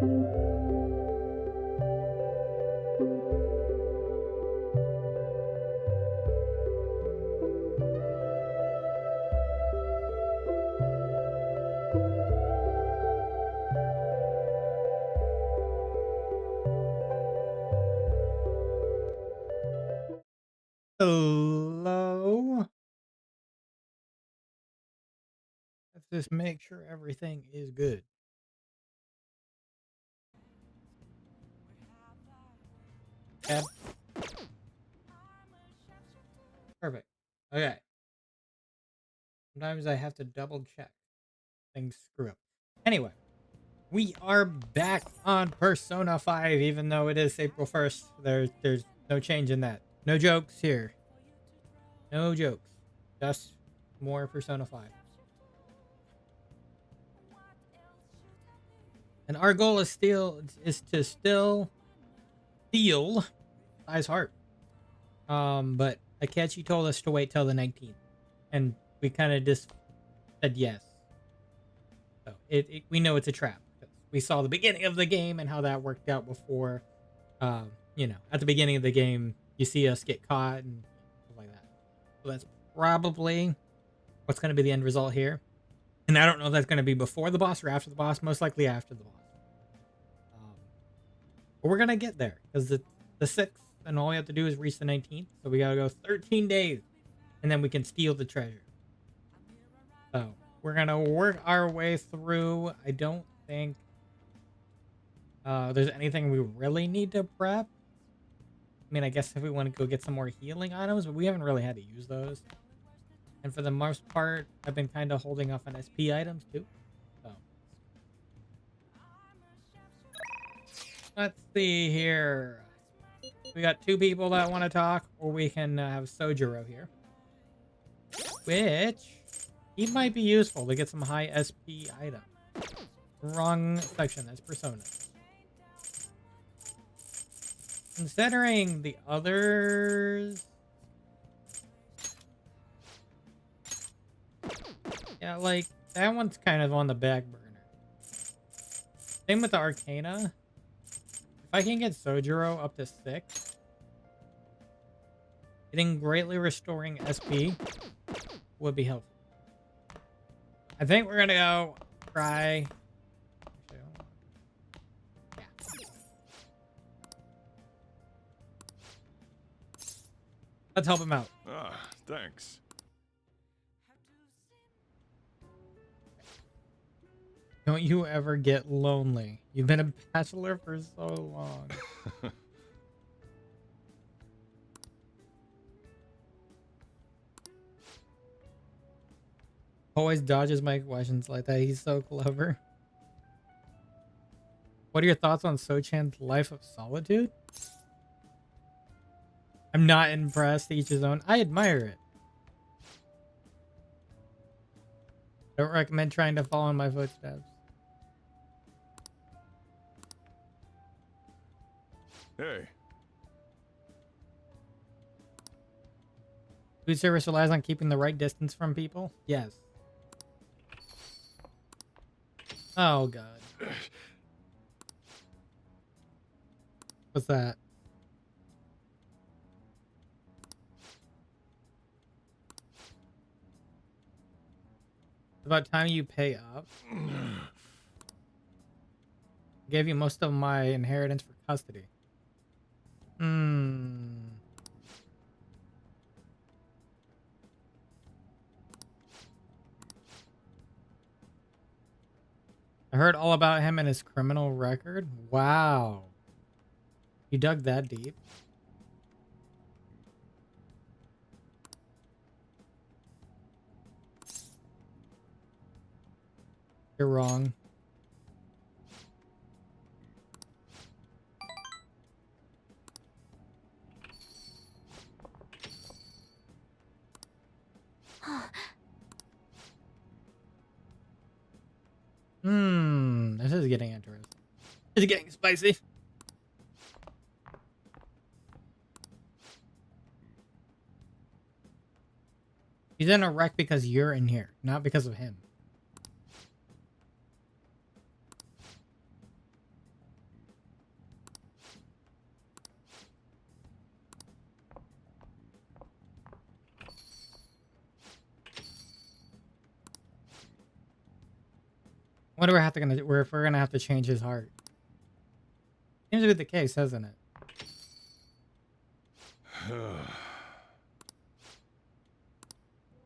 Hello. Let's just make sure everything is good. Tab. Perfect. Okay. Sometimes I have to double check. Things screw up. Anyway, we are back on Persona 5, even though it is April 1st. There's no change in that. No jokes here. No jokes. Just more Persona 5. And our goal is to still stealAi's heart. But Akechi told us to wait till the 19th. And we kind of just said yes. So we know it's a trap. We saw the beginning of the game and how that worked out before. At the beginning of the game, you see us get caught and stuff like that. So that's probably what's going to be the end result here. And I don't know if that's going to be before the boss or after the boss. Most likely after the boss. But we're going to get there because the 6th, and all we have to do is reach the 19th. So we got to go 13 days, and then we can steal the treasure. So we're going to work our way through. I don't think there's anything we really need to prep. I mean, I guess if we want to go get some more healing items, but we haven't really had to use those. And for the most part, I've been kind of holding off on SP items too. So let's see here. We got 2 people that want to talk, or we can have Sojiro here. Which, he might be useful to get some high SP items. Wrong section, that's Persona. Considering the others... Yeah, like, that one's kind of on the back burner. Same with the Arcana. If I can get Sojiro up to 6, getting greatly restoring SP would be helpful. I think we're gonna go try... Yeah. Let's help him out. Ah, thanks. Don't you ever get lonely. You've been a bachelor for so long. Always dodges my questions like that. He's so clever. What are your thoughts on Sochan's Life of Solitude? I'm not impressed. Each his own. I admire it. Don't recommend trying to follow in my footsteps. Hey. Food service relies on keeping the right distance from people? Yes. Oh, God. What's that? It's about time you pay up. Gave you most of my inheritance for custody. I heard all about him and his criminal record. Wow. You dug that deep? You're wrong. This is getting interesting. This is getting spicy. He's in a wreck because you're in here, not because of him. wonder if we're gonna have to change his heart. Seems to be the case, hasn't it?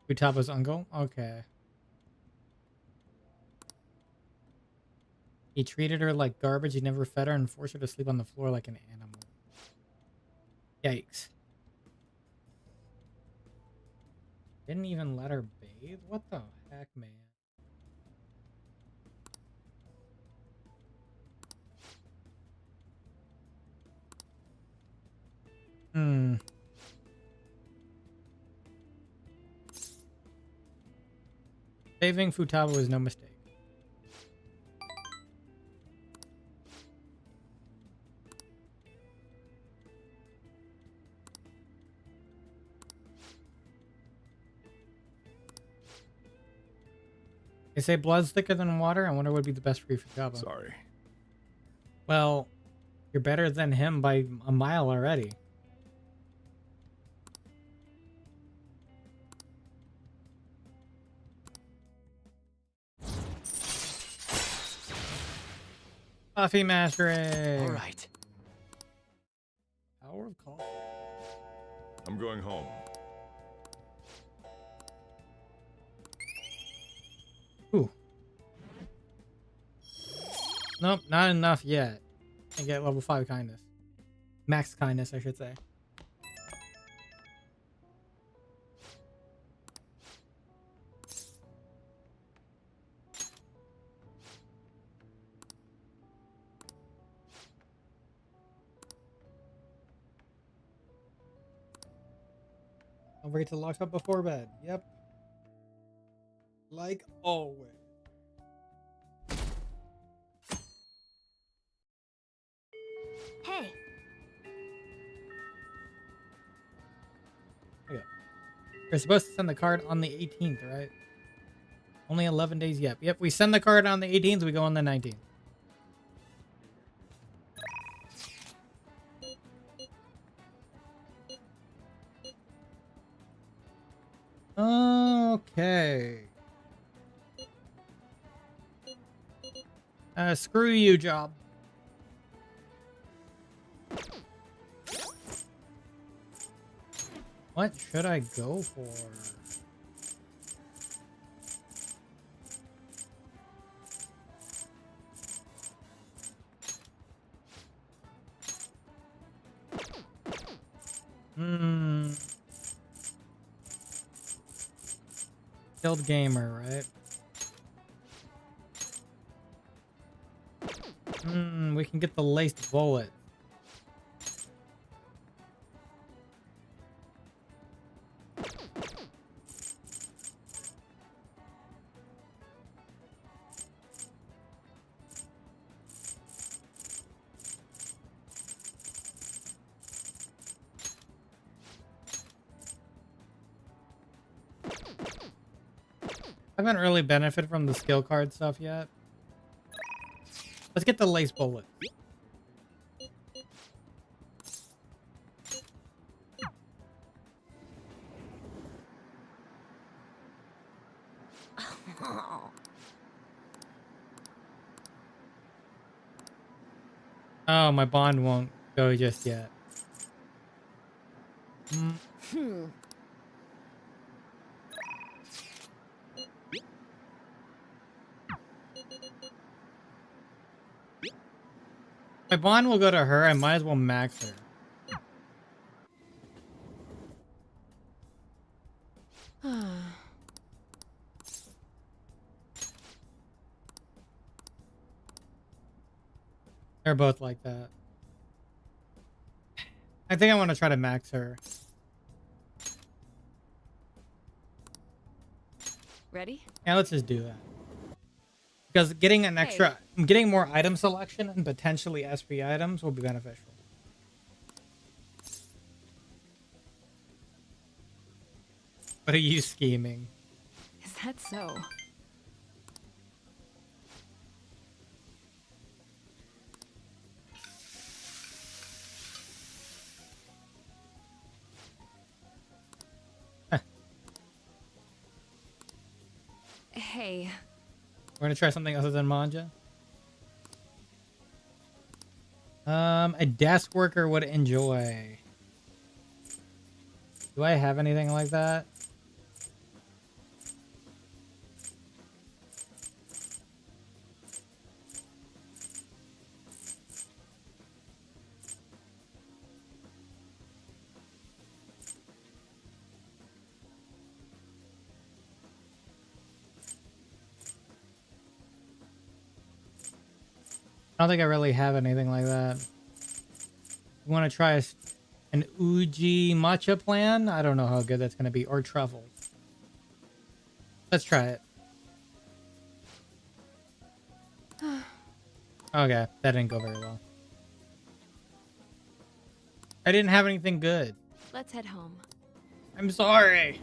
Futaba's uncle? Okay. He treated her like garbage. He never fed her and forced her to sleep on the floor like an animal. Yikes. Didn't even let her bathe? What the heck, man? Hmm. Saving Futaba was no mistake. They say blood's thicker than water. I wonder what would be the best for Futaba. Sorry. Well, you're better than him by a mile already. Coffee mastering. All right. Power of coffee. I'm going home. Ooh. Nope, not enough yet. Can't get level 5 kindness. Max kindness, I should say. Don't forget to lock up before bed. Yep. Like always. Hey, We're supposed to send the card on the 18th, right? Only 11 days. Yep. Yep. We send the card on the 18th. We go on the 19th. Okay. Screw you, job. What should I go for? Skilled gamer, right? We can get the laced bullet. I haven't really benefited from the skill card stuff yet. Let's get the lace bullet. Oh, my bond won't go just yet. My bond will go to her. I might as well max her. They're both like that. I think I want to try to max her. ready? Yeah, let's just do that. Because getting an extra, getting more item selection and potentially SP items will be beneficial. What are you scheming? Is that so? Hey, We're gonna try something other than manja. A desk worker would enjoy. Do I have anything like that? I don't think I really have anything like that. You want to try an Uji matcha plan? I don't know how good that's going to be. Or truffles. Let's try it. Okay, that didn't go very well. I didn't have anything good. Let's head home. I'm sorry.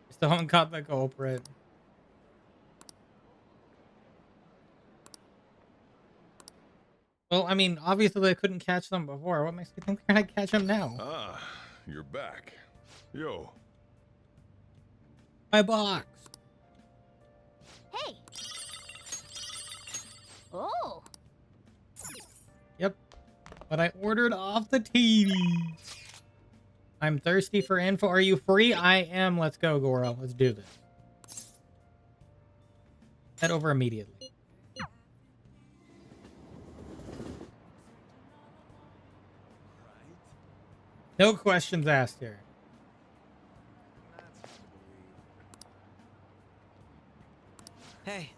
Still haven't caught the culprit. Well, I mean, obviously they couldn't catch them before. What makes me think they're gonna catch them now? Ah, you're back. Yo, My box. Hey! Oh! Yep. But I ordered off the TV. I'm thirsty for info. Are you free? I am. Let's go, Goro. Let's do this. Head over immediately. No questions asked here. Hey,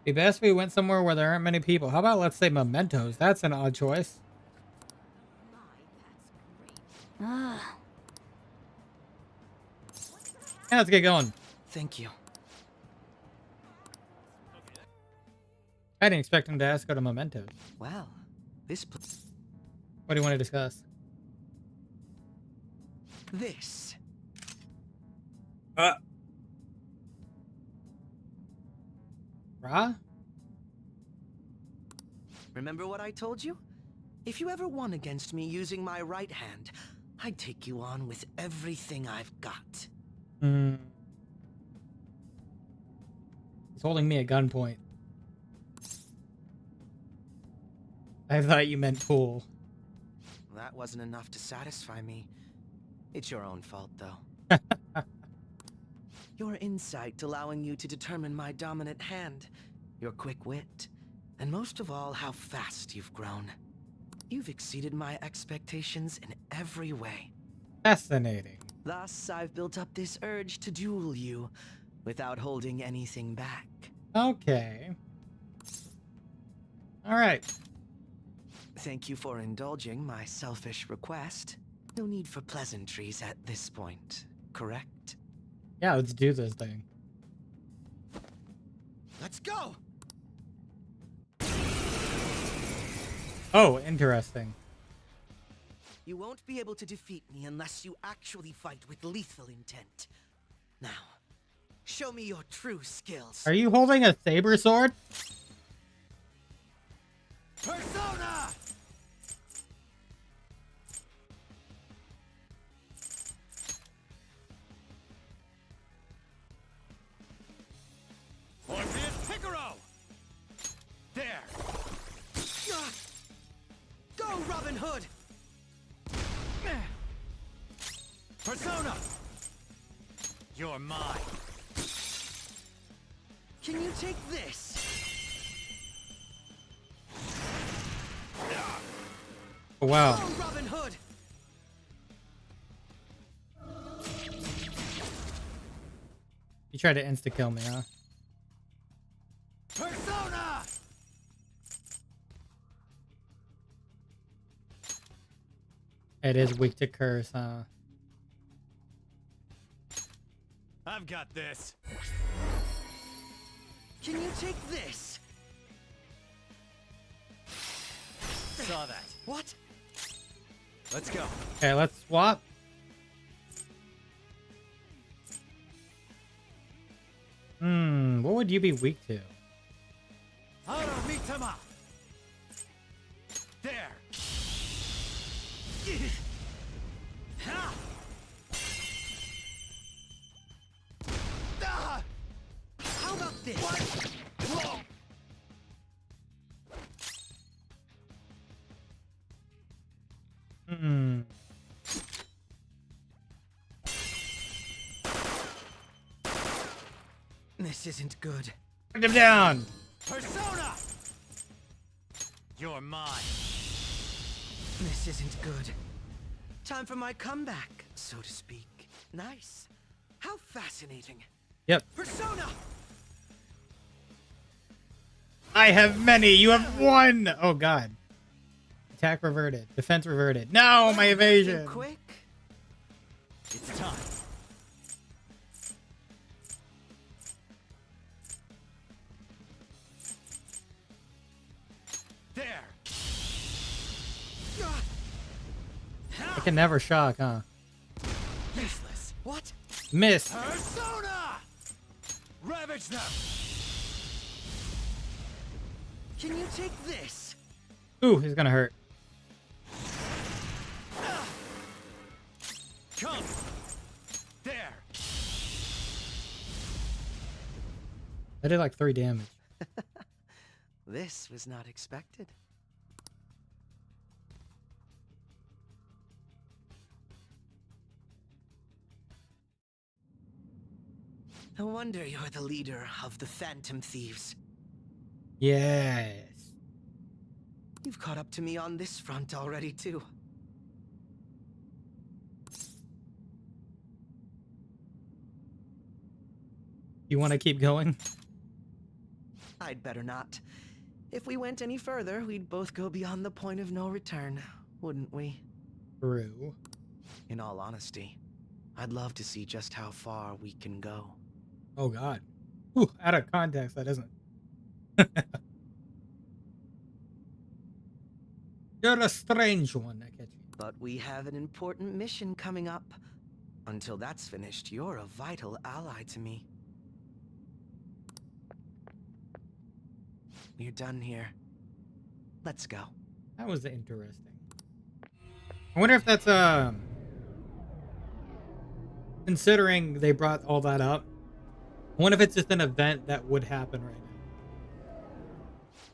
Be best if we went somewhere where there aren't many people. How about let's say mementos? That's an odd choice. Ah, Yeah, let's get going. thank you. I didn't expect him to ask go to mementos. Wow, this What do you want to discuss? this. Ra? Remember what I told you? If you ever won against me using my right hand, I'd take you on with everything I've got. Hmm. He's holding me at gunpoint. I thought you meant pool. That wasn't enough to satisfy me. It's your own fault, though. Your insight allowing you to determine my dominant hand, your quick wit, and most of all, how fast you've grown. You've exceeded my expectations in every way. Fascinating. Thus, I've built up this urge to duel you without holding anything back. Okay. All right. Thank you for indulging my selfish request. No need for pleasantries at this point, correct? Yeah, let's do this thing. Let's go! Oh, interesting. You won't be able to defeat me unless you actually fight with lethal intent. Now, show me your true skills. Are you holding a saber sword? Persona! Orpheus Picaro! There! Go, Robin Hood! Persona! You're mine. Can you take this? Oh, wow. Go, Robin Hood! You tried to insta-kill me, huh? Persona! It is weak to curse, huh? I've got this. Can you take this? Saw that. What? Let's go. Okay, let's swap. What would you be weak to? Mitama. There. Ha! this. Whoa. Hmm. This isn't good. Knock him down. Persona! You're mine. This isn't good. Time for my comeback, so to speak. Nice. How fascinating. Yep. Persona! I have many. You have one. Oh god. Attack reverted. Defense reverted. No, my evasion. Quick. It's time. There. I can never shock, huh? Useless. What? Miss. Persona! Ravage them! Can you take this? Ooh, he's gonna hurt. Come! There! I did like 3 damage. This was not expected. No wonder you're the leader of the Phantom Thieves. Yes. You've caught up to me on this front already, too. You want to keep going? I'd better not. If we went any further, we'd both go beyond the point of no return, wouldn't we? True. In all honesty, I'd love to see just how far we can go. Oh god. Ooh, out of context, that isn't. You're a strange one, Akechi. But we have an important mission coming up. Until that's finished, you're a vital ally to me. We're done here. Let's go. That was interesting. I wonder if that's considering they brought all that up. I wonder if it's just an event that would happen right now.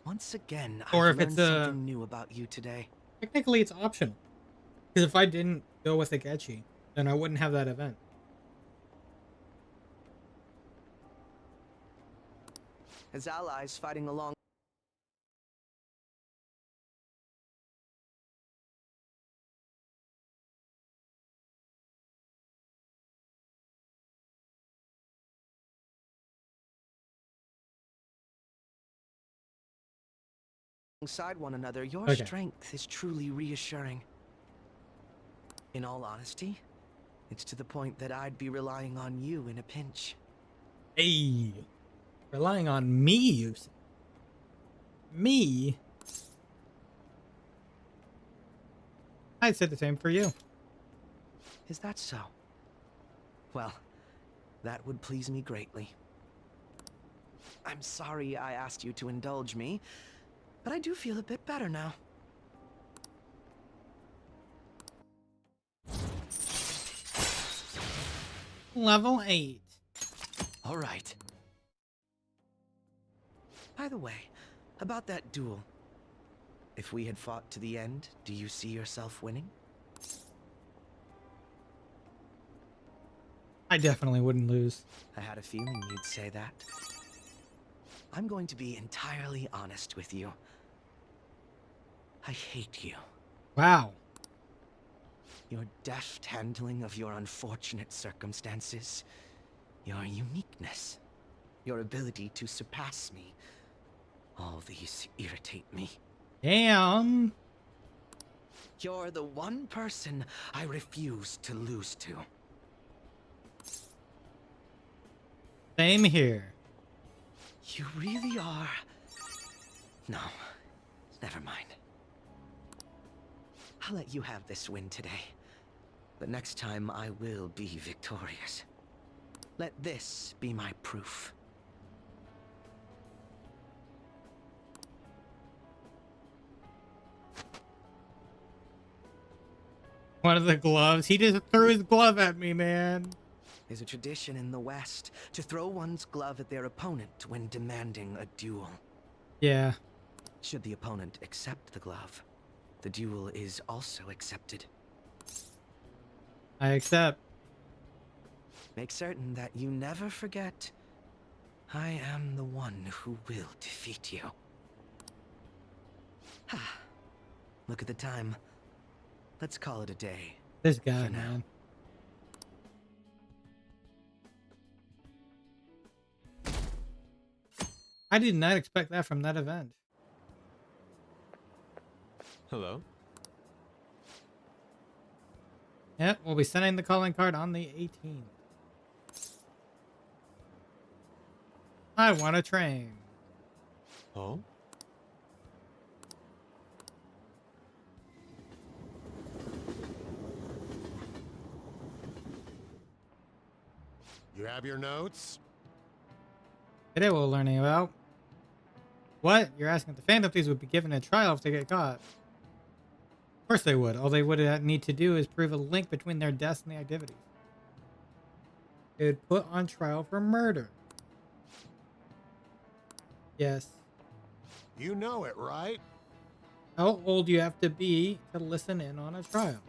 Once again, Or I've if it's learned something new about you today. Technically, it's optional. Because if I didn't go with Akechi, then I wouldn't have that event. As allies fighting along alongside one another, your Okay. strength is truly reassuring. In all honesty, it's to the point that I'd be relying on you in a pinch. Hey, relying on me, you say? Me? I'd say the same for you. Is that so? Well, that would please me greatly. I'm sorry I asked you to indulge me, but I do feel a bit better now. Level 8. All right. By the way, about that duel. If we had fought to the end, do you see yourself winning? I definitely wouldn't lose. I had a feeling you'd say that. I'm going to be entirely honest with you. I hate you. Wow. Your deft handling of your unfortunate circumstances, your uniqueness, your ability to surpass me. All these irritate me. Damn. You're the one person I refuse to lose to. Same here. You really are... No, never mind. I'll let you have this win today. But next time I will be victorious. Let this be my proof. One of the gloves. He just threw his glove at me, man. is a tradition in the West to throw one's glove at their opponent when demanding a duel. Yeah. Should the opponent accept the glove, the duel is also accepted. I accept. Make certain that you never forget, I am the one who will defeat you. Look at the time. Let's call it a day. This guy, For now. man. I did not expect that from that event. Hello? Yep, we'll be sending the calling card on the 18th. I want to train. Oh? You have your notes? Today we're learning about... What? You're asking if the Phantom Thieves would be given a trial if they get caught. Of course they would. All they would need to do is prove a link between their deaths and the activities. They would put on trial for murder. Yes. You know it, right? How old do you have to be to listen in on a trial?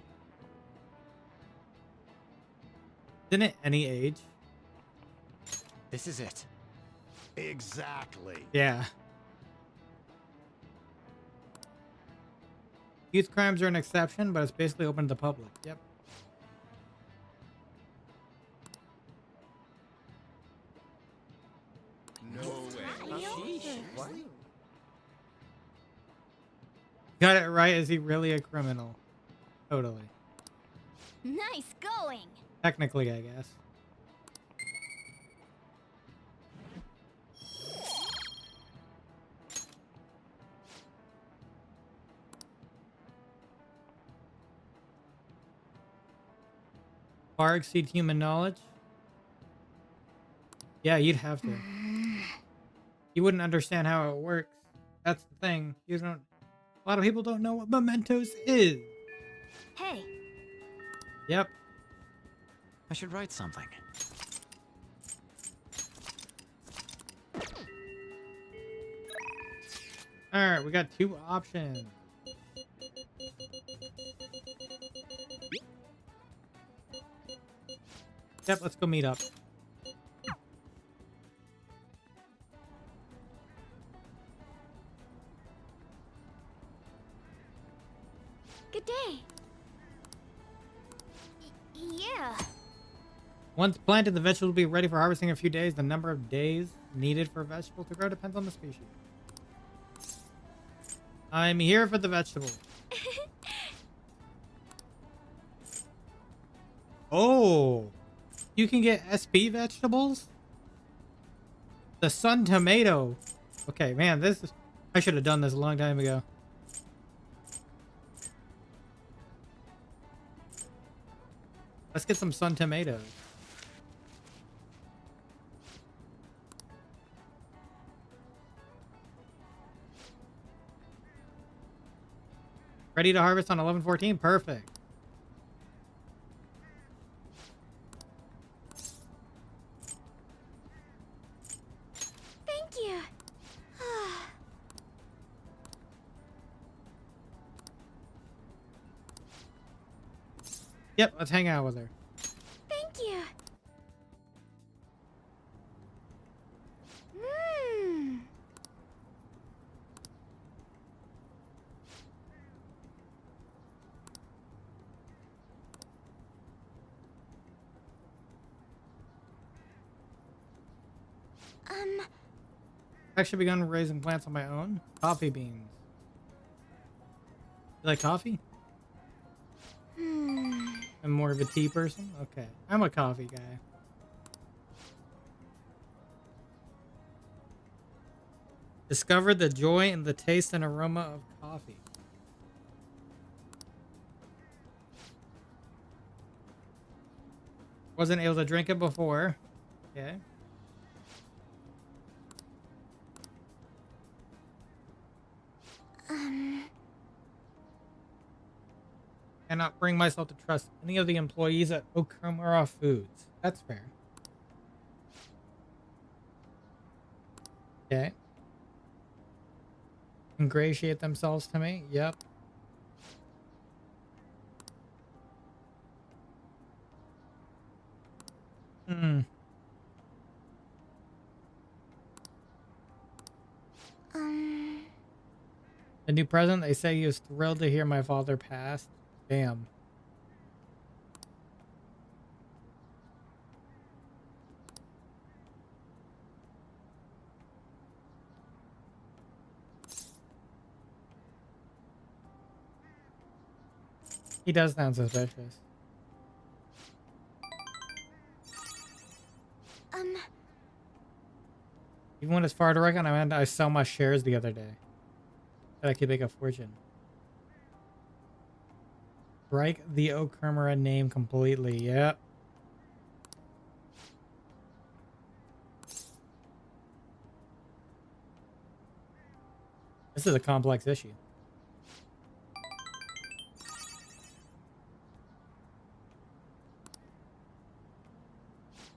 Isn't it any age? This is it. Exactly. Yeah. Youth crimes are an exception, but it's basically open to the public. Yep. No way. Got it right. Is he really a criminal? Totally. Nice going. Technically, I guess. Far exceed human knowledge? Yeah, you'd have to. You wouldn't understand how it works. That's the thing. You don't. A lot of people don't know what mementos is. Hey, Yep. I should write something. Alright, we got two options. Yep, let's go meet up. good day. Yeah. Once planted, the vegetable will be ready for harvesting in a few days. The number of days needed for a vegetable to grow depends on the species. I'm here for the vegetable. Oh, you can get SP vegetables? The sun tomato. Okay, man, this is... I should have done this a long time ago. Let's get some sun tomatoes. Ready to harvest on 11/14? Perfect. Thank you. Yep, let's hang out with her. Thank you. Mmm. I've actually begun raising plants on my own. Coffee beans. You like coffee? I'm more of a tea person? Okay. I'm a coffee guy. Discovered the joy in the taste and aroma of coffee. Wasn't able to drink it before. Okay. Cannot bring myself to trust any of the employees at Okamura Foods. That's fair. Okay. Ingratiate themselves to me. Yep. Hmm. The new president, they say he was thrilled to hear my father passed. Damn. He does sound suspicious. Even when it's far to reckon, I sell my shares the other day. That I could make a fortune. Strike the Okurmura name completely. Yep. This is a complex issue.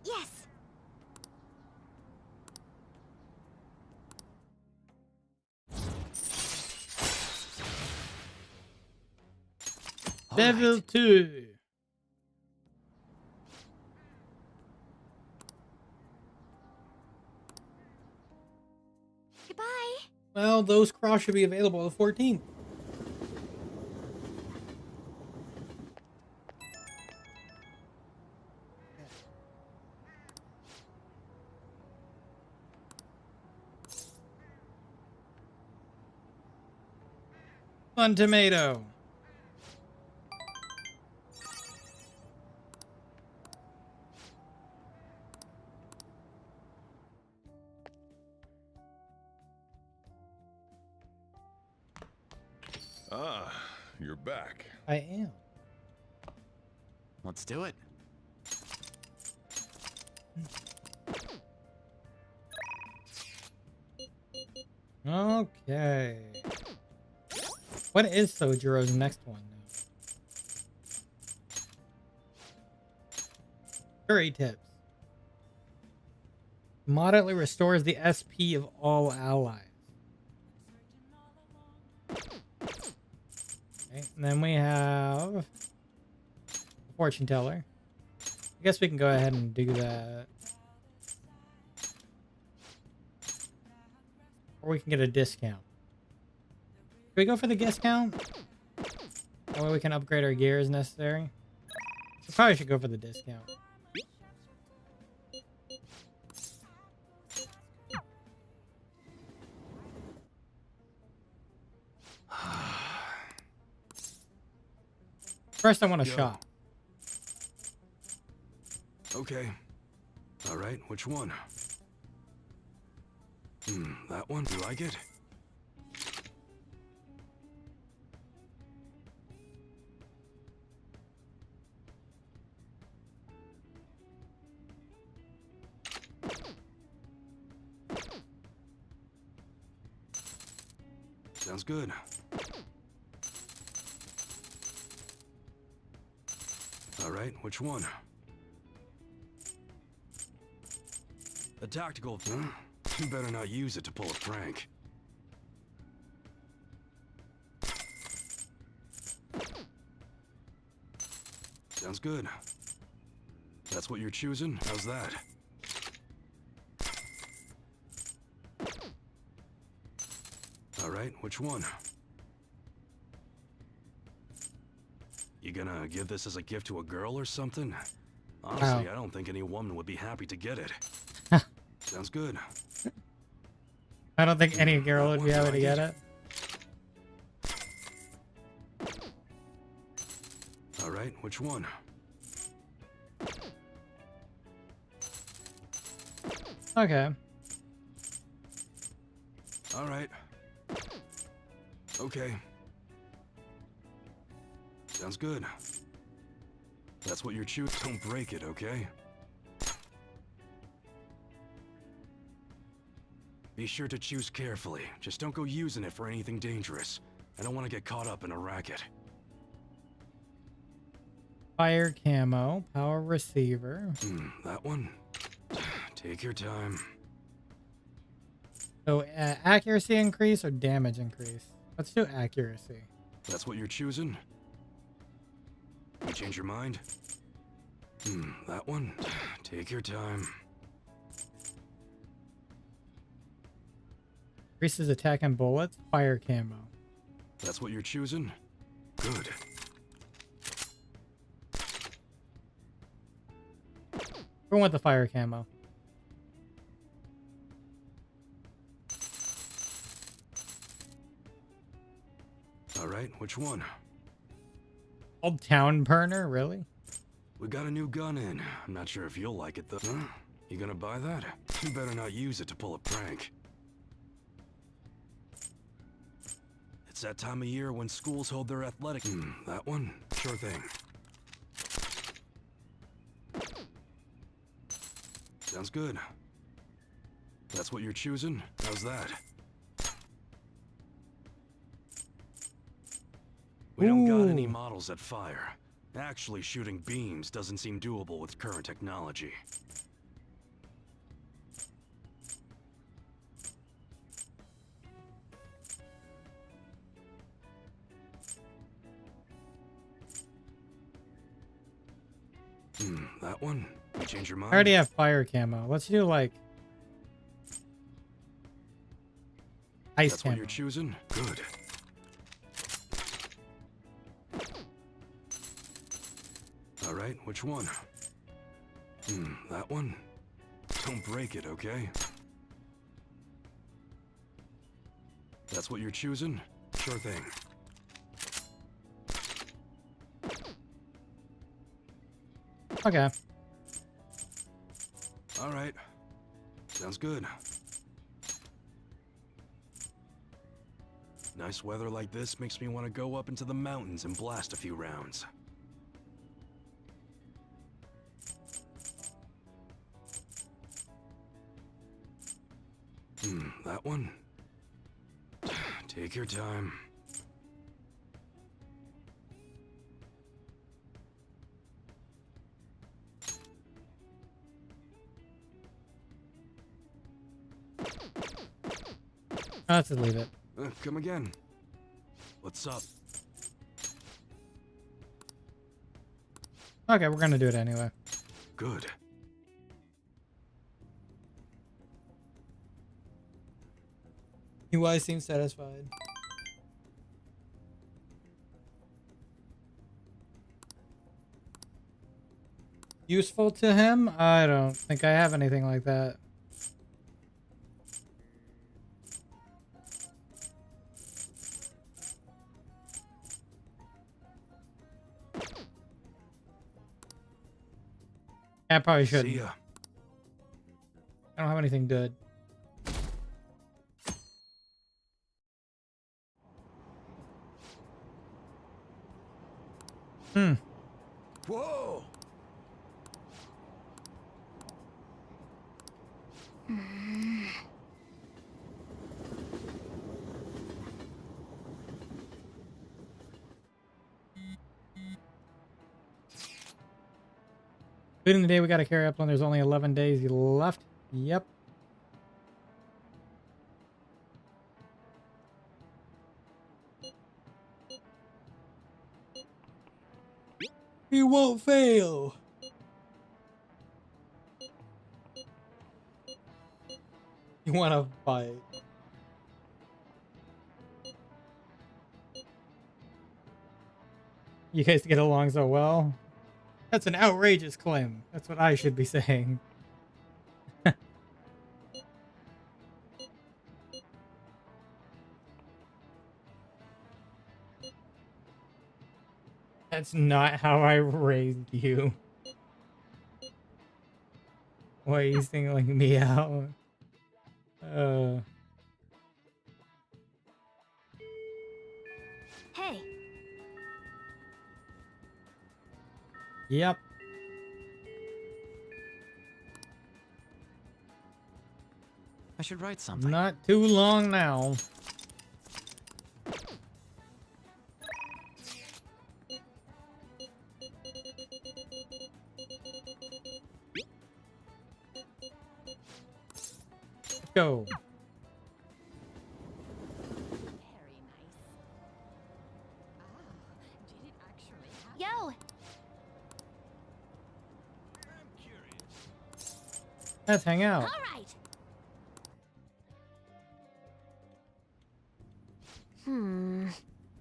Yes. All Level right. 2. Goodbye. Well, those crops should be available on the 14th. Fun tomato. Ah, you're back. I am. Let's do it. Okay. What is Sojiro's next one now? Curry tips. Moderately restores the SP of all allies. Okay, and then we have Fortune Teller. I guess we can go ahead and do that. Or we can get a discount. Can we go for the discount? That way we can upgrade our gear as necessary. We probably should go for the discount. First, I want to Yo. shop. Okay. All right, which one? That one? You like it? Sounds good. All right, which one? A tactical. Huh? You better not use it to pull a prank. Sounds good. That's what you're choosing? How's that? All right, which one? You gonna give this as a gift to a girl or something? Honestly, Wow. I don't think any woman would be happy to get it. Sounds good. I don't think any girl That would be one, able to you like get it. All right, which one? Okay. All right. Okay. Sounds good. That's what you're choosing. Don't break it, okay? Be sure to choose carefully. Just don't go using it for anything dangerous. I don't want to get caught up in a racket. Fire camo, power receiver. That one? Take your time. So accuracy increase or damage increase? Let's do accuracy. That's what you're choosing? You change your mind? That one? Take your time. Increases attack and bullets. Fire camo. That's what you're choosing? Good. We're going with the fire camo. All right, which one? Old town burner, really? We got a new gun in. I'm not sure if you'll like it though. Huh? You gonna buy that? You better not use it to pull a prank. It's that time of year when schools hold their athletic. That one? Sure thing. Sounds good. That's what you're choosing? How's that? We don't got any Ooh. models that fire. Actually, shooting beams doesn't seem doable with current technology. That one? You change your mind? I already have fire camo. Let's do like ice That's camo. what you're choosing? Good. All right, which one? That one? Don't break it, okay? That's what you're choosing? Sure thing. Okay. All right. Sounds good. Nice weather like this makes me want to go up into the mountains and blast a few rounds. That one? Take your time. Let's just leave it. Come again. What's up? Okay, we're gonna do it anyway. Good. UI seems satisfied. Useful to him? I don't think I have anything like that. I probably shouldn't. See ya. I don't have anything good. Whoa! Including the day we got to carry up when there's only 11 days left. Yep. He won't fail. You want to fight? You guys get along so well? That's an outrageous claim. That's what I should be saying. That's not how I raised you. Why are you singling me out? Hey, Yep. I should write something. Not too long now. go. Very nice. Did it actually happen? Yo! Let's hang out. Alright!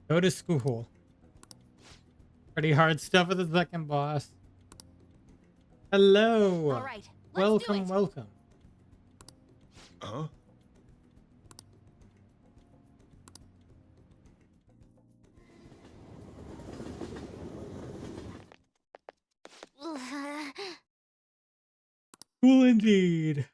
Go to school. Pretty hard stuff with the second boss. Hello. Alright, let's do Welcome, it. welcome. Huh? Cool indeed.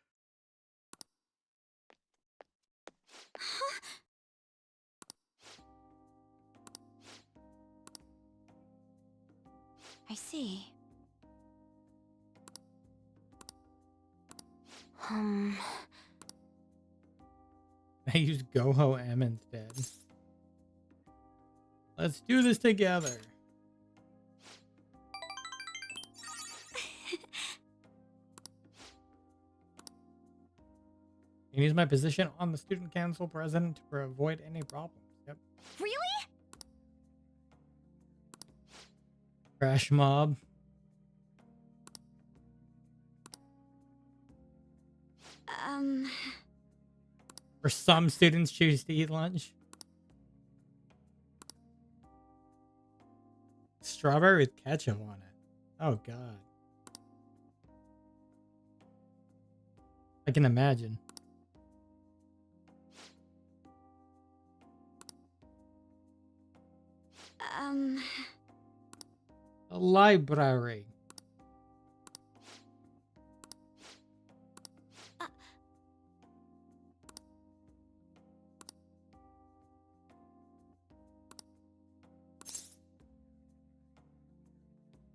I see. I used Goho M instead. Let's do this together. You can use my position on the student council president to avoid any problems. Yep. Really? Crash mob. Or some students choose to eat lunch. Strawberry with ketchup on it. Oh god. I can imagine. A library.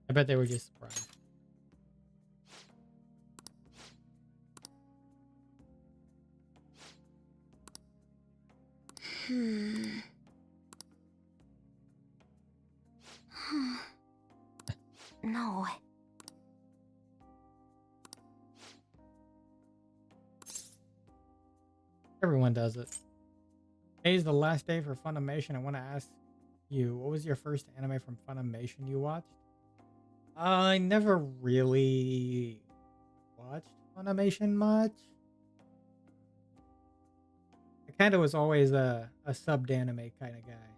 I bet they were just surprised. No. Everyone does it. Today's the last day for Funimation. I want to ask you, what was your first anime from Funimation you watched? I never really watched Funimation much. I kind of was always a subbed anime kind of guy.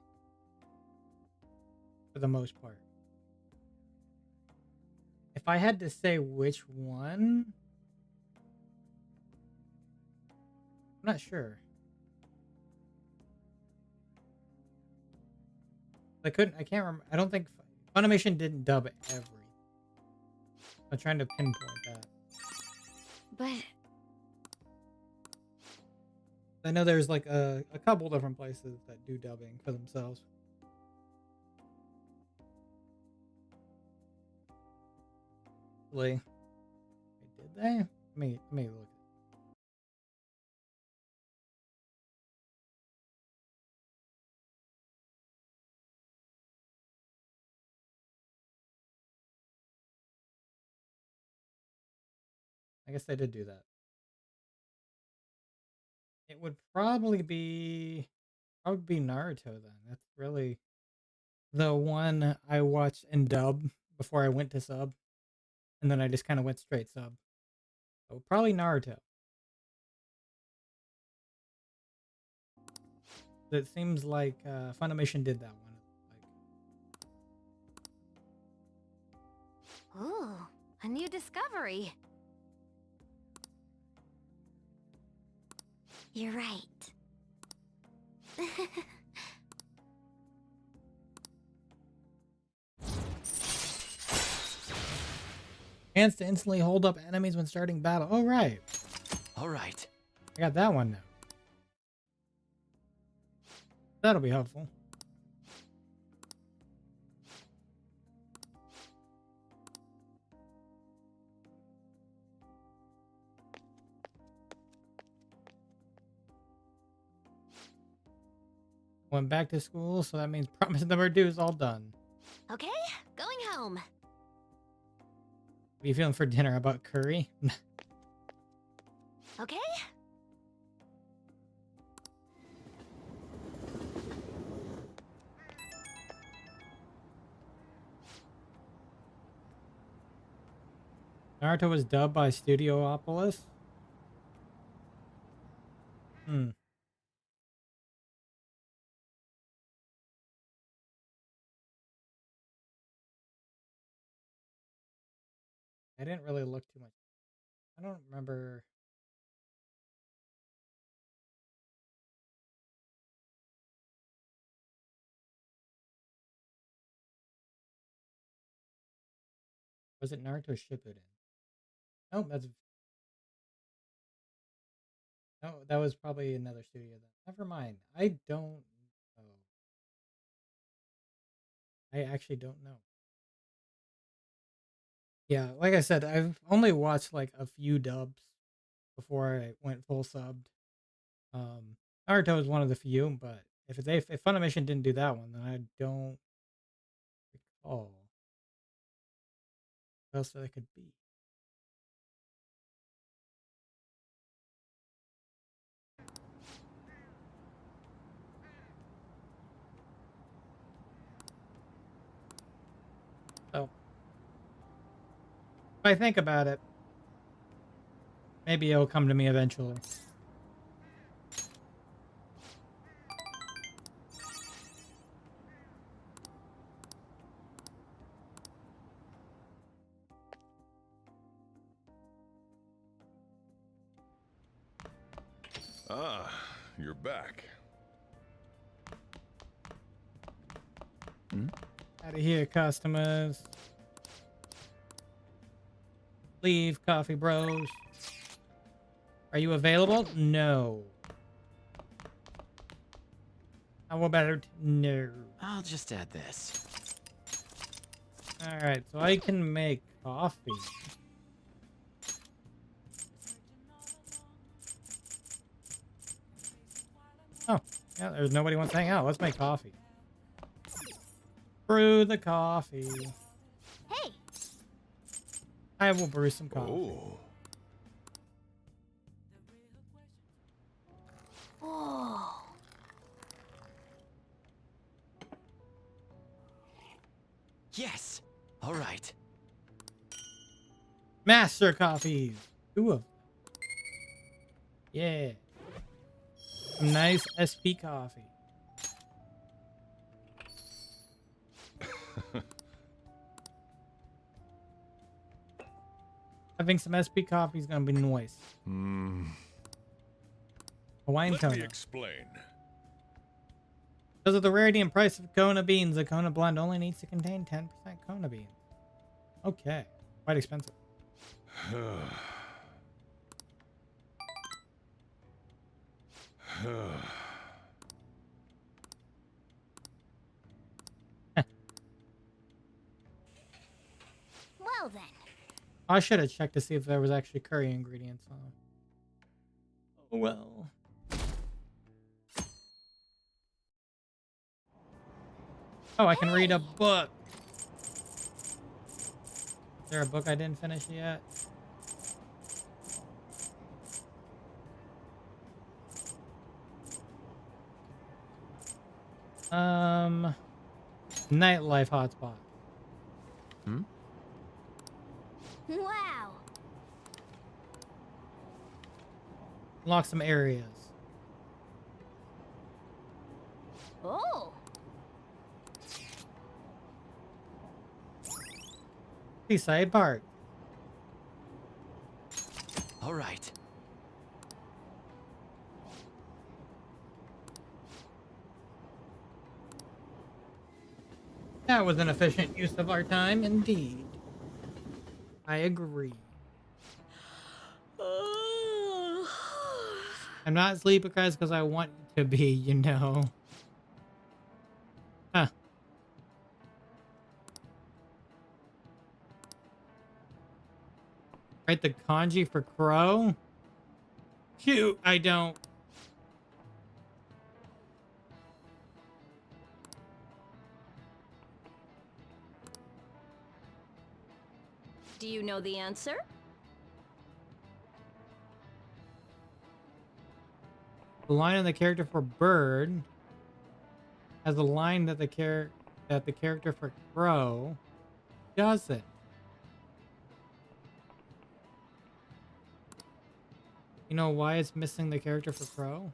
For the most part. If I had to say which one, I'm not sure. I can't remember. I don't think Funimation didn't dub every. I'm trying to pinpoint that. But I know there's like a couple different places that do dubbing for themselves. Wait, did they? Let me look. I guess they did do that. It would probably be Naruto then. That's really the one I watched in dub before I went to sub. And then I just kind of went straight sub. So probably Naruto. It seems like Funimation did that one. ooh, a new discovery. You're right. Chance to instantly hold up enemies when starting battle. Oh, right. All right. I got that one now. That'll be helpful. Went back to school, so that means promise number 2 is all done. Okay, going home. What are you feeling for dinner? About curry? Okay? Naruto was dubbed by Studiopolis. Hmm. I didn't really look too much. I don't remember. Was it Naruto Shippuden? Oh, that's no. That was probably another studio. Then never mind. I don't know. I actually don't know. Yeah, like I said, I've only watched like a few dubs before I went full subbed. Um, Naruto is one of the few, but if Funimation didn't do that one, then I don't recall what else that could be. So if I think about it, maybe it'll come to me eventually. Ah, you're back. Out of here, customers. Leave, coffee bros. Are you available? No. How about it? No. I'll just add this. Alright, so I can make coffee. Oh, yeah, there's nobody wants to hang out. Let's make coffee. Brew the coffee. Hey, I will brew some coffee. Oh. whoa. Yes. All right. Master coffees. 2 of them. Yeah. Some nice SP coffee. Having some SP coffee is gonna be nice. Hawaiian Let me Kona. explain. Because of the rarity and price of Kona beans, a Kona blend only needs to contain 10% Kona beans. Okay. Quite expensive. Well then. I should have checked to see if there was actually curry ingredients on them. Oh well. Oh, I can read a book. Is there a book I didn't finish yet? Nightlife hotspot. Wow. Unlock some areas. Oh. Seaside Park. All right. That was an efficient use of our time, indeed. I agree. I'm not sleeping, guys, because I want to be, you know. Huh. Write the kanji for crow? Shoot, I don't. Do you know the answer? The line of the character for bird has a line that the character for crow doesn't. You know why it's missing the character for Pro?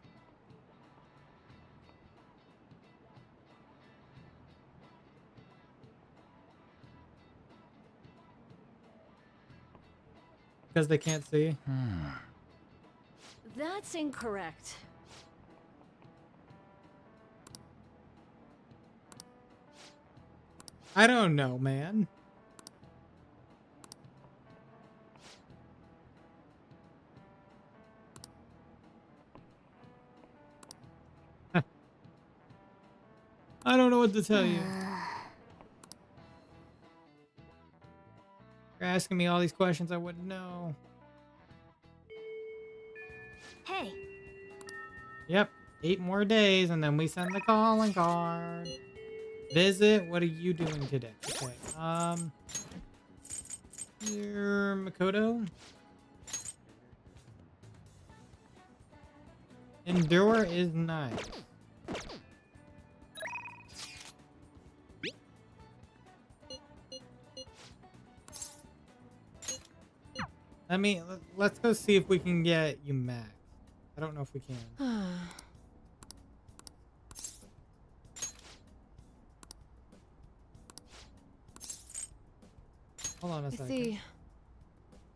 Because they can't see. That's incorrect. I don't know, man. I don't know what to tell you. You're asking me all these questions I wouldn't know. Hey, Yep, 8 more days and then we send the calling card. Visit, what are you doing today? Okay, you're Makoto. Endure is nice. Let's go see if we can get you max. I don't know if we can. Hold on a second. See.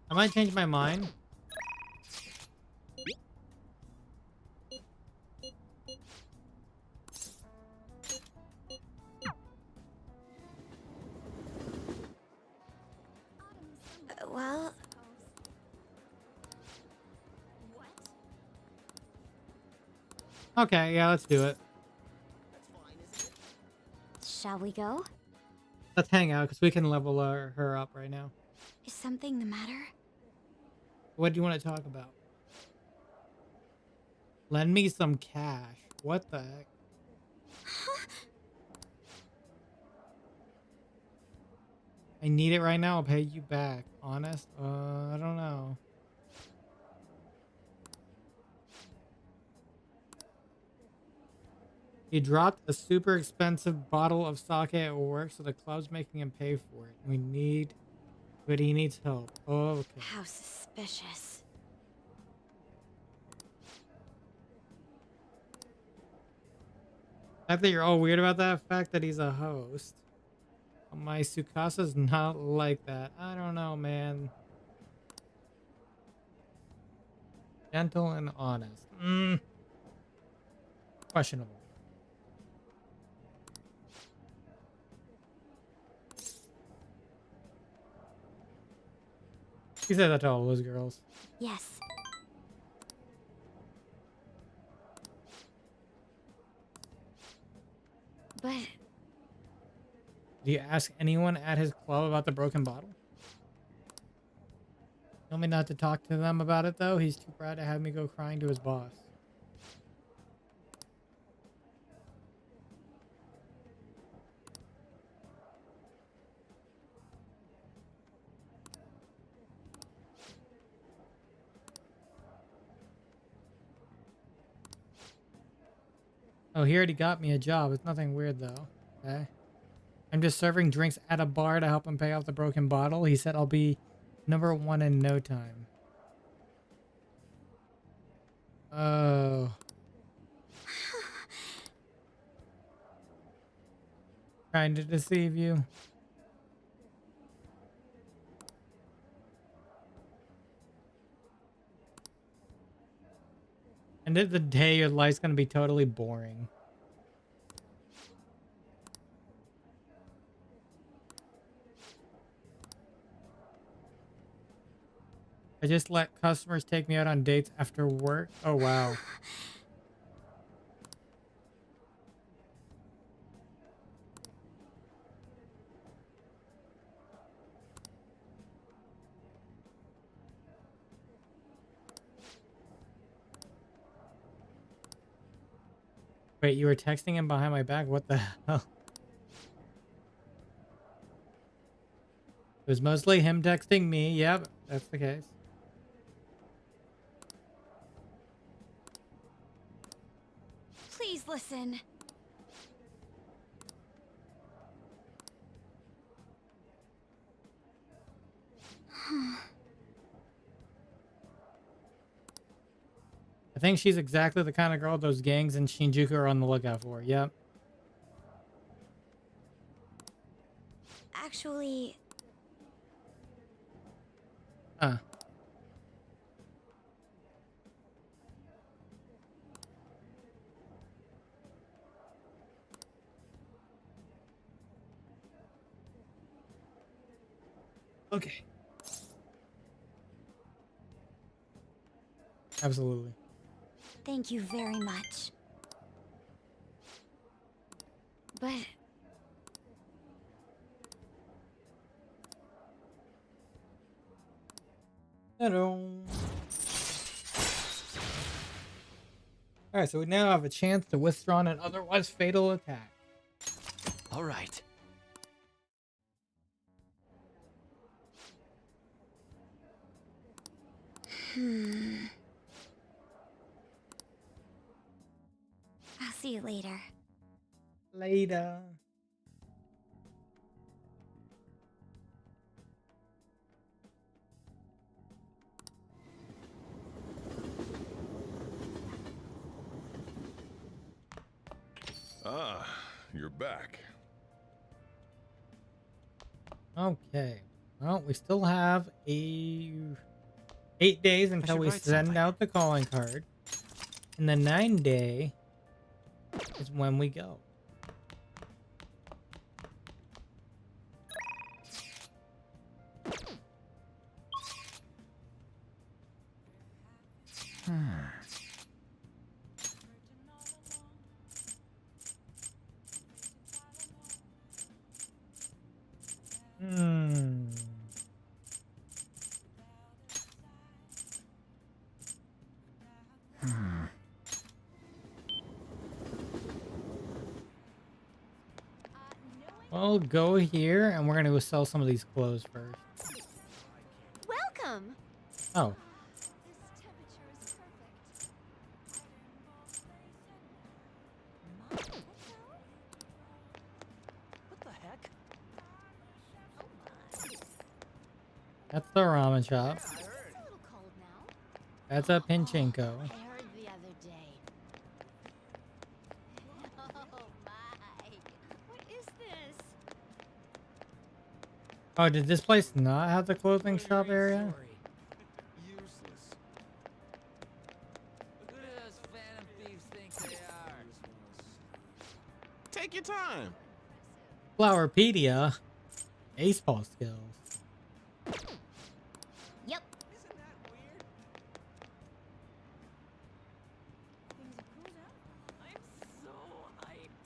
I might change my mind. well, Okay, yeah, let's do it. shall we go? Let's hang out because we can level her up right now. Is something the matter? What do you want to talk about? Lend me some cash. What the heck? I need it right now. I'll pay you back. Honest? I don't know. He dropped a super expensive bottle of sake at work, so the club's making him pay for it. But he needs help. Oh, okay. How suspicious. The fact that you're all weird about that fact that he's a host. My Sukasa's not like that. I don't know, man. Gentle and honest. Questionable. He said that to all those girls. Yes. But Do you ask anyone at his club about the broken bottle? Tell me not to talk to them about it, though. He's too proud to have me go crying to his boss. Oh, he already got me a job. It's nothing weird, though. Okay. I'm just serving drinks at a bar to help him pay off the broken bottle. He said I'll be #1 in no time. Oh. Trying to deceive you. End of the day, your life's gonna be totally boring. I just let customers take me out on dates after work. Oh, wow. Wait, you were texting him behind my back? What the hell? It was mostly him texting me. Yep, that's the case. please listen. I think she's exactly the kind of girl those gangs in Shinjuku are on the lookout for. Yep. Actually, Huh. Okay. Absolutely. thank you very much. But Ta-dum. All right, so we now have a chance to withdraw an otherwise fatal attack. All right. I'll see you later. Later. Ah, you're back. Okay. Well, we still have 8 days until should we write send something. out the calling card. And the 9th day is when we go. Hmm. Well, go here, and we're gonna go sell some of these clothes first. Welcome. Oh, This temperature is perfect. What the heck? that's the ramen shop. It's a little cold now. That's a Pinchenko. I heard the other day. Oh my. What is this? Oh, did this place not have the clothing shop area? Useless. Who do those phantom thieves think they are? Take your time. Flowerpedia. Baseball skills. Yep. Isn't that weird? Things are cool now. I'm so hyped.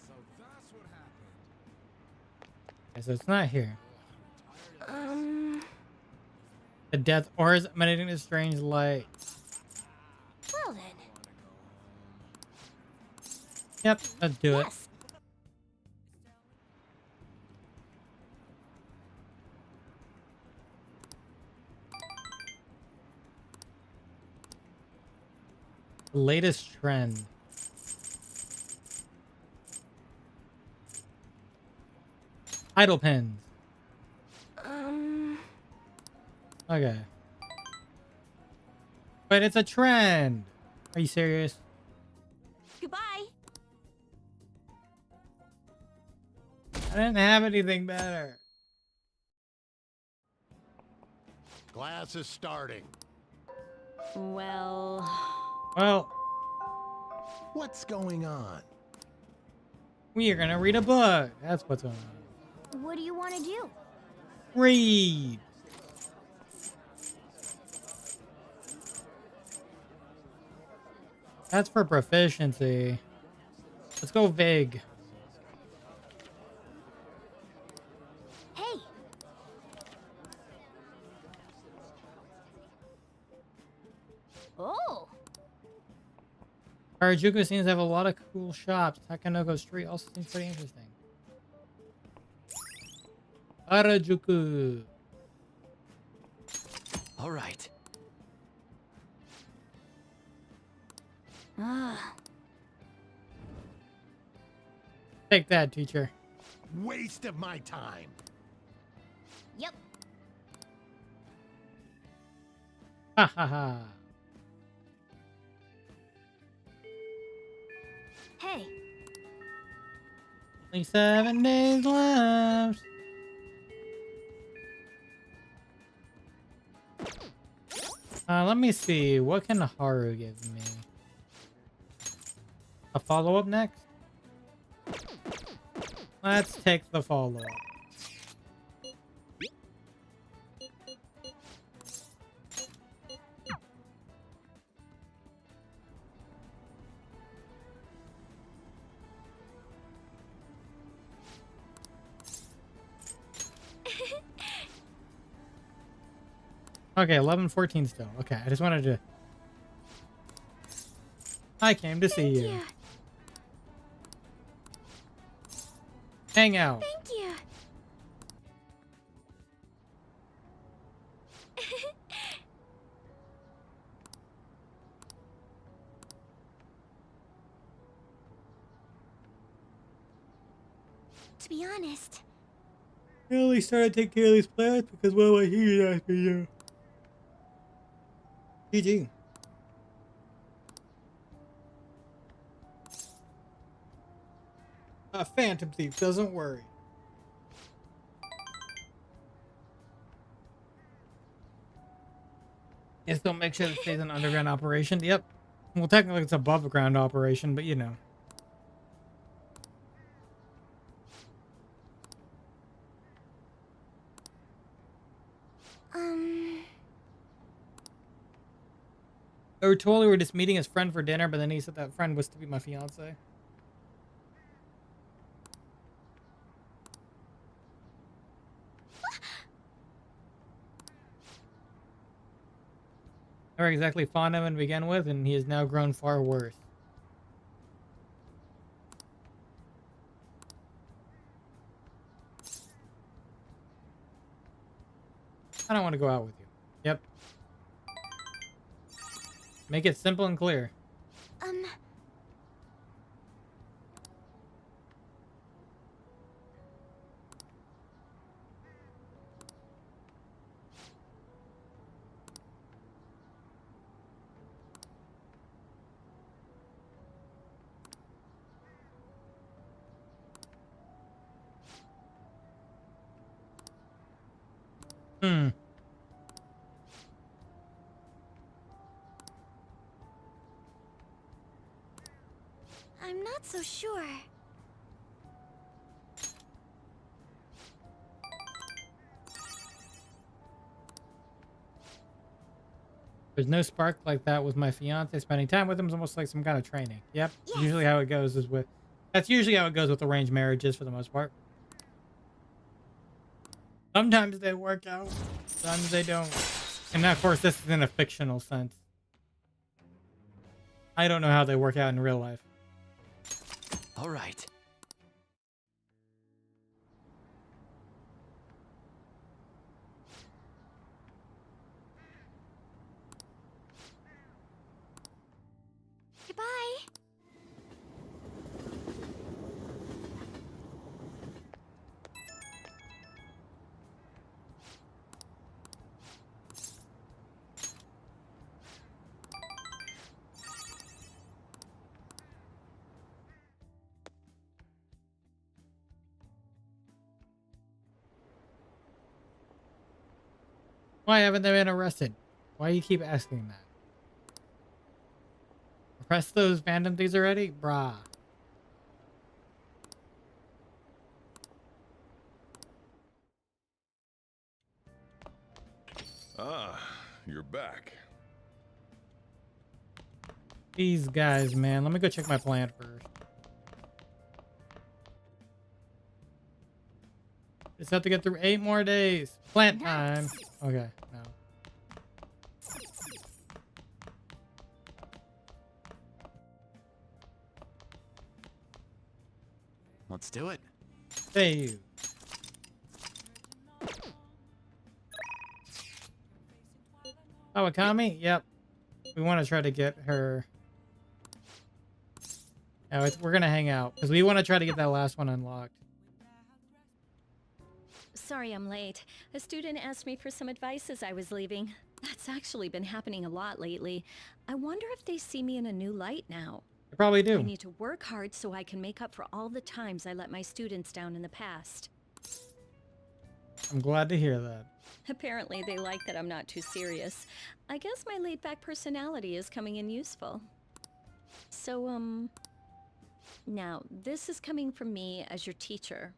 So that's what happened. Okay, so it's not here. The death oars emanating a strange light. Well then. Yep, let's do it. Yes. The latest trend. Idle pins. Okay. But it's a trend. Are you serious? Goodbye. I didn't have anything better. Class is starting. Well, Well, What's going on? we are gonna read a book. That's what's going on. What do you want to do? Read. That's for proficiency. Let's go Vig. Hey. Oh. Harajuku seems to have a lot of cool shops. Takanoko Street also seems pretty interesting. Harajuku. All right. Take that, teacher. Waste of my time. Yep. Ha ha ha. Hey, Only 7 days left. Let me see. What can Haru give me? A follow-up next? Let's take the follow-up. Okay, 11:14 still. Okay, I just wanted to... I came to see you. yeah, Hang out. thank you. To be honest, I only started taking care of these plants because one of my heaters asked me to. GG. A phantom thief, doesn't worry. Yes, don't make sure it stays an underground operation. Yep. Well, technically it's above ground operation, but you know. They were told we were just meeting his friend for dinner, but then he said that friend was to be my fiance. Never exactly fond of him to begin with, and he has now grown far worse. I don't want to go out with you. Yep. Make it simple and clear. Hmm. I'm not so sure. There's no spark like that with my fiance. Spending time with him is almost like some kind of training. Yep. Yes. Usually how it goes is with... That's usually how it goes with arranged marriages for the most part. Sometimes they work out. Sometimes they don't. And now, of course, this is in a fictional sense. I don't know how they work out in real life. All right. Goodbye. Why haven't they been arrested? Why do you keep asking that? Press those phantom things already? Brah. Ah, you're back. These guys, man. Let me go check my plant first. Just have to get through 8 more days. Plant time. Okay, no. Let's do it. Hey, you. Oh, Akami? Yep. We want to try to get her... Oh, we're going to hang out. Because we want to try to get that last one unlocked. Sorry I'm late. A student asked me for some advice as I was leaving. That's actually been happening a lot lately. I wonder if they see me in a new light now. I probably I do. need to work hard so I can make up for all the times I let my students down in the past. I'm glad to hear that. Apparently, they like that I'm not too serious. I guess my laid-back personality is coming in useful. So, now, this is coming from me as your teacher.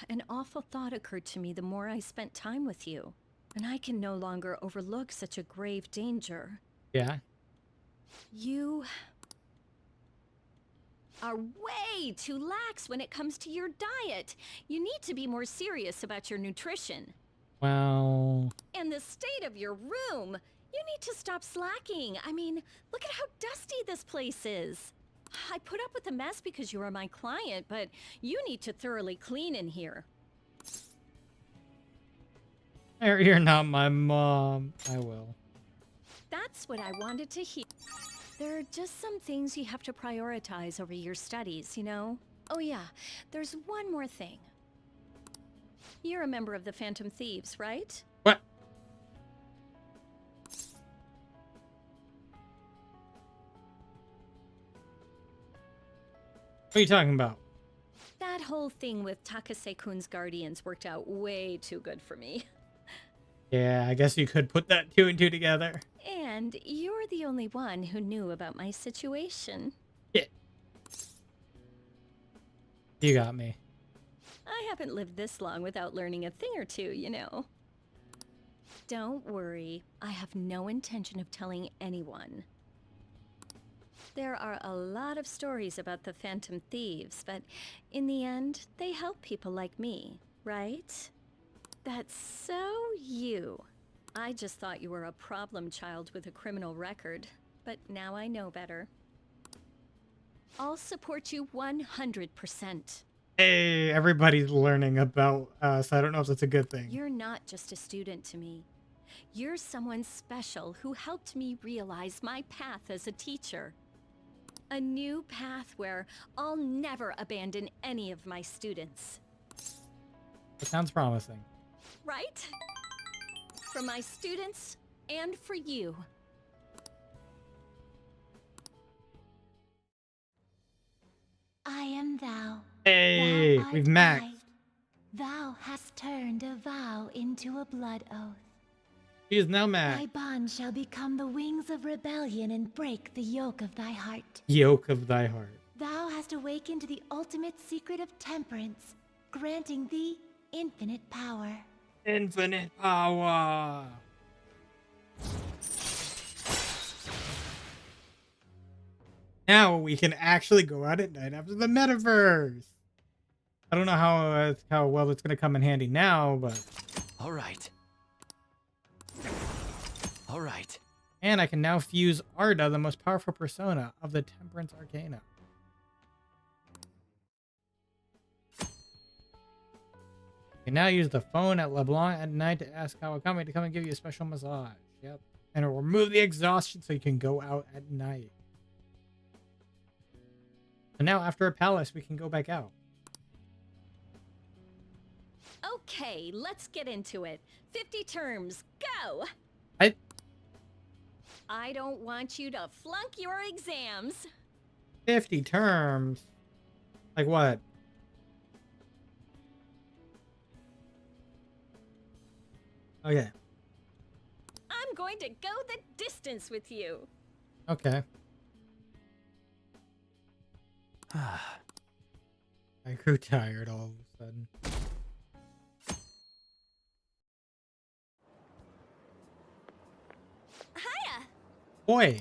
An awful thought occurred to me the more I spent time with you, and I can no longer overlook such a grave danger. Yeah. You are way too lax when it comes to your diet. You need to be more serious about your nutrition. Well, And the state of your room. You need to stop slacking. I mean, look at how dusty this place is. I put up with the mess because you are my client, but you need to thoroughly clean in here. you're not my mom. I will. That's what I wanted to hear. There are just some things you have to prioritize over your studies, you know? Oh yeah, there's one more thing. You're a member of the Phantom Thieves, right? What? What are you talking about? That whole thing with Takase-kun's guardians worked out way too good for me. Yeah, I guess you could put that two and two together. And you're the only one who knew about my situation. Yeah. You got me. I haven't lived this long without learning a thing or two, you know. Don't worry, I have no intention of telling anyone. There are a lot of stories about the Phantom Thieves, but in the end, they help people like me, right? That's so you. I just thought you were a problem child with a criminal record, but now I know better. I'll support you 100%. Hey, everybody's learning about us. I don't know if that's a good thing. You're not just a student to me. You're someone special who helped me realize my path as a teacher. A new path where I'll never abandon any of my students. That sounds promising. Right? For my students and for you. I am thou. Hey, Thou art we've maxed. I. Thou hast turned a vow into a blood oath. She is now Thy maxed. bond shall become the wings of rebellion and break the yoke of thy heart. Yoke of thy heart. Thou hast awakened to the ultimate secret of temperance, granting thee infinite power. Infinite power. Now we can actually go out at night after the metaverse. I don't know how well it's gonna come in handy now, but All right. All right. and I can now fuse Arda, the most powerful persona of the Temperance Arcana. You can now use the phone at LeBlanc at night to ask Kawakami to come and give you a special massage. Yep. And it'll remove the exhaustion so you can go out at night. And now after a palace, we can go back out. Okay, let's get into it. 50 terms, go! I don't want you to flunk your exams. 50 terms? Like what? Okay. I'm going to go the distance with you. Okay. I grew tired all of a sudden. Hiya! Boy.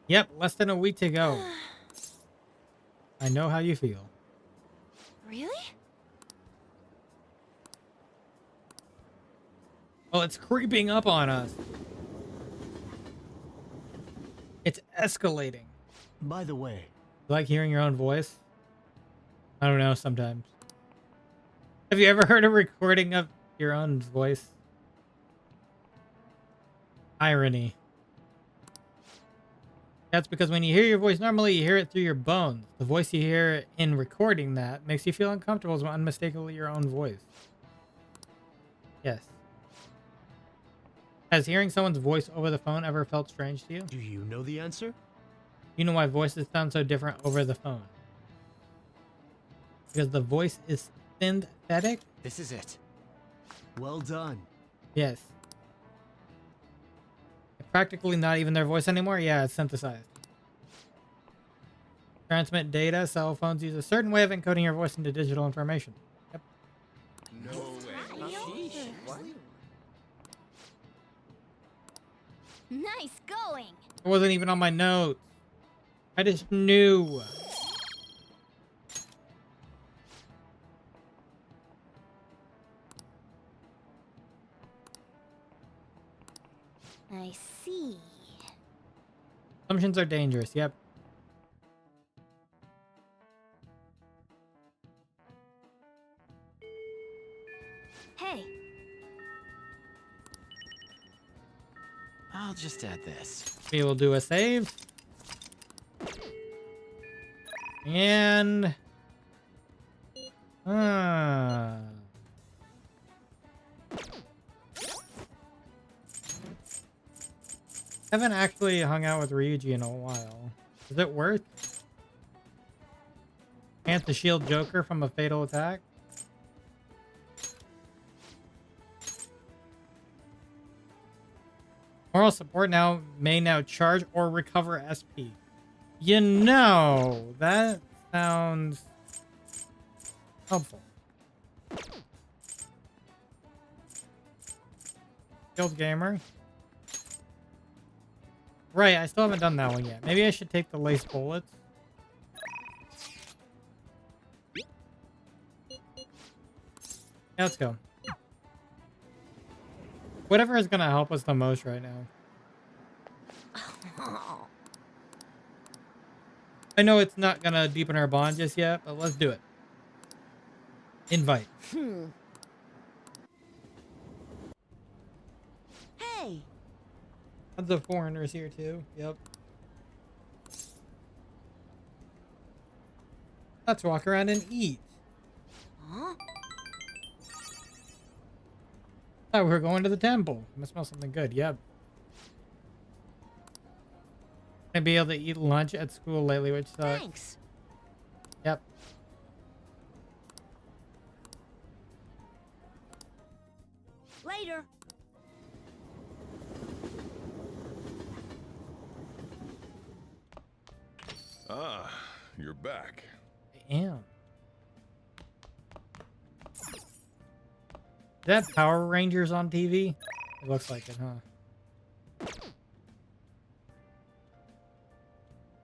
Yep, less than a week to go. I know how you feel. Really? Well, it's creeping up on us. It's escalating. By the way, You like hearing your own voice? I don't know, sometimes. Have you ever heard a recording of your own voice? Irony. That's because when you hear your voice, normally you hear it through your bones. The voice you hear in recording that makes you feel uncomfortable as unmistakably your own voice. Yes. Has hearing someone's voice over the phone ever felt strange to you? do you know the answer? You know why voices sound so different over the phone? Because the voice is synthetic? This is it. Well done. Yes. Practically not even their voice anymore? Yeah, it's synthesized. Transmit data. Cell phones use a certain way of encoding your voice into digital information. Yep. No way. Nice going. It wasn't even on my notes. I just knew. I see. Assumptions are dangerous. Yep. Hey, I'll just add this. We will do a save. And... haven't actually hung out with Ryuji in a while. Is it worth? Can't the shield Joker from a fatal attack? Moral support may now charge or recover SP. You know, that sounds helpful. Shield Gamer. Right, I still haven't done that one yet. Maybe I should take the lace bullets. Yeah, let's go. Whatever is gonna help us the most right now. I know it's not gonna deepen our bond just yet, but let's do it. Invite. hey. Tons of foreigners here too. Yep. Let's walk around and eat. Huh? Oh, we're going to the temple. Must smell something good. Yep. I'd be able to eat lunch at school lately, which sucks. Thanks. Yep. Later. Ah, you're back. I am. Is that Power Rangers on TV? It looks like it, huh?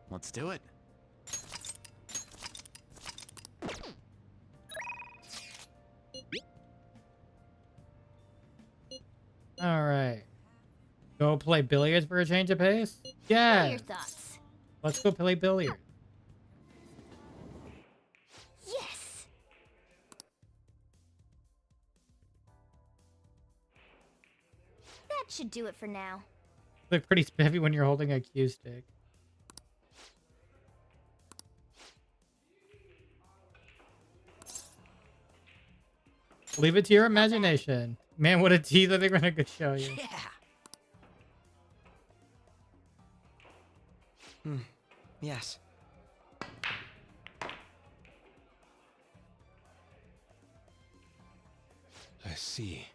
Let's do it. All right. Go play billiards for a change of pace? What are Yeah. your thoughts? Let's go play billiards. Yes. That should do it for now. Look pretty spiffy when you're holding a cue stick. Leave it to your imagination. Man, what a teaser they're gonna go show you. Yeah. Yes. I see.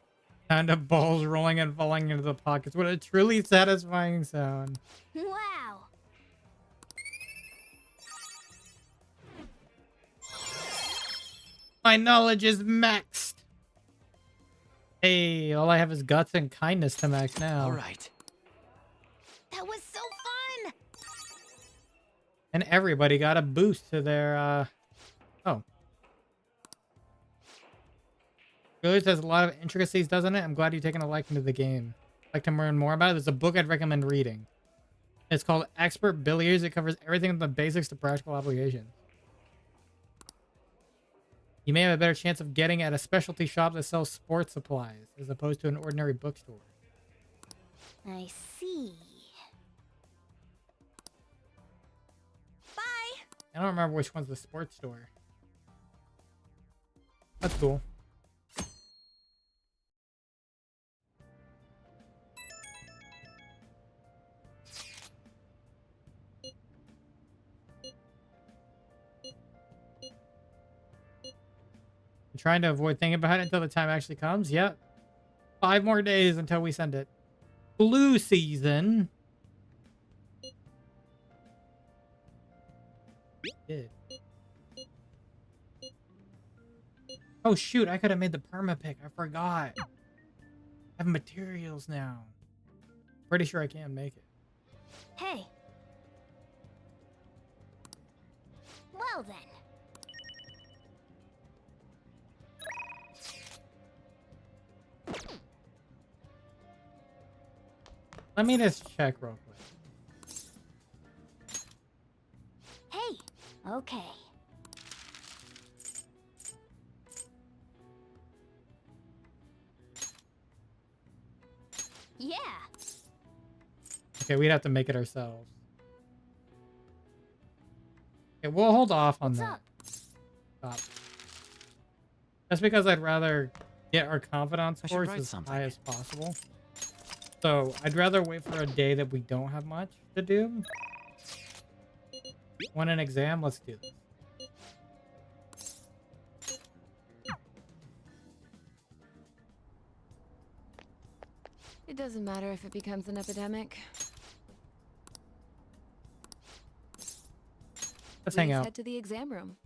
Sound of balls rolling and falling into the pockets. What a truly satisfying sound. Wow. My knowledge is maxed. Hey, all I have is guts and kindness to max now. All right. That was so fun. And everybody got a boost to their, oh. Billiards has a lot of intricacies, doesn't it? I'm glad you've taken a liking to the game. Like to learn more about it? There's a book I'd recommend reading. It's called Expert Billiards. It covers everything from the basics to practical applications. You may have a better chance of getting at a specialty shop that sells sports supplies as opposed to an ordinary bookstore. I see. Bye. I don't remember which one's the sports store. That's cool. trying to avoid thinking about it until the time actually comes. Yep. 5 more days until we send it. Flu season. Did. Oh shoot, I could have made the perma pick. I forgot. I have materials now. Pretty sure I can make it. Hey. Well then. Let me just check real quick. Hey. Okay. Yeah. Okay, we'd have to make it ourselves. Okay, we'll hold off on What's that. up? Stop. That's because I'd rather get our confidence I should scores write as something. high as possible. So I'd rather wait for a day that we don't have much to do. Want an exam? Let's do this. It doesn't matter if it becomes an epidemic. Let's hang Please out. head to the exam room.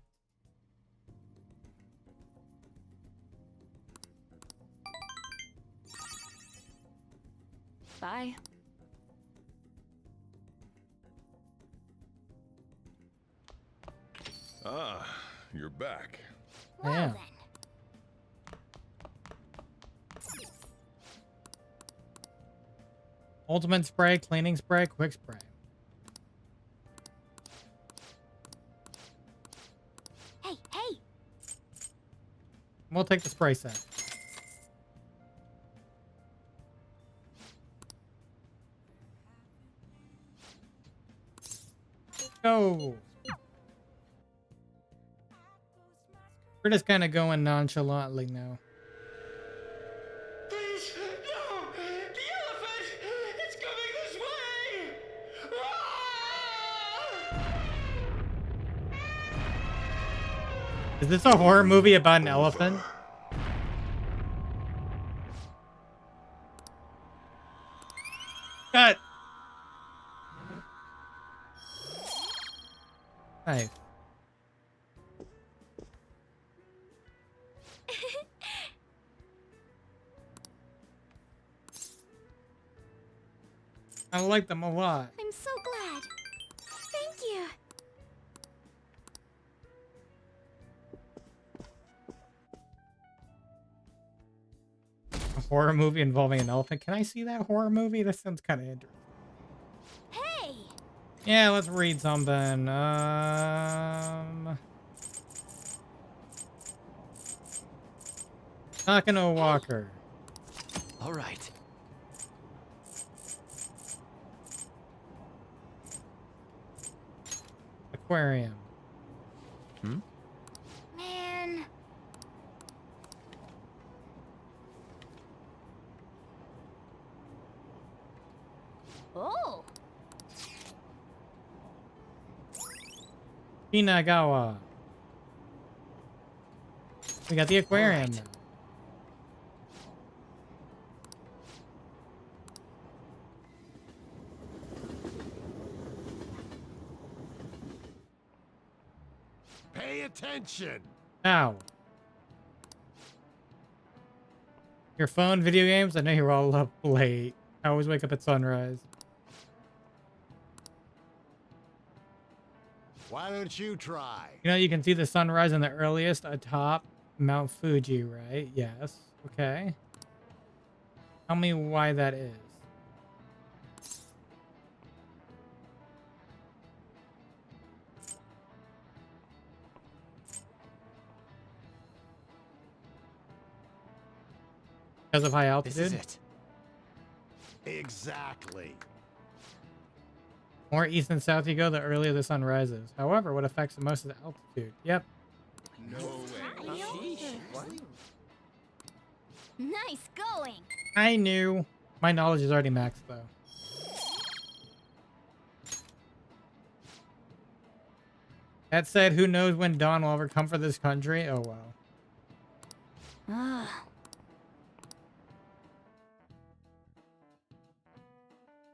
Bye. Ah, you're back. Well Yeah. then. Ultimate spray, cleaning spray, quick spray. Hey, hey. We'll take the spray set. Go. We're just kind of going nonchalantly now. Please, no! The elephant! It's coming this way! Ah! Is this a horror movie about an elephant? Cut. Nice. I like them a lot. I'm so glad. Thank you. A horror movie involving an elephant. Can I see that horror movie? That sounds kind of interesting. Hey. Yeah, let's read something. Talking to a walker. All right. Aquarium. Man. Oh. Shinagawa. We got the aquarium Alright. now. Pay attention. Now. Your phone, video games? I know you're all up late. I always wake up at sunrise. Why don't you try? You know, you can see the sunrise in the earliest atop Mount Fuji, right? Yes. Okay. Tell me why that is. Because of high This altitude? is it. Exactly. More east and south you go, the earlier the sun rises. However, what affects the most is the altitude. Yep. No way. Nice going. I knew. My knowledge is already maxed, though. That said, who knows when dawn will ever come for this country? Oh, wow. Ah.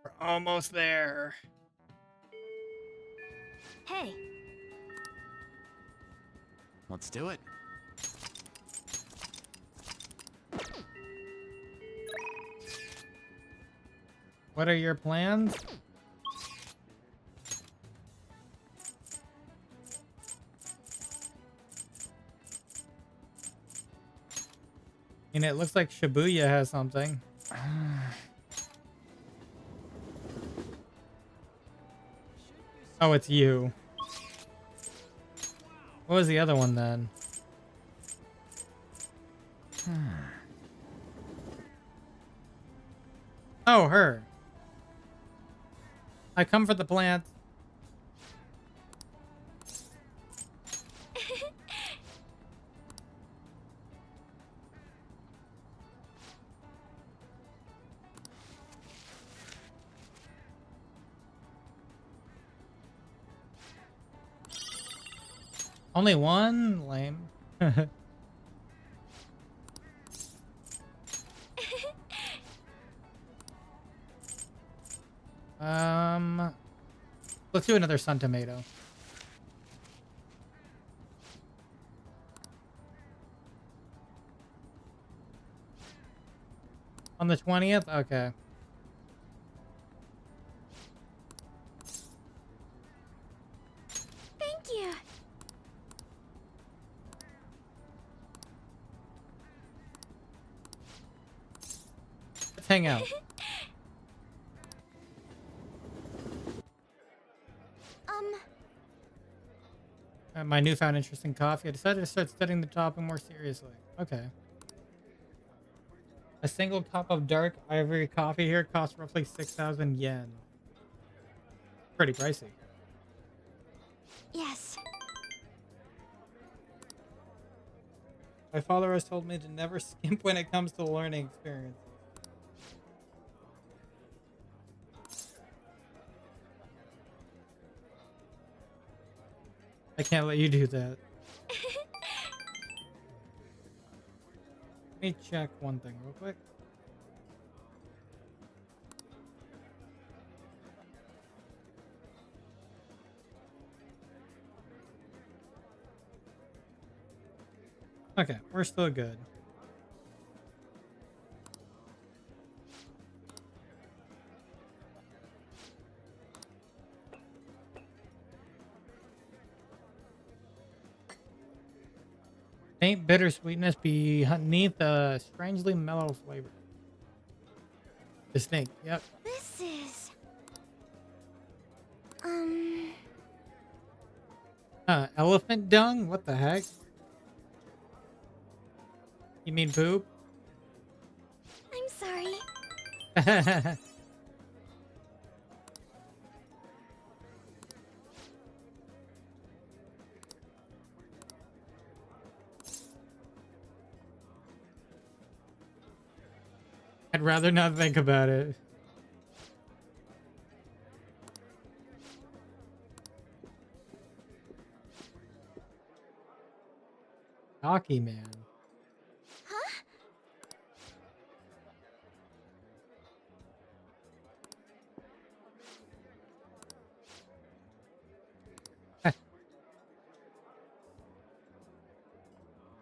We're almost there. Hey. Let's do it. What are your plans? And it looks like Shibuya has something. Oh, it's you. What was the other one then? Oh, her. I come for the plants. Only one? Lame. Let's do another sun tomato. On the 20th? Okay. Thank you. Let's hang out. My newfound interest in coffee, I decided to start studying the topic more seriously. Okay. A single cup of dark ivory coffee here costs roughly 6,000 yen. Pretty pricey. Yes. My father has told me to never skimp when it comes to learning experiences. I can't let you do that. Let me check one thing real quick. Okay, we're still good. Faint bittersweetness beneath a strangely mellow flavor. Distinct, yep. This is... Elephant dung? What the heck? You mean poop? I'm sorry. I'd rather not think about it. Hockey man.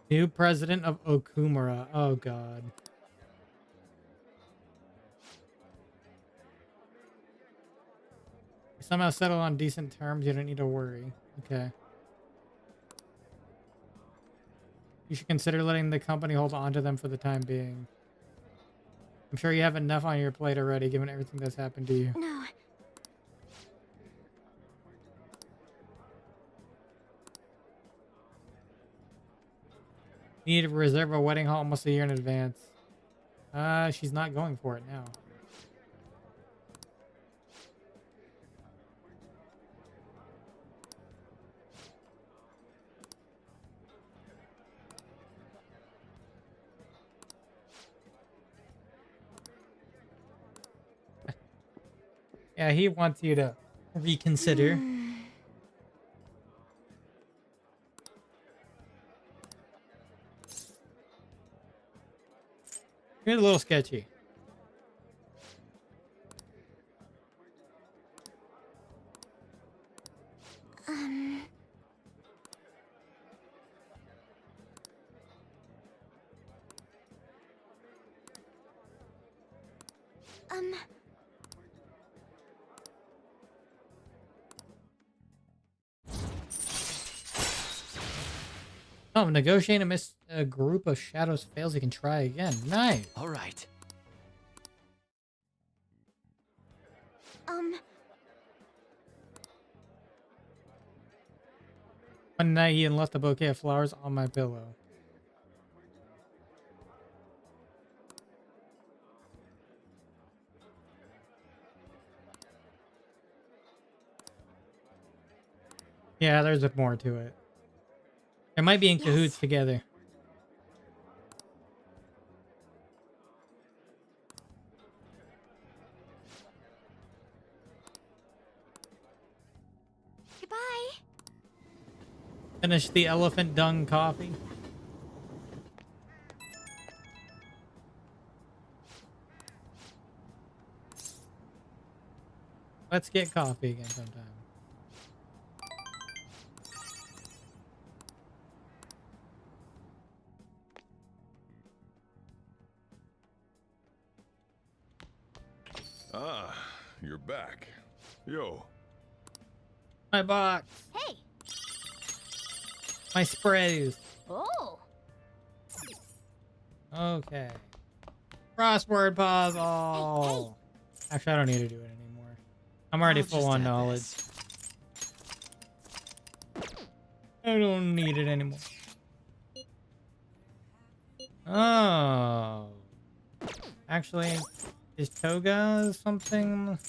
New president of Okumura. Oh god. Somehow settle on decent terms, you don't need to worry. Okay. You should consider letting the company hold on to them for the time being. I'm sure you have enough on your plate already, given everything that's happened to you. No. You need to reserve a wedding hall almost a year in advance. She's not going for it now. Yeah, he wants you to reconsider. Here's a little sketchy. Um... Um... Oh, negotiate amidst a group of shadows fails, you can try again. Nice. All right. One night he left a bouquet of flowers on my pillow. Yeah, there's more to it. They might be in cahoots together. Goodbye. Finish the elephant dung coffee. Let's get coffee again sometime. Ah, you're back. Yo. My box. Hey. My sprays. Oh. Okay. Crossword puzzle. Actually, I don't need to do it anymore. I'm already I'll full just on add knowledge. this. I don't need it anymore. Oh. Actually, is Toga someone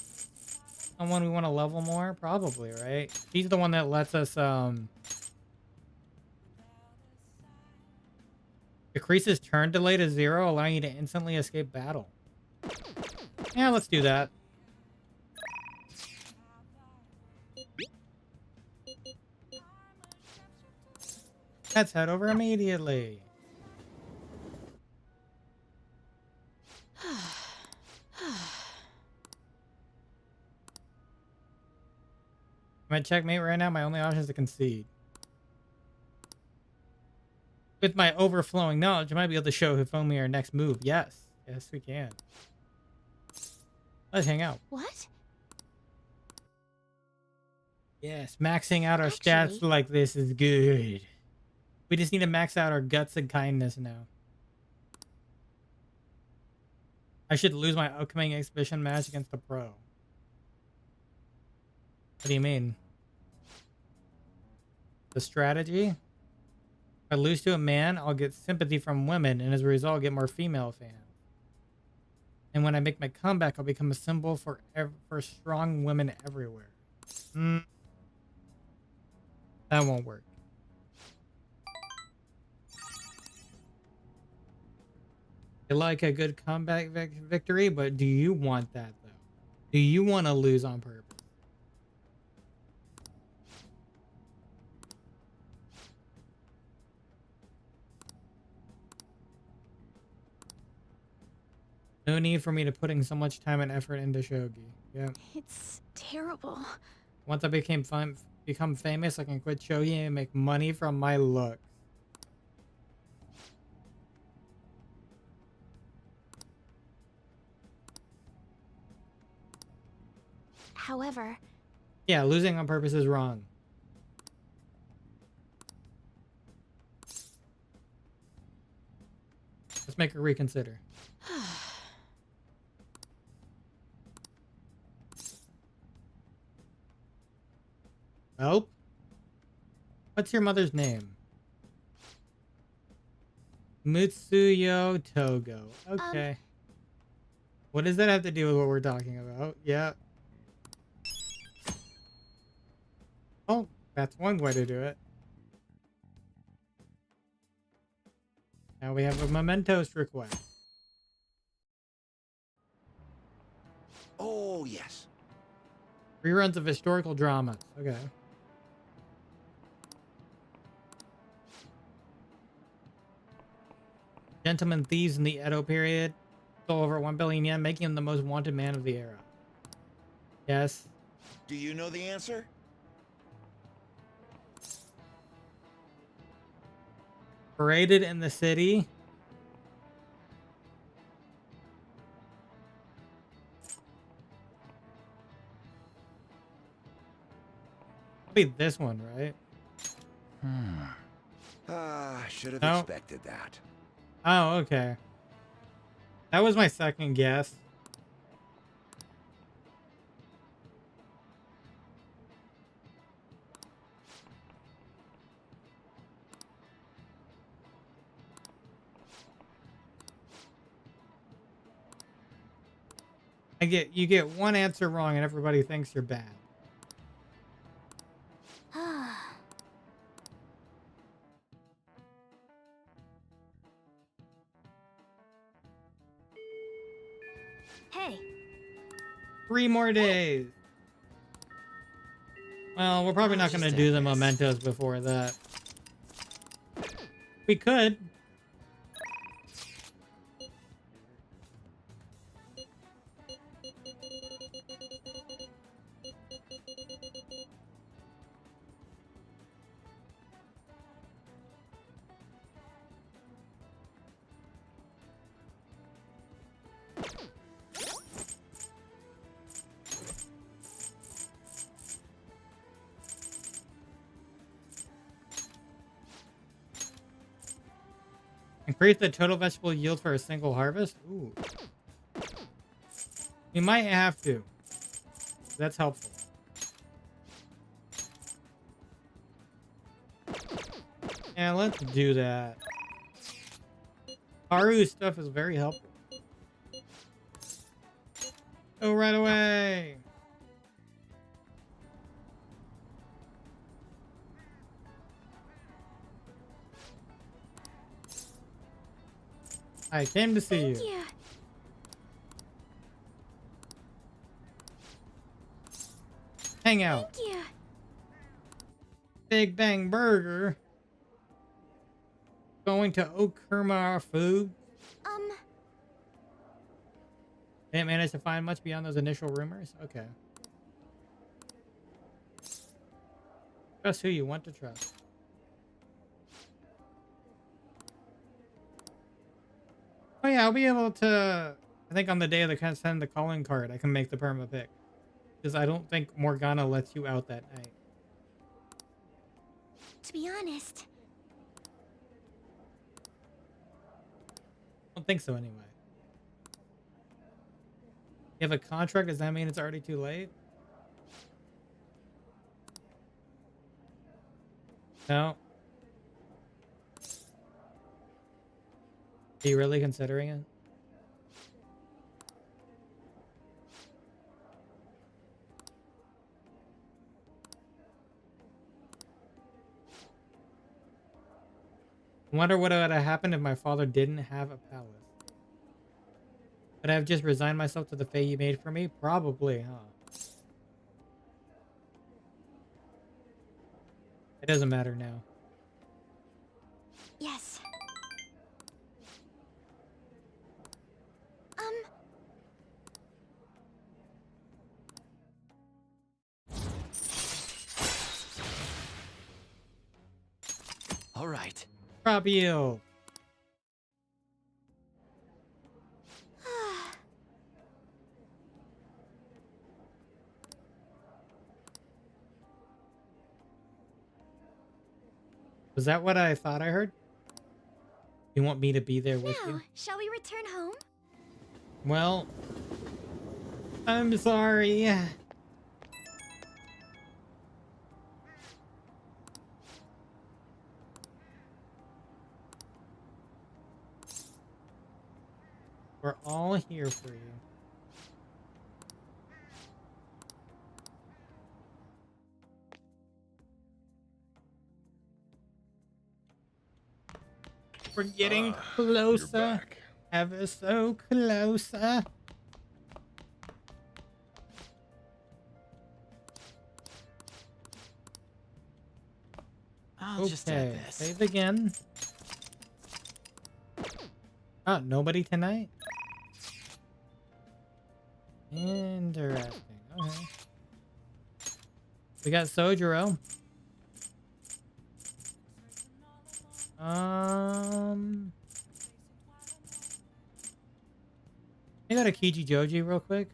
we want to level more? Probably, right? She's the one that lets us, decreases turn delay to 0, allowing you to instantly escape battle. Yeah, let's do that. Let's head over immediately. I'm at checkmate right now. My only option is to concede. With my overflowing knowledge, I might be able to show Hifumi our next move. Yes. Yes, we can. Let's hang out. What? Yes, maxing out our Actually- stats like this is good. We just need to max out our guts and kindness now. I should lose my upcoming exhibition match against a pro. What do you mean? The strategy? If I lose to a man, I'll get sympathy from women, and as a result, I'll get more female fans. And when I make my comeback, I'll become a symbol for strong women everywhere. That won't work. I like a good comeback victory, but do you want that, though? Do you want to lose on purpose? No need for me to putting so much time and effort into shogi. Yeah. It's terrible. Once I become famous, I can quit shogi and make money from my looks. However, Yeah, losing on purpose is wrong. Let's make her reconsider. Nope. What's your mother's name? Mutsuyo Togo. Okay. What does that have to do with what we're talking about? Yeah. Oh, that's one way to do it. Now we have a mementos request. Oh, yes. Reruns of historical dramas. Okay. Gentlemen thieves in the Edo period. Stole over 1 billion yen, making him the most wanted man of the era. Yes. Do you know the answer? Paraded in the city. Be this one, right? Should have No. expected that. Oh, okay. That was my second guess. You get one answer wrong and everybody thinks you're bad. Hey. 3 more days. Well, we're probably not going to do the mementos before that. We could. Increase the total vegetable yield for a single harvest? Ooh. We might have to. That's helpful. Yeah, let's do that. Haru's stuff is very helpful. Go right away. I came to see you. Hang out. Thank you. Big Bang Burger. Going to Okurma Food. Didn't manage to find much beyond those initial rumors? Okay. Trust who you want to trust. Oh yeah, I'll be able to... I think on the day of the send the calling card, I can make the perma pick. Because I don't think Morgana lets you out that night. To be honest, I don't think so anyway. You have a contract? Does that mean it's already too late? No. Are you really considering it? I wonder what would have happened if my father didn't have a palace. Would I have just resigned myself to the fate you made for me? Probably, huh? It doesn't matter now. yes. All right. Crop yield. Was that what I thought I heard? You want me to be there with you? Now, shall we return home? Well, I'm sorry. We're all here for you. We're getting closer. Ever so closer. I'll just add Okay, this. save again. Oh, nobody tonight? Interesting. Okay. We got Sojiro. I got Akechi Joji real quick.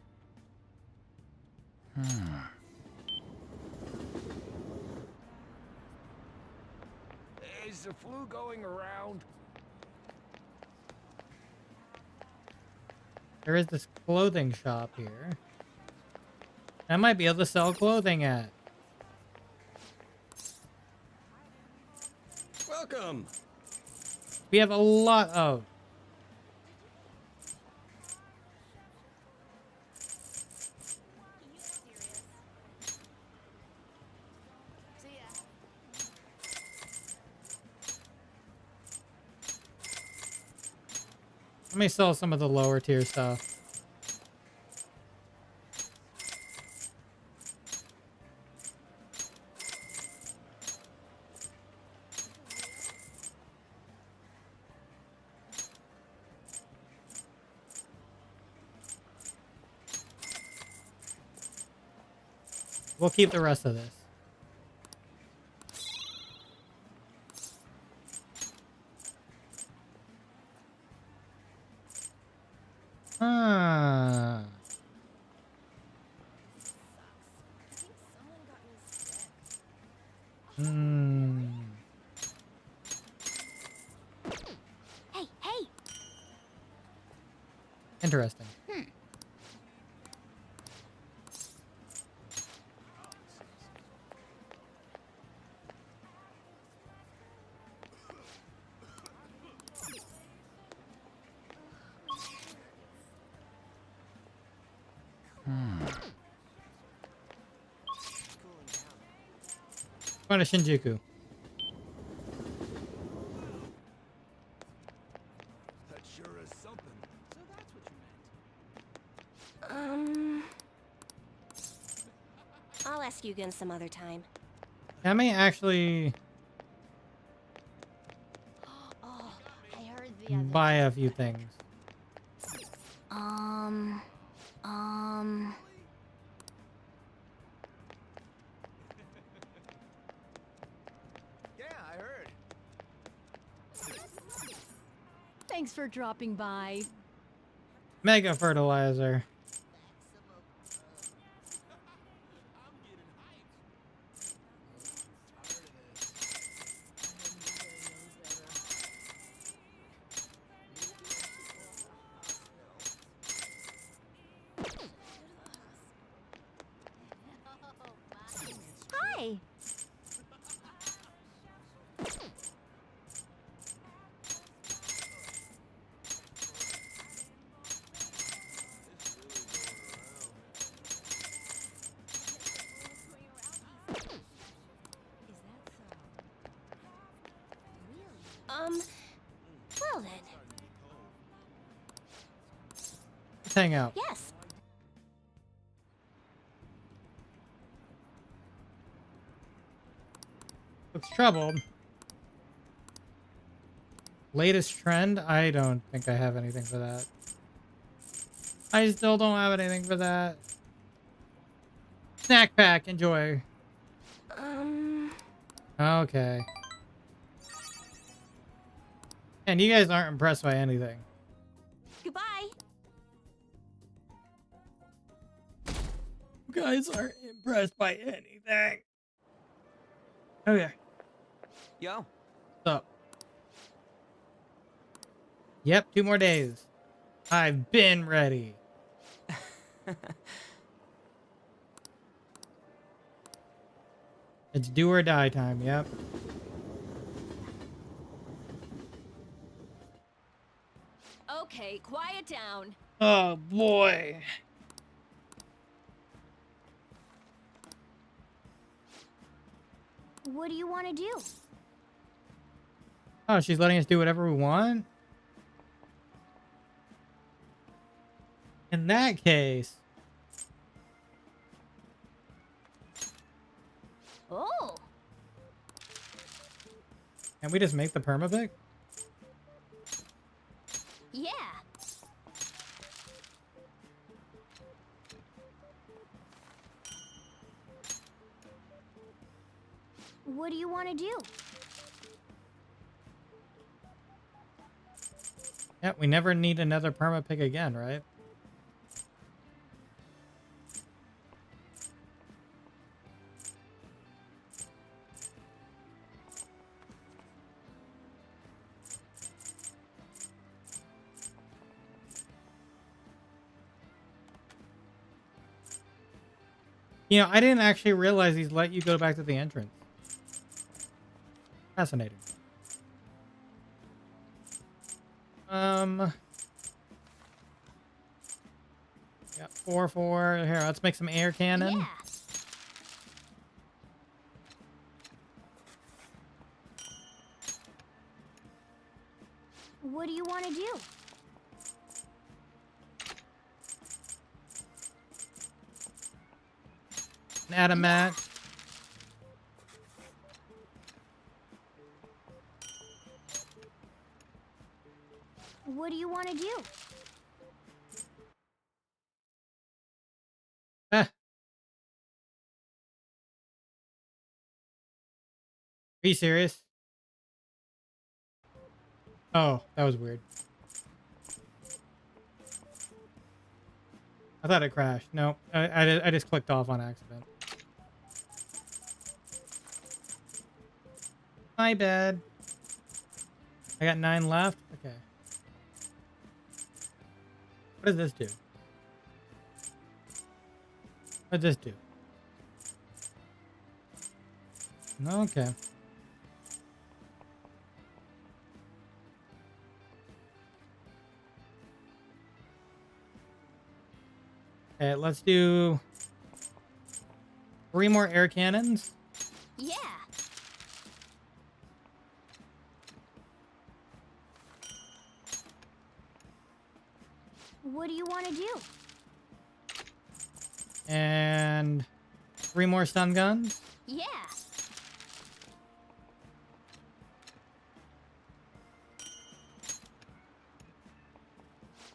Is the flu going around? There is this clothing shop here. I might be able to sell clothing at. Welcome. We have a lot of. Let me sell some of the lower tier stuff. We'll keep the rest of this. Hey! Interesting. Going to Shinjuku. That sure is something. So that's what you meant. I'll ask you again some other time. I may actually Oh, I heard the other. buy a few things. Yeah, I heard. Thanks for dropping by. Mega fertilizer. Hi! Well then. Let's hang out. Yes. Looks troubled. Latest trend? I don't think I have anything for that. I still don't have anything for that. Snack pack, enjoy. Okay. And you guys aren't impressed by anything. Goodbye. You guys aren't impressed by anything. Okay. Yo. So. Yep, 2 more days. I've been ready. It's do or die time, yep. Okay, quiet down. Oh boy. What do you want to do? Oh, she's letting us do whatever we want? In that case... Oh! Can we just make the permapic? Yeah! What do you want to do? Yeah, we never need another perma pick again, right? You know, I didn't actually realize these let you go back to the entrance. Fascinating. Got 4. Here, let's make some air cannon. Yeah. What do you want to do? Add a match. What do you want to do? Ah. Are you serious? Oh, that was weird. I thought it crashed. No, I just clicked off on accident. My bad. I got 9 left. Okay. What does this do? What does this do? Okay. Okay, let's do 3 more air cannons. Yeah. What do you want to do? And 3 more stun guns. Yeah.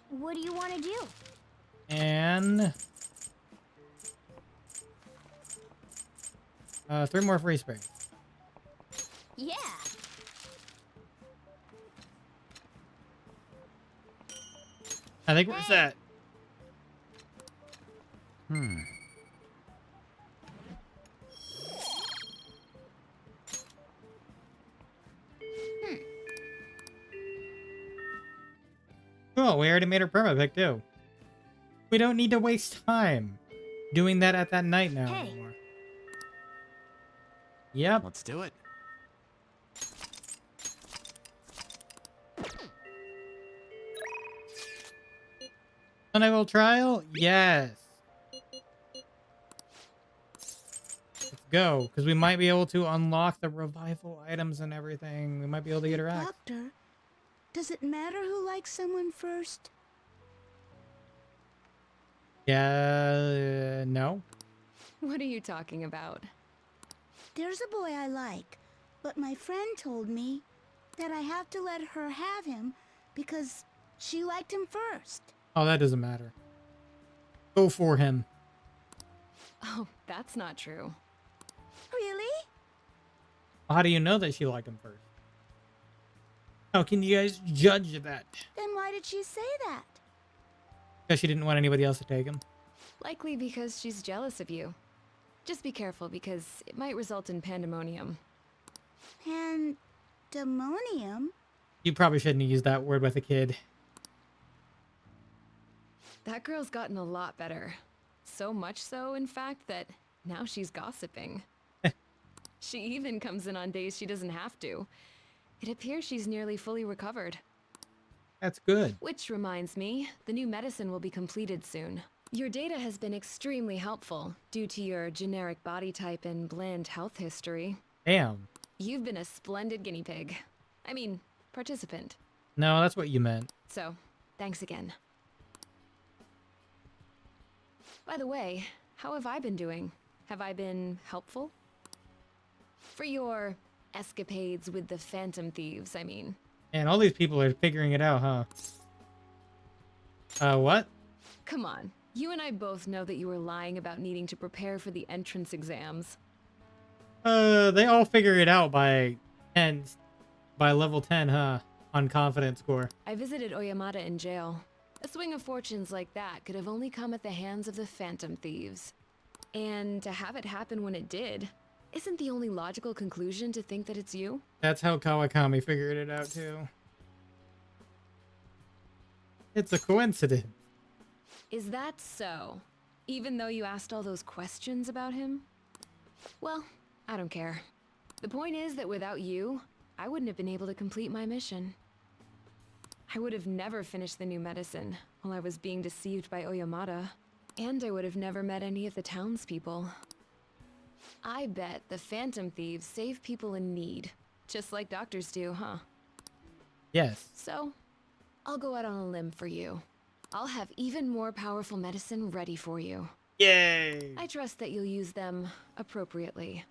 What do you want to do? And 3 more free spray. Yeah. I think we're set. Cool, we already made our perma pick too. We don't need to waste time doing that at that night now Hey. anymore. Yep. Let's do it. Clinical trial? Yes. Let's go, because we might be able to unlock the revival items and everything. We might be able to interact. Doctor, does it matter who likes someone first? Yeah, no. What are you talking about? There's a boy I like, but my friend told me that I have to let her have him because she liked him first. Oh, that doesn't matter. Go for him. Oh, that's not true. Really? How do you know that she liked him first? How can you guys judge that? Then why did she say that? Because she didn't want anybody else to take him. Likely because she's jealous of you. Just be careful because it might result in pandemonium. Pandemonium? You probably shouldn't have used that word with a kid. That girl's gotten a lot better. So much so, in fact, that now she's gossiping. She even comes in on days she doesn't have to. It appears she's nearly fully recovered. That's good. Which reminds me, the new medicine will be completed soon. Your data has been extremely helpful due to your generic body type and bland health history. Damn. You've been a splendid guinea pig. I mean, participant. No, that's what you meant. So, thanks again. By the way, how have I been doing? Have I been helpful? For your escapades with the Phantom Thieves, I mean. And all these people are figuring it out, huh? What? Come on. You and I both know that you were lying about needing to prepare for the entrance exams. They all figure it out by 10, by level 10, huh? On confidence score. I visited Oyamata in jail. A swing of fortunes like that could have only come at the hands of the phantom thieves. And to have it happen when it did, isn't the only logical conclusion to think that it's you? That's how Kawakami figured it out too. It's a coincidence. Is that so? Even though you asked all those questions about him? Well, I don't care. The point is that without you, I wouldn't have been able to complete my mission. I would have never finished the new medicine while I was being deceived by Oyamata. And I would have never met any of the townspeople. I bet the phantom thieves save people in need, just like doctors do, huh? Yes. So, I'll go out on a limb for you. I'll have even more powerful medicine ready for you. Yay! I trust that you'll use them appropriately.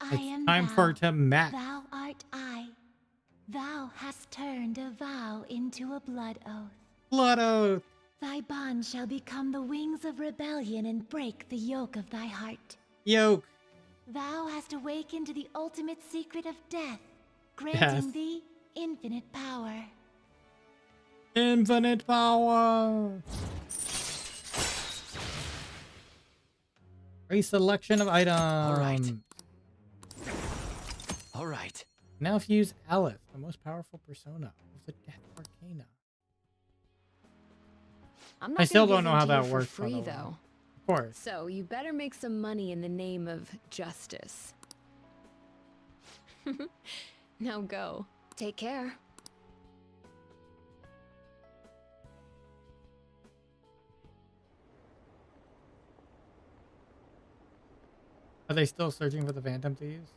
I am Time thou, for to match. thou art I. Thou hast turned a vow into a blood oath. Blood oath. Thy bond shall become the wings of rebellion and break the yoke of thy heart. Yoke. Thou hast awakened to the ultimate secret of death, granting thee infinite power. Infinite power. A selection of items. All right. Now fuse Aleph, the most powerful persona of the Death Arcana. I'm not I still gonna don't give know how them to that you for works. by free, the way. though. Of course. So you better make some money in the name of justice. Now go. Take care. Are they still searching for the Phantom Thieves?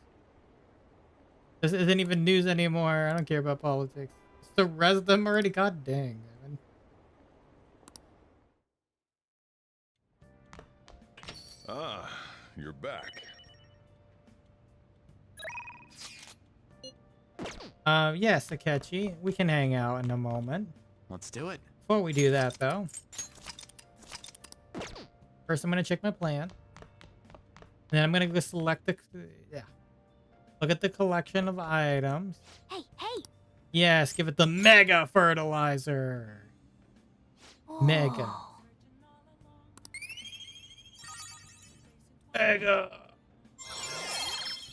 This isn't even news anymore. I don't care about politics. Just arrest them already. God dang, man. Ah, you're back. Yes, Akechi. We can hang out in a moment. Let's do it. Before we do that, though, first I'm gonna check my plan. And then I'm gonna go select the look at the collection of items. Hey, hey! Yes, give it the mega fertilizer. Mega. Mega.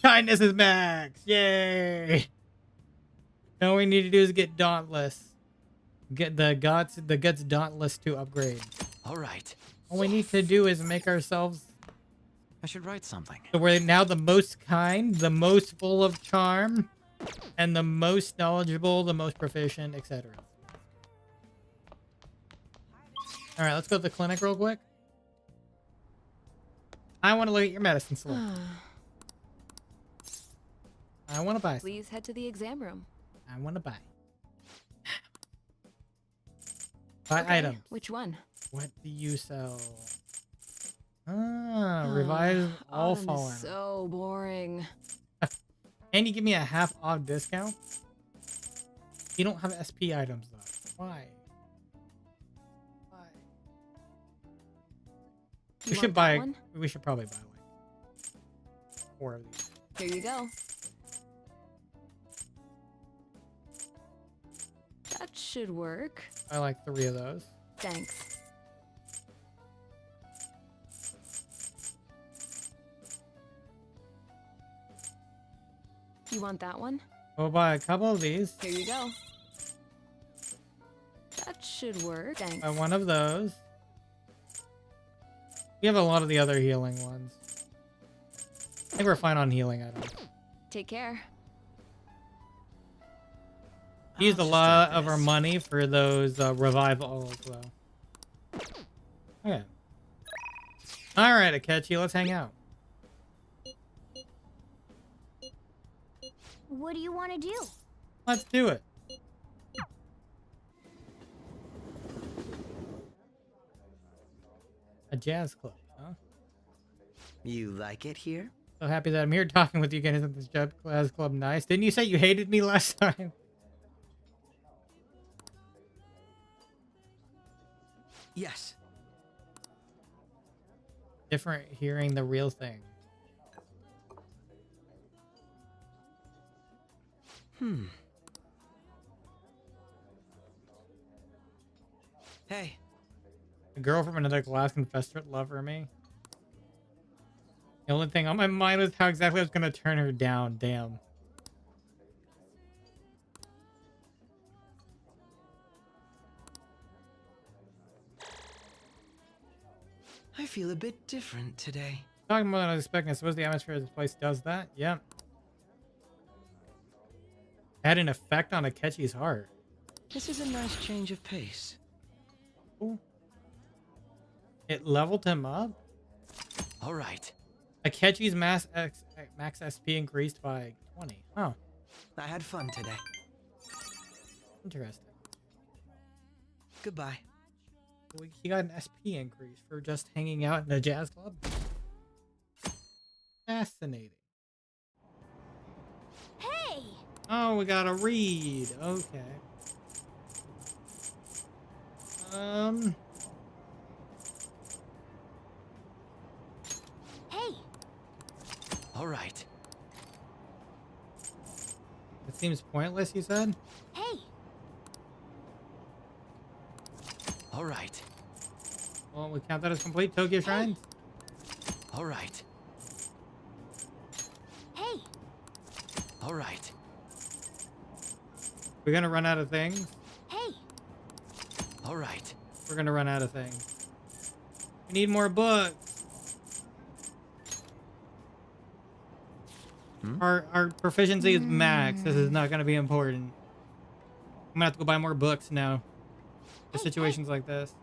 Kindness is max. Yay. Now all we need to do is get Dauntless. Get the guts Dauntless to upgrade. All right. All we need to do is make ourselves I should write something. so we're now the most kind, the most full of charm, and the most knowledgeable, the most proficient, etc. All right, let's go to the clinic real quick. I want to look at your medicine slip. I want to buy some. Please head to the exam room. I want to buy. Buy items. Which one? What do you sell? Revive all Autumn fallen. is so boring. And you give me a half off discount? You don't have SP items though. Why? We should buy. One? We should probably buy like 4 of these. Here you go. That should work. I like 3 of those. Thanks. You want that one? We'll buy a couple of these. Here you go. That should work. Thanks. Buy 1 of those. We have a lot of the other healing ones. I think we're fine on healing items. Take care. We used a lot of our money for those revivals, though. Okay. All right, Akechi, let's hang out. What do you want to do? Let's do it. A jazz club, huh? You like it here? So happy that I'm here talking with you again. Isn't this jazz club nice? Didn't you say you hated me last time? Yes. Different hearing the real thing. Hey. A girl from another class confessed her love for me. The only thing on my mind was how exactly I was gonna turn her down. Damn. I feel a bit different today. Talking more than I was expecting. I suppose the atmosphere of this place does that. Yep. Had an effect on Akechi's heart. This is a nice change of pace. Ooh. It leveled him up? All right. Akechi's max SP increased by 20. Oh. I had fun today. Interesting. Goodbye. He got an SP increase for just hanging out in a jazz club. Fascinating. Hey! Oh, we gotta read. Okay. Hey! All right. It seems pointless, you said? Hey! All right. Well, we count that as complete. Tokyo Shrines? All right. Hey! All right. We're gonna run out of things? Hey! All right. We're gonna run out of things. We need more books. Our proficiency is max. This is not gonna be important. I'm gonna have to go buy more books now. For situations like this.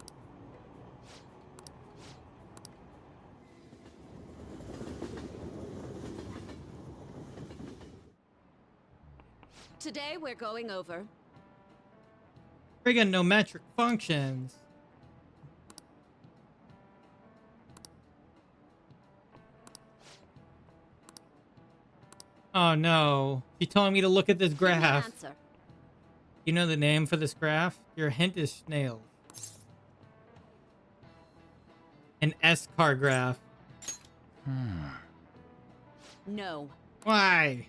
Today we're going over Trigonometric functions. Oh no. She's telling me to look at this graph. answer. You know the name for this graph? Your hint is snails. An S-car graph. No. Why?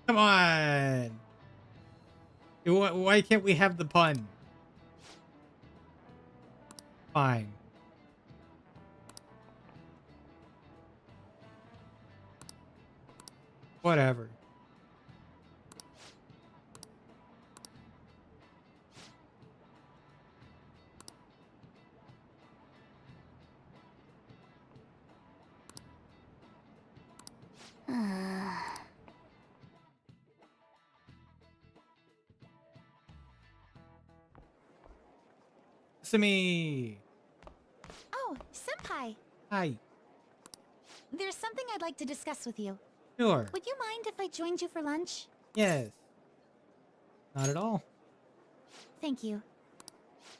Come on. Why can't we have the pun? Fine. Whatever. Simi. Oh, Senpai! Hi. There's something I'd like to discuss with you. Sure. Would you mind if I joined you for lunch? Yes. Not at all. Thank you.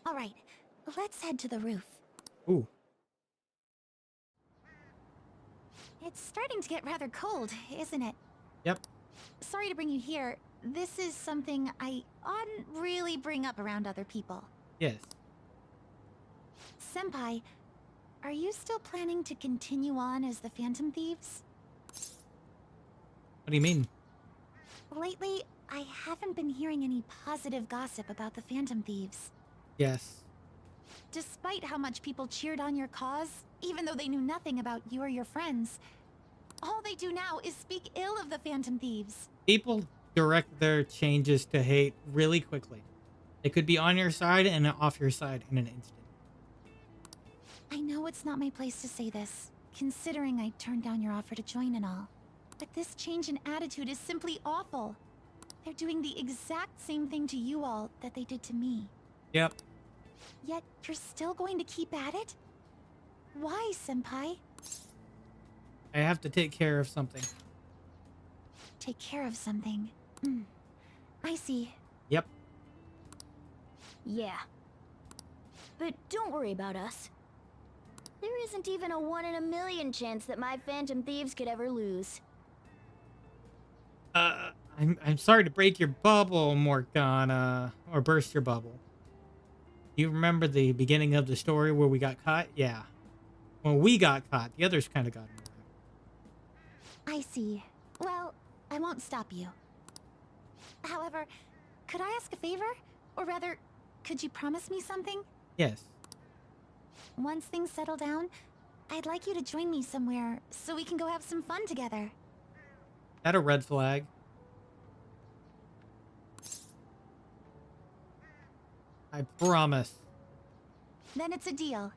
Alright, let's head to the roof. Ooh. It's starting to get rather cold, isn't it? Yep. Sorry to bring you here. This is something I oughtn't really bring up around other people. Yes. Senpai, are you still planning to continue on as the Phantom Thieves? What do you mean? Lately, I haven't been hearing any positive gossip about the Phantom Thieves. Yes. Despite how much people cheered on your cause, even though they knew nothing about you or your friends, all they do now is speak ill of the Phantom Thieves. People direct their changes to hate really quickly. They could be on your side and off your side in an instant. I know it's not my place to say this, considering I turned down your offer to join and all. But this change in attitude is simply awful. They're doing the exact same thing to you all that they did to me. Yep. Yet you're still going to keep at it? Why, Senpai? I have to take care of something. Take care of something. I see. Yep. Yeah. But don't worry about us. There isn't even a 1 in a million chance that my Phantom Thieves could ever lose. I'm sorry to break your bubble, Morgana, or burst your bubble. You remember the beginning of the story where we got caught? Yeah. When we got caught, the others kind of got away. I see. Well, I won't stop you. However, could I ask a favor? Or rather, could you promise me something? Yes. Once things settle down, I'd like you to join me somewhere so we can go have some fun together. That a red flag? I promise. Then it's a deal.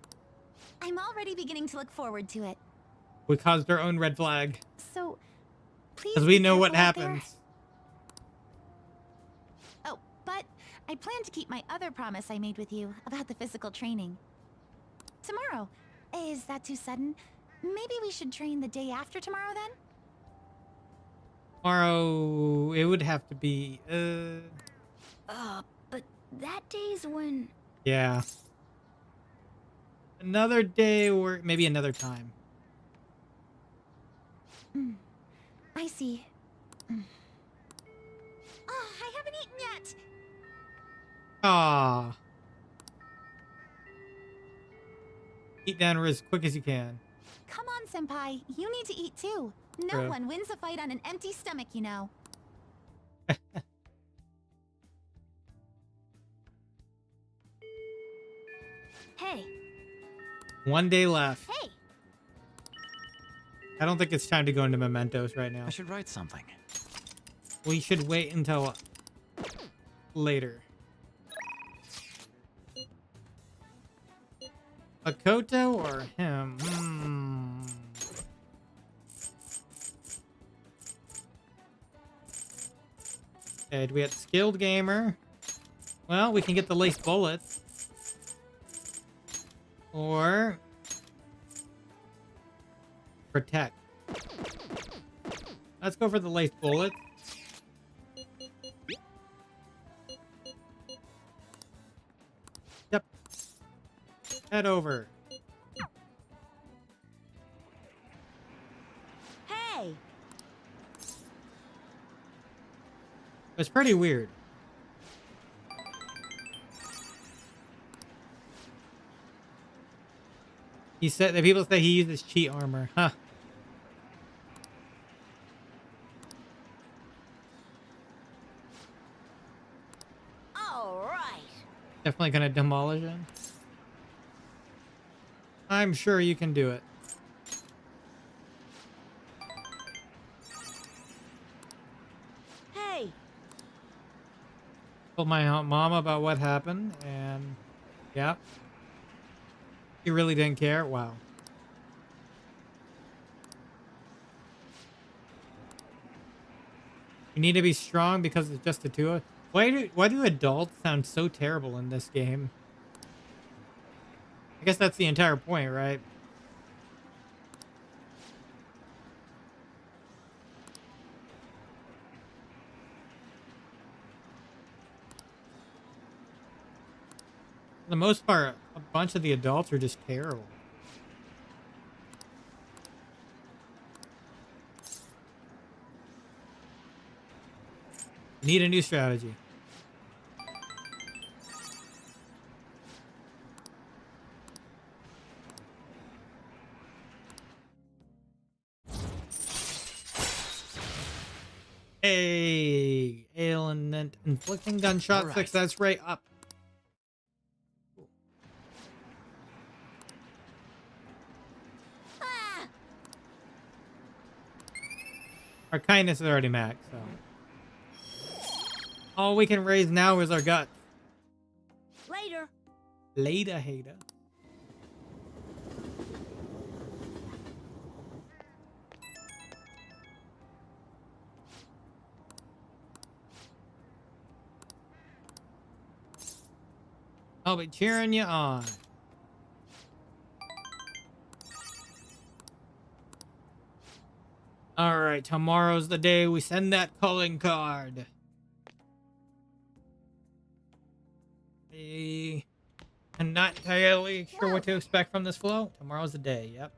I'm already beginning to look forward to it. We caused our own red flag. So, please. Because we be know what careful out there. happens. Oh, but I plan to keep my other promise I made with you about the physical training. Tomorrow. Is that too sudden? Maybe we should train the day after tomorrow then? Tomorrow, it would have to be, But that day's when... yeah. Another day or maybe another time. I see. Oh, I haven't eaten yet! Ah. Eat down as quick as you can. Come on, Senpai. You need to eat too. No True. one wins a fight on an empty stomach, you know. Hey. One day left. Hey. I don't think it's time to go into mementos right now. I should write something. We should wait until later. Makoto or him? Okay, do we have skilled gamer? Well, we can get the lace bullets. Or protect. Let's go for the lace bullet. Yep. Head over. Hey. It's pretty weird. He said that people say he uses cheat armor. Huh. All right. Definitely gonna demolish him. I'm sure you can do it. Hey. Told my mom about what happened, and yeah. He really didn't care? Wow. You need to be strong because it's just the two of... Why do adults sound so terrible in this game? I guess that's the entire point, right? For the most part, a bunch of the adults are just terrible. Need a new strategy. Hey, ailment inflicting gunshot success rate up. Our kindness is already maxed, so. All we can raise now is our gut. Later. Later, hater. I'll be cheering you on. All right, tomorrow's the day we send that calling card. I'm not entirely sure what to expect from this flow. Tomorrow's the day, yep.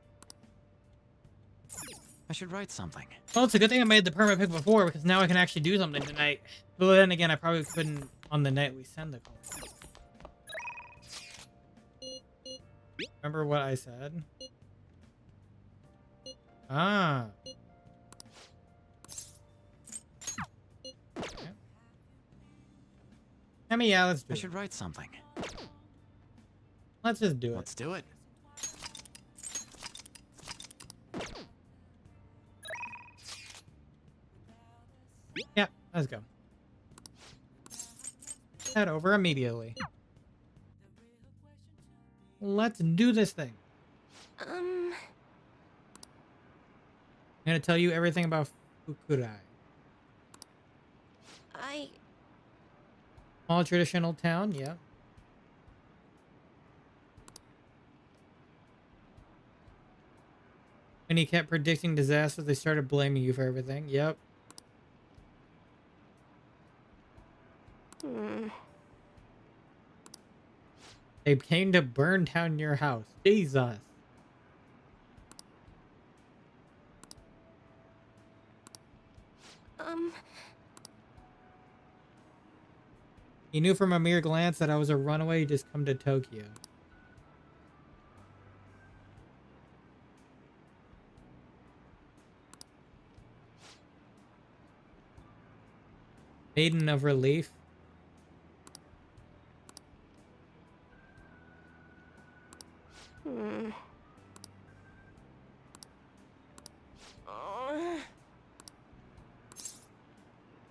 I should write something. Well, it's a good thing I made the permit pick before because now I can actually do something tonight. But then again, I probably couldn't on the night we send the call. Remember what I said? Ah. Okay. I mean, yeah, let's do I it. should write something. Let's just do it. Let's do it. Yeah, let's go. Head over immediately. Let's do this thing. I'm gonna tell you everything about Fukurai. Small traditional town, yeah. When you kept predicting disasters, they started blaming you for everything. Yep. They came to burn down your house. Jesus. You knew from a mere glance that I was a runaway. You just come to Tokyo. Maiden of relief.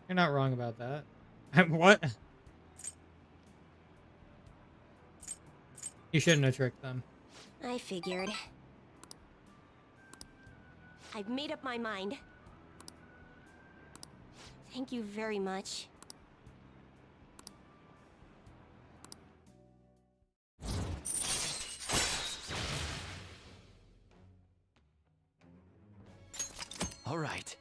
You're not wrong about that. What? You shouldn't have tricked them. I figured. I've made up my mind. Thank you very much. All right.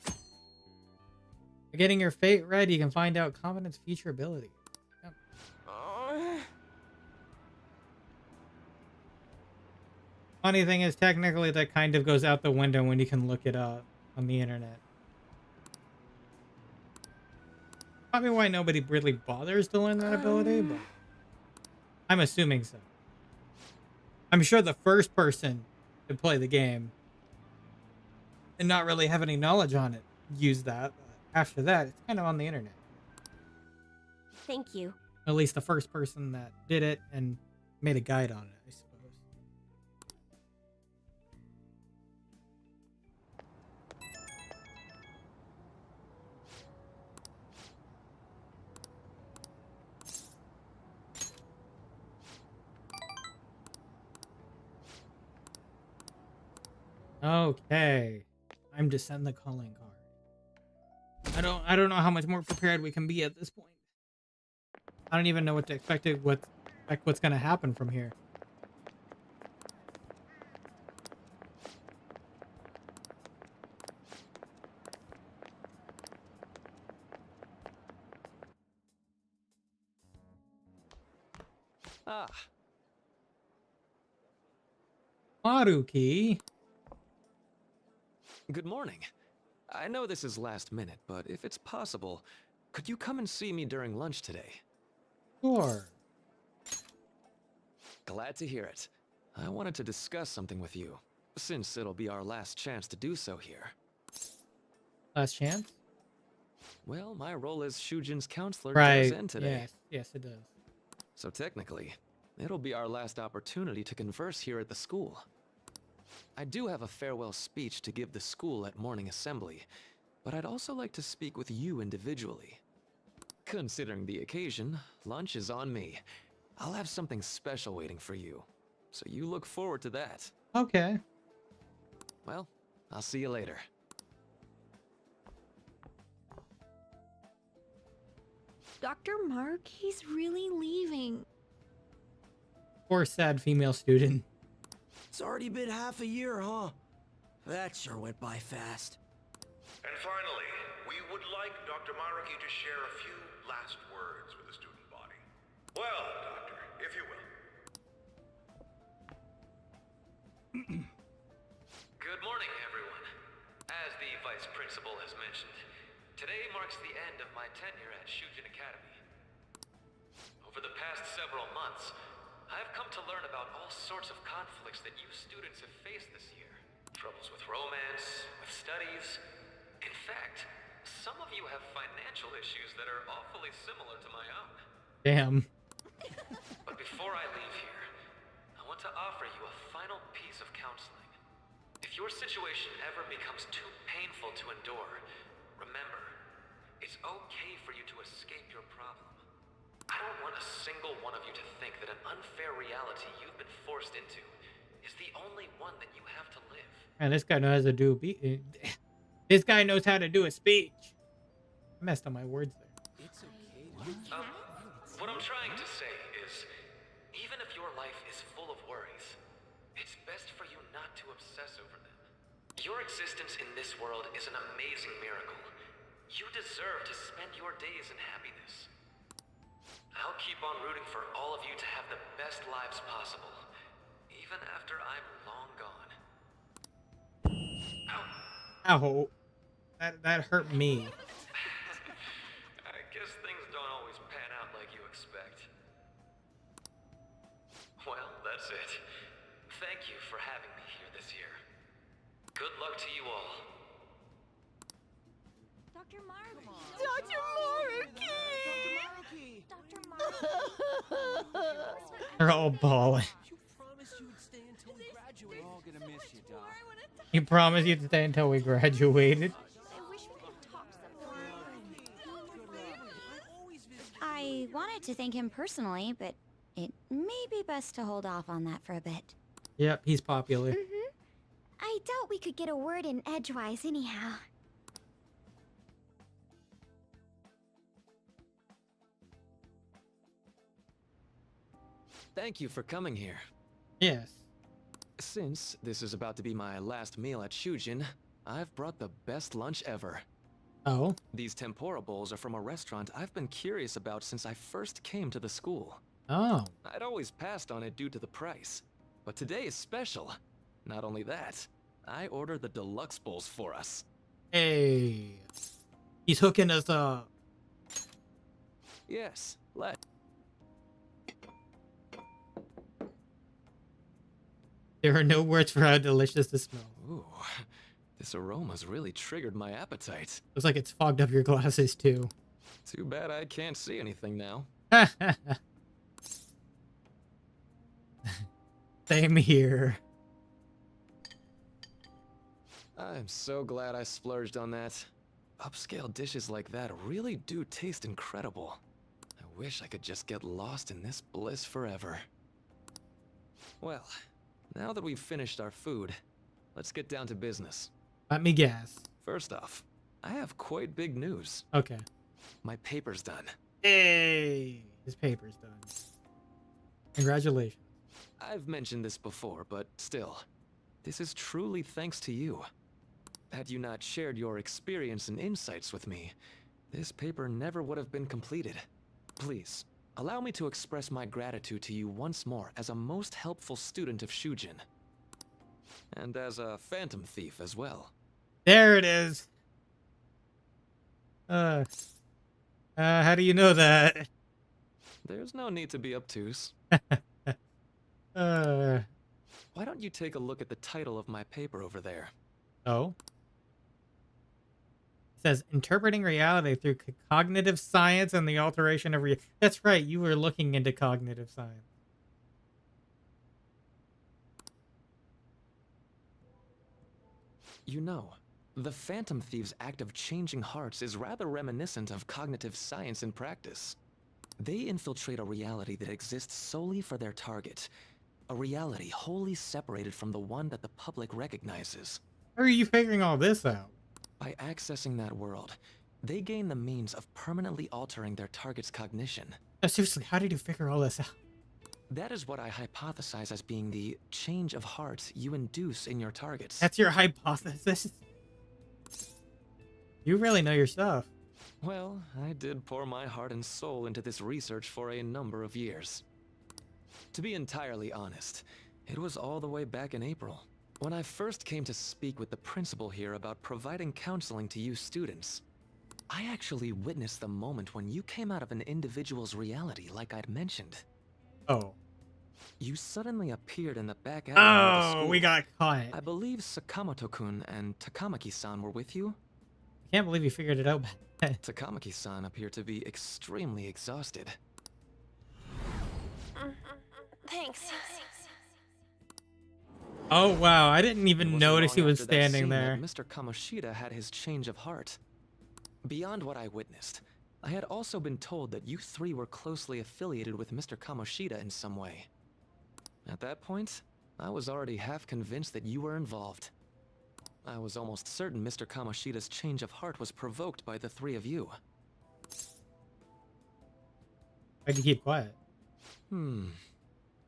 By getting your fate right, you can find out Covenant's future ability. Yep. Funny thing is, technically, that kind of goes out the window when you can look it up on the internet. Probably why nobody really bothers to learn that ability, but I'm assuming so. I'm sure the first person to play the game and not really have any knowledge on it use that. After that, it's kind of on the internet. Thank you. At least the first person that did it and made a guide on it, I suppose. Okay. Time to send the calling card. I don't know how much more prepared we can be at this point. I don't even know what to expect. What's gonna happen from here. Ah. Maruki. Good morning. I know this is last minute, but if it's possible, could you come and see me during lunch today? Sure. Glad to hear it. I wanted to discuss something with you, since it'll be our last chance to do so here. Last chance? Well, my role as Shujin's counselor Right. does end today. Yes, it does. So technically, it'll be our last opportunity to converse here at the school. I do have a farewell speech to give the school at morning assembly, but I'd also like to speak with you individually. Considering the occasion, lunch is on me. I'll have something special waiting for you, so you look forward to that. Okay. Well, I'll see you later. Dr. Mark, he's really leaving. Poor sad female student. It's already been half a year, huh? That sure went by fast. And finally, we would like Dr. Maruki to share a few last words with the student body. Well, Doctor, if you will. Good morning, everyone. As the Vice Principal has mentioned, today marks the end of my tenure at Shujin Academy. Over the past several months, I've come to learn about all sorts of conflicts that you students have faced this year. Troubles with romance, with studies. In fact, some of you have financial issues that are awfully similar to my own. Damn. But before I leave here, I want to offer you a final piece of counseling. If your situation ever becomes too painful to endure, remember, it's okay for you to escape your problem. I don't want a single one of you to think that an unfair reality you've been forced into is the only one that you have to live. Man, this guy knows how to do this guy knows how to do a speech. I messed up my words there. It's okay. What I'm trying to say is, even if your life is full of worries, it's best for you not to obsess over them. Your existence in this world is an amazing miracle. You deserve to spend your days in happiness. I'll keep on rooting for all of you to have the best lives possible, even after I'm long gone. Ow. That hurt me. I guess things don't always pan out like you expect. Well, that's it. Thank you for having me here this year. Good luck to you all. Dr. Mark! Dr. They're all bawling. You promised you would stay until we graduate. We're all gonna miss you, Doc. He promised you to stay until we graduated. I wanted to thank him personally, but it may be best to hold off on that for a bit. Yep, he's popular. I doubt we could get a word in edgewise anyhow. Thank you for coming here. Yes. Since this is about to be my last meal at Shujin, I've brought the best lunch ever. Oh? These tempura bowls are from a restaurant I've been curious about since I first came to the school. Oh. I'd always passed on it due to the price, but today is special. Not only that, I ordered the deluxe bowls for us. Hey. He's hooking us up. Yes, let. There are no words for how delicious this smells. Ooh, this aroma's really triggered my appetite. Looks like it's fogged up your glasses too. Too bad I can't see anything now. Same here. I'm so glad I splurged on that. Upscale dishes like that really do taste incredible. I wish I could just get lost in this bliss forever. Well, now that we've finished our food, let's get down to business. Let me guess. First off, I have quite big news. Okay. My paper's done. Hey! His paper's done. Congratulations. I've mentioned this before, but still, this is truly thanks to you. Had you not shared your experience and insights with me, this paper never would have been completed. Please, allow me to express my gratitude to you once more as a most helpful student of Shujin. And as a phantom thief as well. There it is. How do you know that? There's no need to be obtuse. Why don't you take a look at the title of my paper over there? Oh? It says, Interpreting Reality Through Cognitive Science and the Alteration of Reality. That's right, you were looking into cognitive science. You know, the Phantom Thieves' act of changing hearts is rather reminiscent of cognitive science in practice. They infiltrate a reality that exists solely for their target. A reality wholly separated from the one that the public recognizes. How are you figuring all this out? By accessing that world, they gain the means of permanently altering their target's cognition. No, seriously, how did you figure all this out? That is what I hypothesize as being the change of heart you induce in your targets. That's your hypothesis? You really know your stuff. Well, I did pour my heart and soul into this research for a number of years. To be entirely honest, it was all the way back in April, when I first came to speak with the principal here about providing counseling to you students. I actually witnessed the moment when you came out of an individual's reality like I'd mentioned. Oh. You suddenly appeared in the back alley near the school. Oh, we got caught. I believe Sakamoto-kun and Takamaki-san were with you? I can't believe you figured it out. Takamaki-san appeared to be extremely exhausted. Thanks. Oh wow, I didn't It even wasn't notice he long was after that standing scene there. that Mr. Kamoshida had his change of heart. Beyond what I witnessed, I had also been told that you three were closely affiliated with Mr. Kamoshida in some way. At that point, I was already half convinced that you were involved. I was almost certain Mr. Kamoshida's change of heart was provoked by the three of you. Why'd you keep quiet?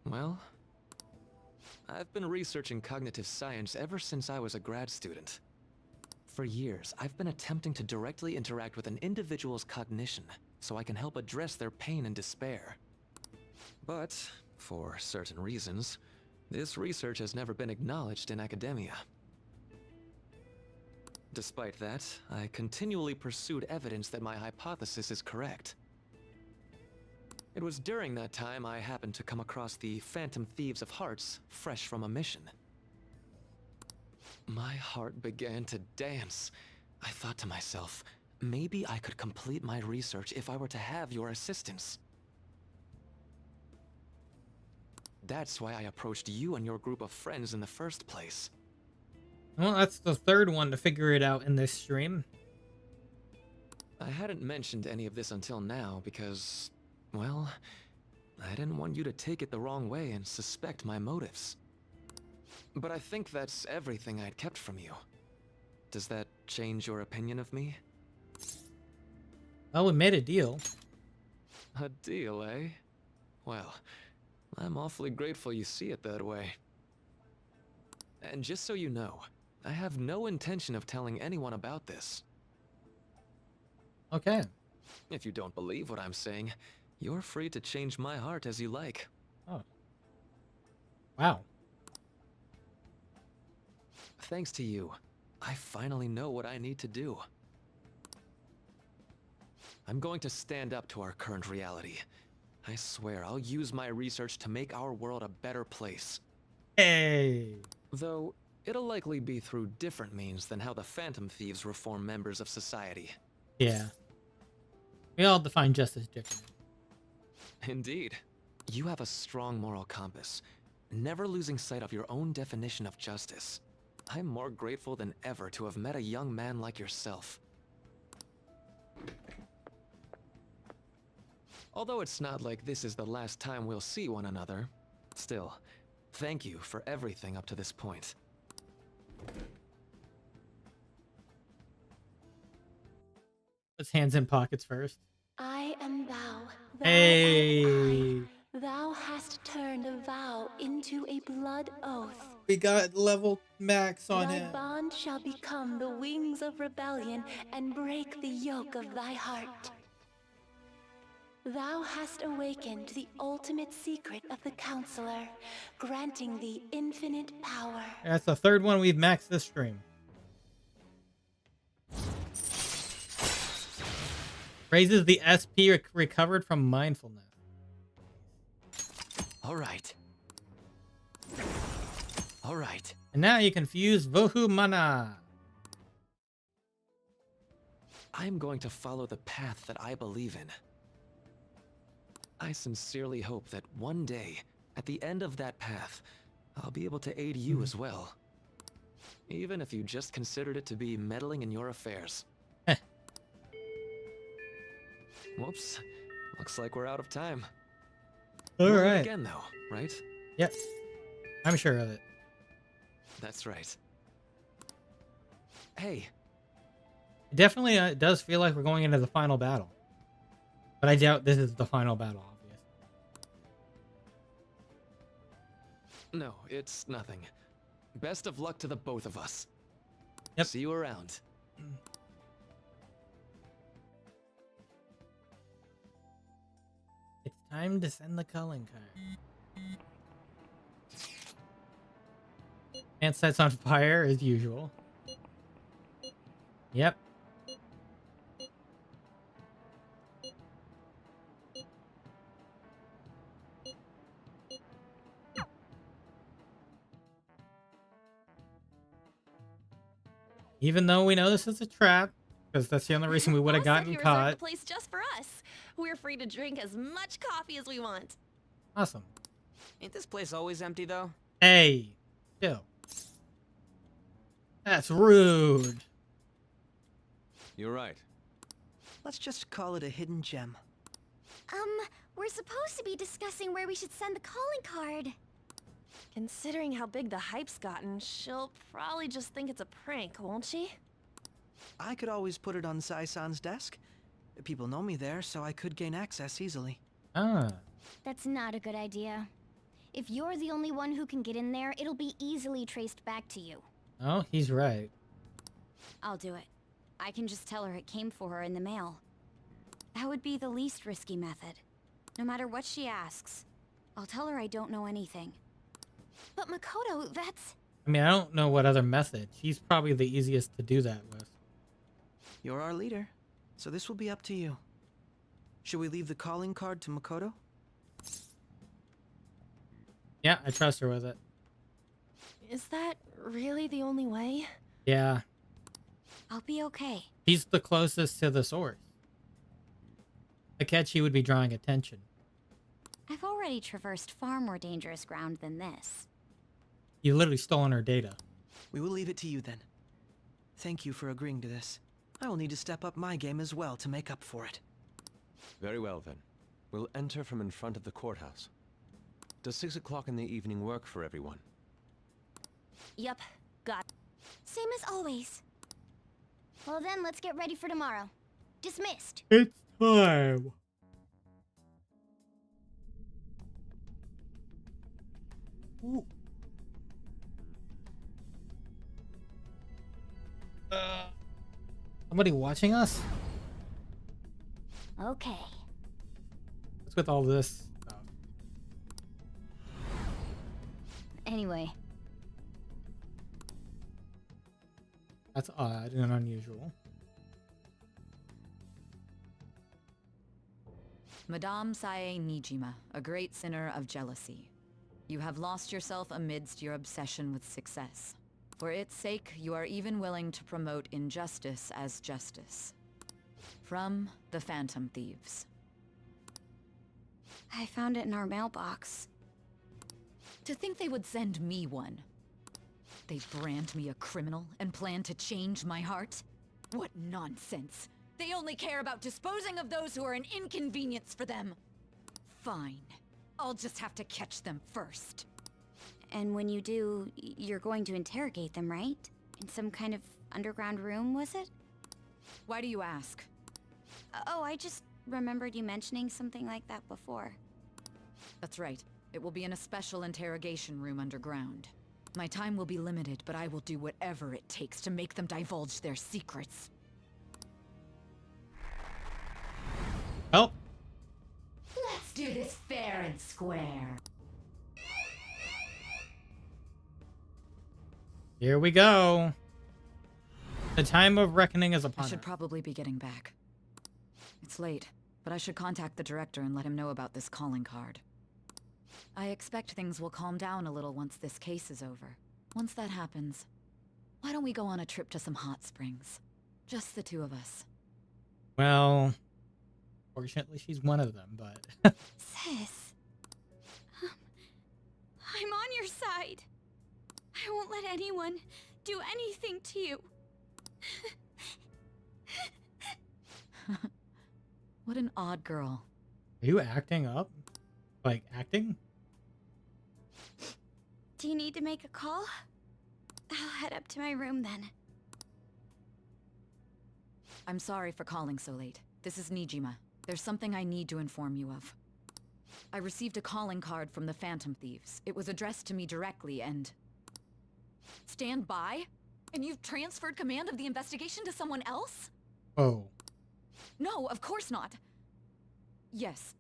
Well, I've been researching cognitive science ever since I was a grad student. For years, I've been attempting to directly interact with an individual's cognition so I can help address their pain and despair. But, for certain reasons, this research has never been acknowledged in academia. Despite that, I continually pursued evidence that my hypothesis is correct. It was during that time I happened to come across the Phantom Thieves of Hearts, fresh from a mission. My heart began to dance. I thought to myself, maybe I could complete my research if I were to have your assistance. That's why I approached you and your group of friends in the first place. Well, that's the third one to figure it out in this stream. I hadn't mentioned any of this until now because, well, I didn't want you to take it the wrong way and suspect my motives. But I think that's everything I'd kept from you. Does that change your opinion of me? Well, we made a deal. A deal, eh? Well, I'm awfully grateful you see it that way. And just so you know, I have no intention of telling anyone about this. Okay. If you don't believe what I'm saying, you're free to change my heart as you like. Oh. Wow. Thanks to you, I finally know what I need to do. I'm going to stand up to our current reality. I swear I'll use my research to make our world a better place. Hey. Though, it'll likely be through different means than how the Phantom Thieves reform members of society. Yeah. We all define justice differently. Indeed. You have a strong moral compass, never losing sight of your own definition of justice. I'm more grateful than ever to have met a young man like yourself. Although it's not like this is the last time we'll see one another, still, thank you for everything up to this point. Let's hands in pockets first. I am thou. Hey. Thou hast turned a vow into a blood oath. We got level max on Thy him. bond shall become the wings of rebellion and break the yoke of thy heart. Thou hast awakened the ultimate secret of the Counselor, granting thee infinite power. That's the third one we've maxed this stream. Raises the SP recovered from mindfulness. All right. All right. And now you can fuse Vohu Mana. I'm going to follow the path that I believe in. I sincerely hope that one day, at the end of that path, I'll be able to aid you as well. Even if you just considered it to be meddling in your affairs. Whoops. Looks like we're out of time. All We'll meet right. again though, right? Yep. I'm sure of it. That's right. Hey. It definitely does feel like we're going into the final battle. But I doubt this is the final battle, obviously. No, it's nothing. Best of luck to the both of us. Yep. See you around. It's time to send the calling card. And sets on fire as usual. Yep. Even though we know this is a trap, because that's the only reason we would have Boss said gotten he reserved caught. the place just for us. We're free to drink as much coffee as we want. Awesome. Ain't this place always empty, though? Hey, chill. That's rude. You're right. Let's just call it a hidden gem. We're supposed to be discussing where we should send the calling card. Considering how big the hype's gotten, she'll probably just think it's a prank, won't she? I could always put it on Sai-san's desk. People know me there, so I could gain access easily. Ah. That's not a good idea. If you're the only one who can get in there, it'll be easily traced back to you. Oh, he's right. I'll do it. I can just tell her it came for her in the mail. That would be the least risky method. No matter what she asks, I'll tell her I don't know anything. But Makoto, that's... I mean, I don't know what other method. She's probably the easiest to do that with. You're our leader, so this will be up to you. Should we leave the calling card to Makoto? Yeah, I trust her with it. Is that really the only way? Yeah. I'll be okay. She's the closest to the source. Akechi would be drawing attention. I've already traversed far more dangerous ground than this. You literally stolen her data. We will leave it to you then. Thank you for agreeing to this. I will need to step up my game as well to make up for it. Very well then. We'll enter from in front of the courthouse. Does 6 o'clock in the evening work for everyone? Yep, got. Same as always. Well then, let's get ready for tomorrow. Dismissed. It's time. Ooh. Somebody watching us? Okay. What's with all this stuff? Anyway. That's odd and unusual. Madame Sae Nijima, a great sinner of jealousy. You have lost yourself amidst your obsession with success. For its sake, you are even willing to promote injustice as justice. From the Phantom Thieves. I found it in our mailbox. To think they would send me one. They brand me a criminal and plan to change my heart? What nonsense! They only care about disposing of those who are an inconvenience for them. Fine. I'll just have to catch them first. And when you do, you're going to interrogate them, right? In some kind of underground room, was it? Why do you ask? Oh, I just remembered you mentioning something like that before. That's right. It will be in a special interrogation room underground. My time will be limited, but I will do whatever it takes to make them divulge their secrets. Oh. Let's do this fair and square. Here we go. The time of reckoning is upon I should us. probably be getting back. It's late, but I should contact the director and let him know about this calling card. I expect things will calm down a little once this case is over. Once that happens, why don't we go on a trip to some hot springs? Just the two of us. Well, fortunately she's one of them, but... Sis. I'm on your side. I won't let anyone do anything to you. What an odd girl. Are you acting up? Like, acting? Do you need to make a call? I'll head up to my room then. I'm sorry for calling so late. This is Nijima. There's something I need to inform you of. I received a calling card from the Phantom Thieves. It was addressed to me directly and... Stand by? And you've transferred command of the investigation to someone else? Oh. No, of course not. Yes.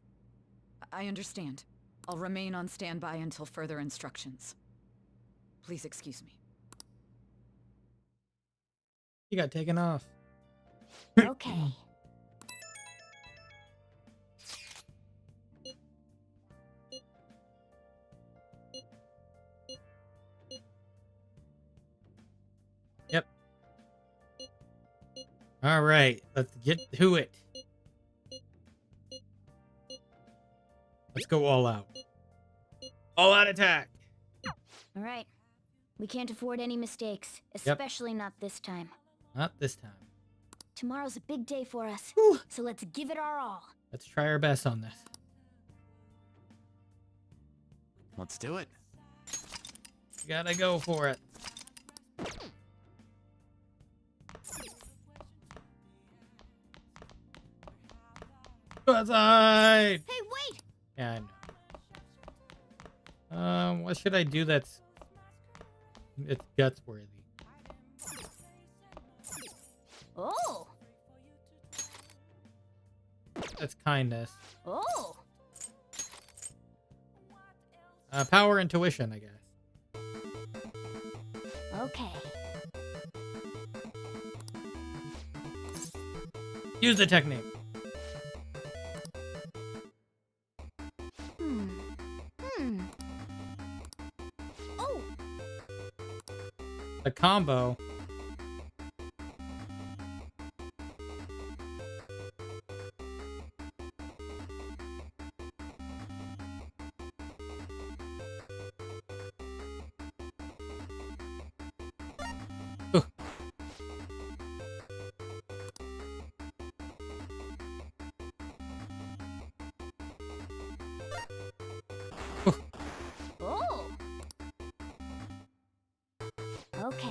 I understand. I'll remain on standby until further instructions. Please excuse me. You got taken off. Okay. Yep. All right, let's get to it. Let's go all out. All out attack. All right. We can't afford any mistakes, especially not this time. Not this time. Tomorrow's a big day for us, so let's give it our all. Let's try our best on this. Let's do it. You gotta go for it. Outside. Hey, wait! Yeah, I know. What should I do that's guts worthy? Oh! That's kindness. Oh! Power intuition, I guess. Okay. Use the technique. Oh! The combo. Oh! Okay.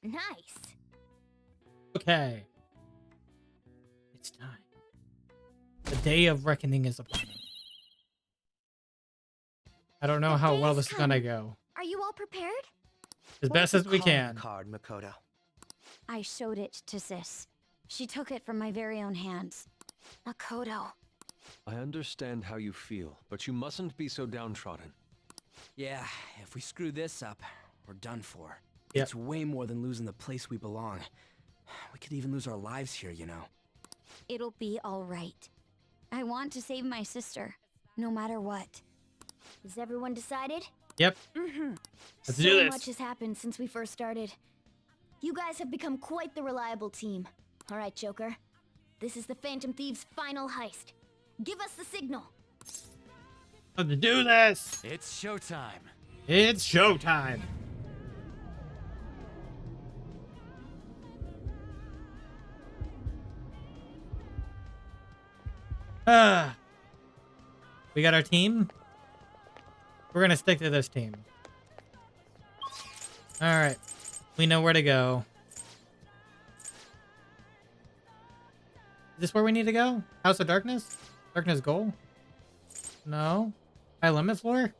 Nice. Okay. It's time. The day of reckoning is upon us. I don't know how well this is gonna go. Are you all prepared? As best as we can. Card, Makoto. I showed it to Sis. She took it from my very own hands. Makoto. I understand how you feel, but you mustn't be so downtrodden. Yeah, if we screw this up, we're done for. Yep. It's way more than losing the place we belong. We could even lose our lives here, you know. It'll be all right. I want to save my sister, no matter what. Is everyone decided? Yep. Mm-hmm. Let's so do this. much has happened since we first started. You guys have become quite the reliable team. All right, Joker. This is the Phantom Thieves' final heist. Give us the signal. Let's do this. It's showtime. It's showtime. We got our team. We're gonna stick to this team. All right, we know where to go. Is this where we need to go? House of Darkness? Darkness Goal? No. High limit floor?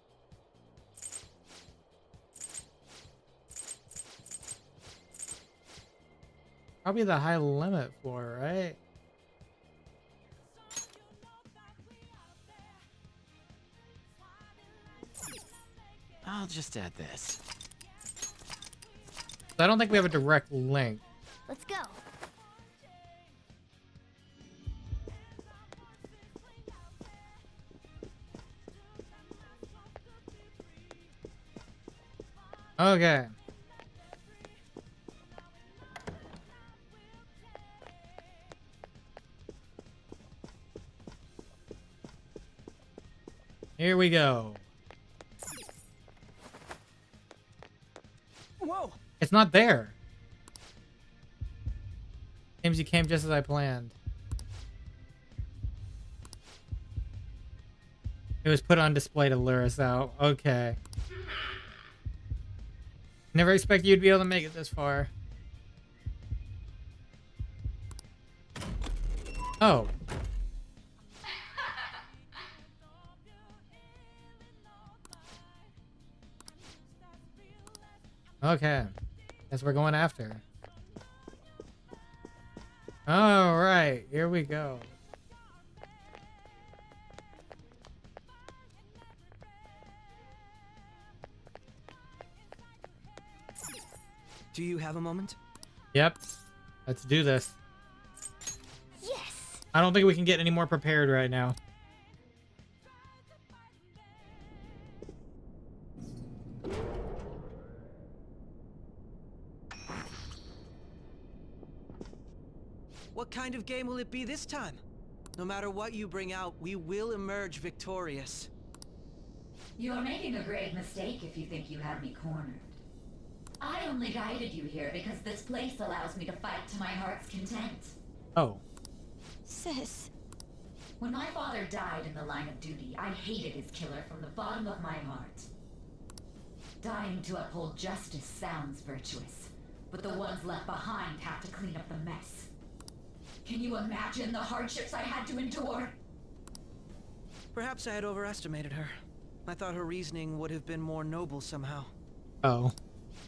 Probably the high limit floor, right? I'll just add this. I don't think we have a direct link. Let's go. Okay. Here we go. Whoa! It's not there. Seems you came just as I planned. It was put on display to lure us out. Okay. Never expected you'd be able to make it this far. Oh. Okay. Guess we're going after. All right, here we go. Do you have a moment? Yep. Let's do this. Yes. I don't think we can get any more prepared right now. What kind of game will it be this time? No matter what you bring out, we will emerge victorious. You're making a grave mistake if you think you have me cornered. I only guided you here because this place allows me to fight to my heart's content. Oh. Sis. When my father died in the line of duty, I hated his killer from the bottom of my heart. Dying to uphold justice sounds virtuous, but the ones left behind have to clean up the mess. Can you imagine the hardships I had to endure? Perhaps I had overestimated her. I thought her reasoning would have been more noble somehow. Oh.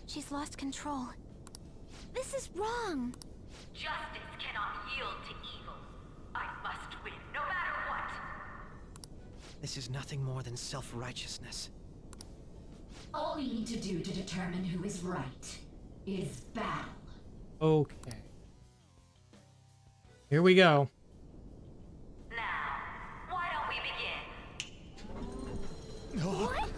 She's lost control. This is wrong. Justice cannot yield to evil. I must win, no matter what. This is nothing more than self-righteousness. All we need to do to determine who is right is battle. Okay. Here we go. Now, why don't we begin? What?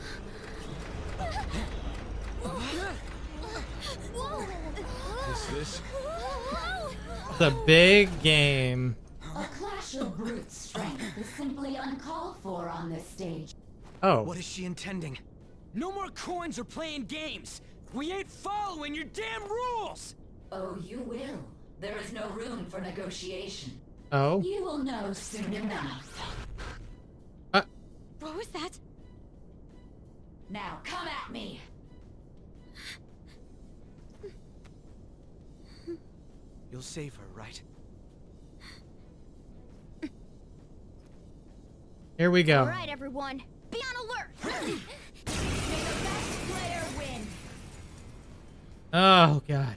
What's this? It's a big game. A clash of brute strength is simply uncalled for on this stage. Oh. What is she intending? No more coins or playing games! We ain't following your damn rules! Oh, you will. There is no room for negotiation. Oh. You will know soon enough. What was that? Now come at me. You'll save her, right? Here we go. All right, everyone. Be on alert. May the best player win. Oh, God.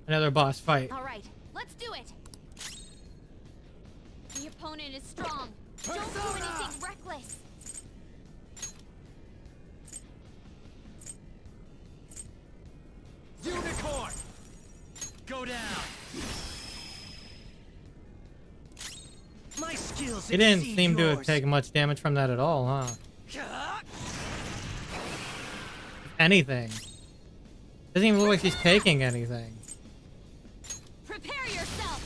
Another boss fight. All right, let's do it. The opponent is strong. Don't do anything reckless. Unicorn! Go down! My skills He didn't exceed seem to have yours. taken much damage from that at all, huh? Anything. Doesn't even look like she's taking anything. Prepare yourself.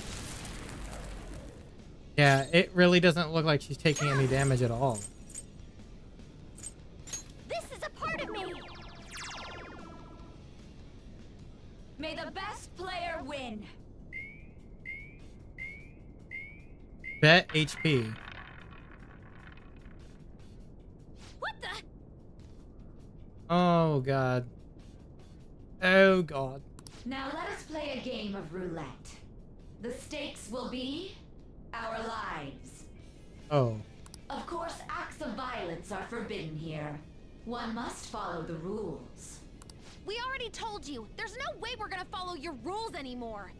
Yeah, it really doesn't look like she's taking any damage at all. This is a part of me. May the best player win. Bet HP. What the? Oh, God. Oh, God. Now let us play a game of roulette. The stakes will be our lives. Oh. Of course, acts of violence are forbidden here. One must follow the rules. We already told you. There's no way we're gonna follow your rules anymore.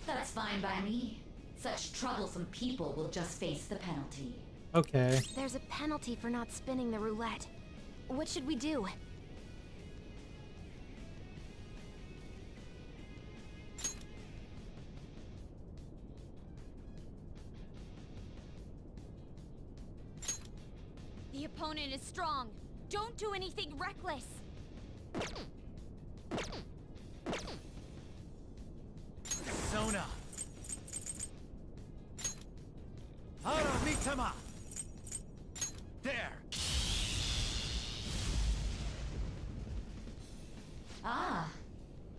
That's fine by me. Such troublesome people will just face the penalty. Okay. There's a penalty for not spinning the roulette. What should we do? The opponent is strong. Don't do anything reckless. Sona! Hara Mitama! There! Ah,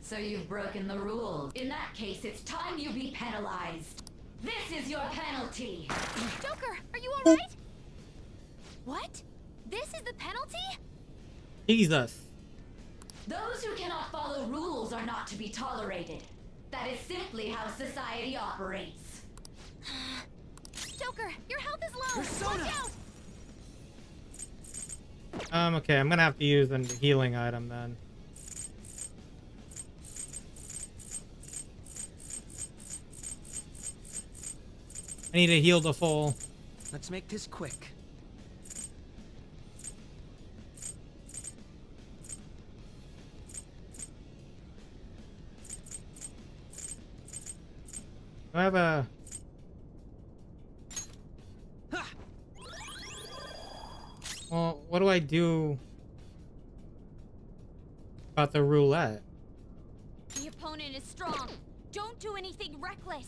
so you've broken the rules. In that case, it's time you be penalized. This is your penalty. Joker, are you alright? What? This is the penalty? Jesus. Those who cannot follow rules are not to be tolerated. That is simply how society operates. Joker, your health is low. Watch out. Okay, I'm gonna have to use a healing item then. I need to heal the full. Let's make this quick. Do I have a... Well, what do I do about the roulette? The opponent is strong. Don't do anything reckless.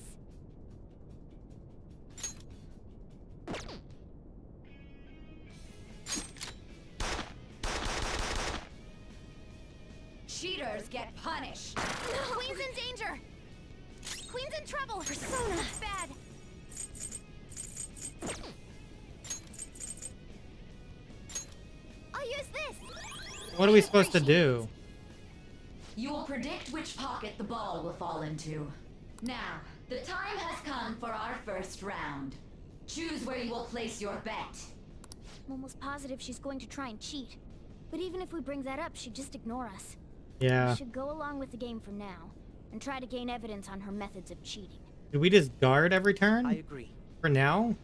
Cheaters get punished. No. Queen's in danger. Queen's in trouble. Persona. Bad. I'll use this. What are we supposed to do? You will predict which pocket the ball will fall into. Now, the time has come for our first round. Choose where you will place your bet. I'm almost positive she's going to try and cheat. But even if we bring that up, she'd just ignore us. Yeah. We should go along with the game for now, and try to gain evidence on her methods of cheating. Do we just guard every turn? I agree. For now?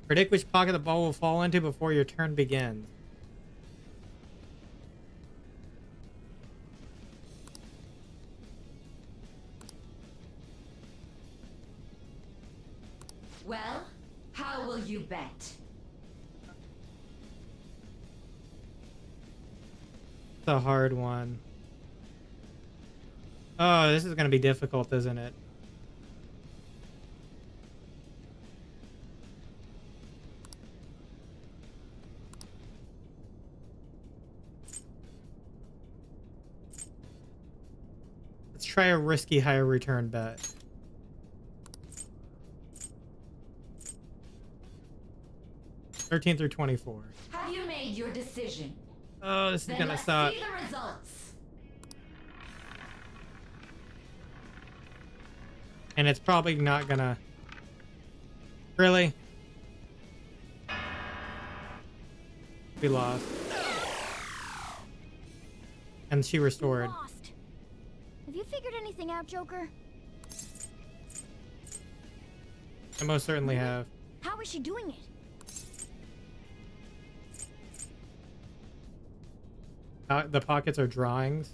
Predict which pocket the ball will fall into before your turn begins. Well, how will you bet? It's a hard one. Oh, this is going to be difficult, isn't it? Let's try a risky higher return bet. $13 through 24. Have you made your decision? Oh, this is Then gonna let's suck. see the results. And it's probably not gonna... Really? We lost. And she restored. Lost. Have you figured anything out, Joker? I most certainly have. How is she doing it? The pockets are drawings.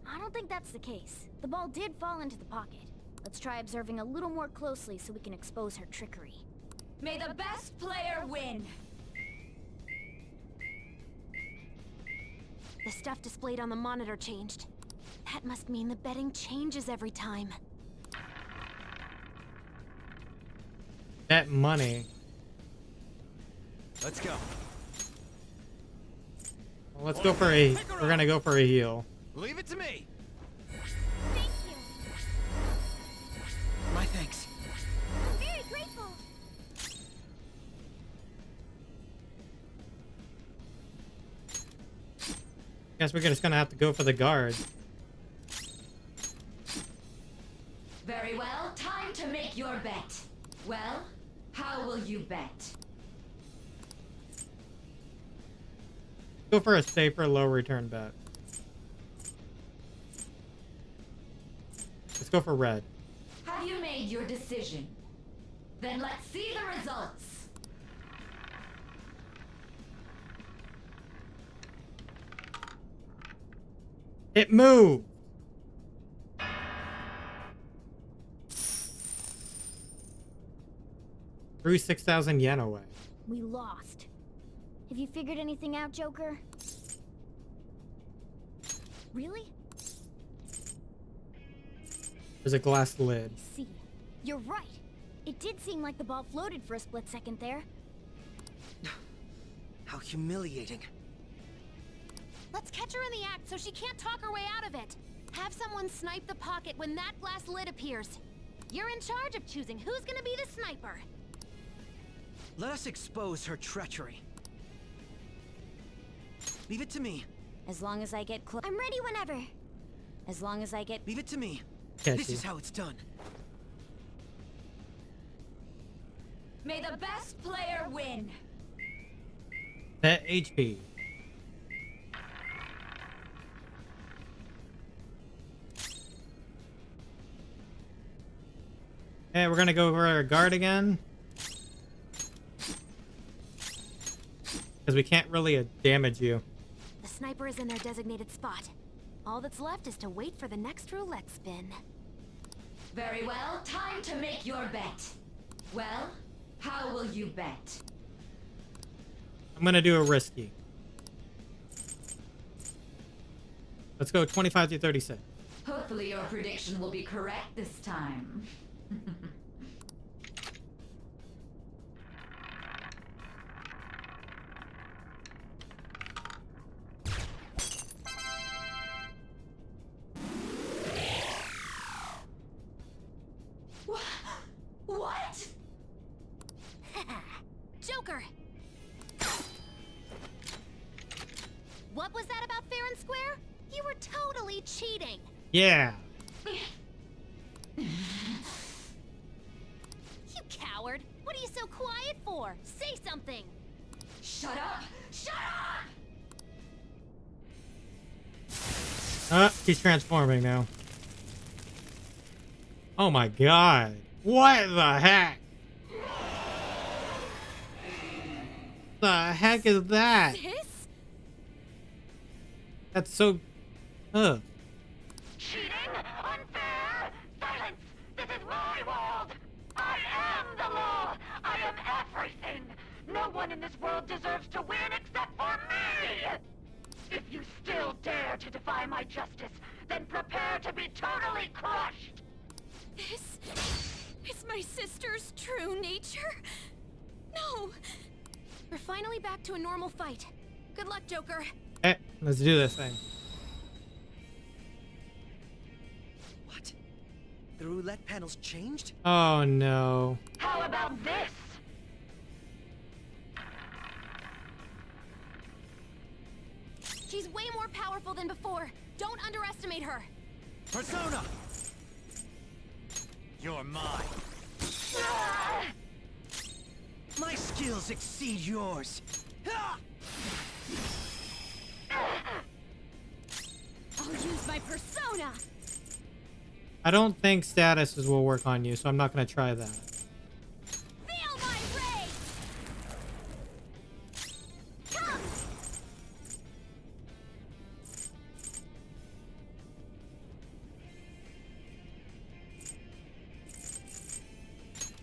I don't think that's the case. The ball did fall into the pocket. Let's try observing a little more closely so we can expose her trickery. May the best player win. The stuff displayed on the monitor changed. That must mean the betting changes every time. Bet money. Let's go. Well, let's go for a... We're gonna go for a heal. Leave it to me. Thank you. My thanks. I'm very grateful. Guess we're just gonna have to go for the guard. Very well, time to make your bet. Well, how will you bet? Go for a safer low return bet. Let's go for red. Have you made your decision? Then let's see the results. It moved. Threw 6,000 yen away. We lost. Have you figured anything out, Joker? Really? There's a glass lid. See, you're right. It did seem like the ball floated for a split second there. How humiliating. Let's catch her in the act so she can't talk her way out of it. Have someone snipe the pocket when that glass lid appears. You're in charge of choosing who's gonna be the sniper. Let us expose her treachery. Leave it to me. As long as I get close. I'm ready whenever. As long as I get. Leave it to me. Akechi. This is how it's done. May the best player win. Bet HP. Hey, we're gonna go over our guard again. Because we can't really damage you. The sniper is in their designated spot. All that's left is to wait for the next roulette spin. Very well, time to make your bet. Well, how will you bet? I'm gonna do a risky. Let's go 25 through 36. Hopefully your prediction will be correct this time. What? Joker! What was that about fair and square? You were totally cheating. Yeah. You coward! What are you so quiet for? Say something! Shut up! Shut up! He's transforming now. Oh my god. What the heck? The heck is that? This? That's so... Cheating? Unfair? Silence! This is my world! I am the law! I am everything! No one in this world deserves to win except for me! If you still dare to defy my justice, then prepare to be totally crushed! This is my sister's true nature? No! We're finally back to a normal fight. Good luck, Joker. Hey, let's do this thing. What? The roulette panel's changed? Oh no. How about this? She's way more powerful than before. Don't underestimate her. Persona! You're mine. My skills exceed yours. I'll use my persona. I don't think statuses will work on you, so I'm not going to try that. Feel my rage! Come!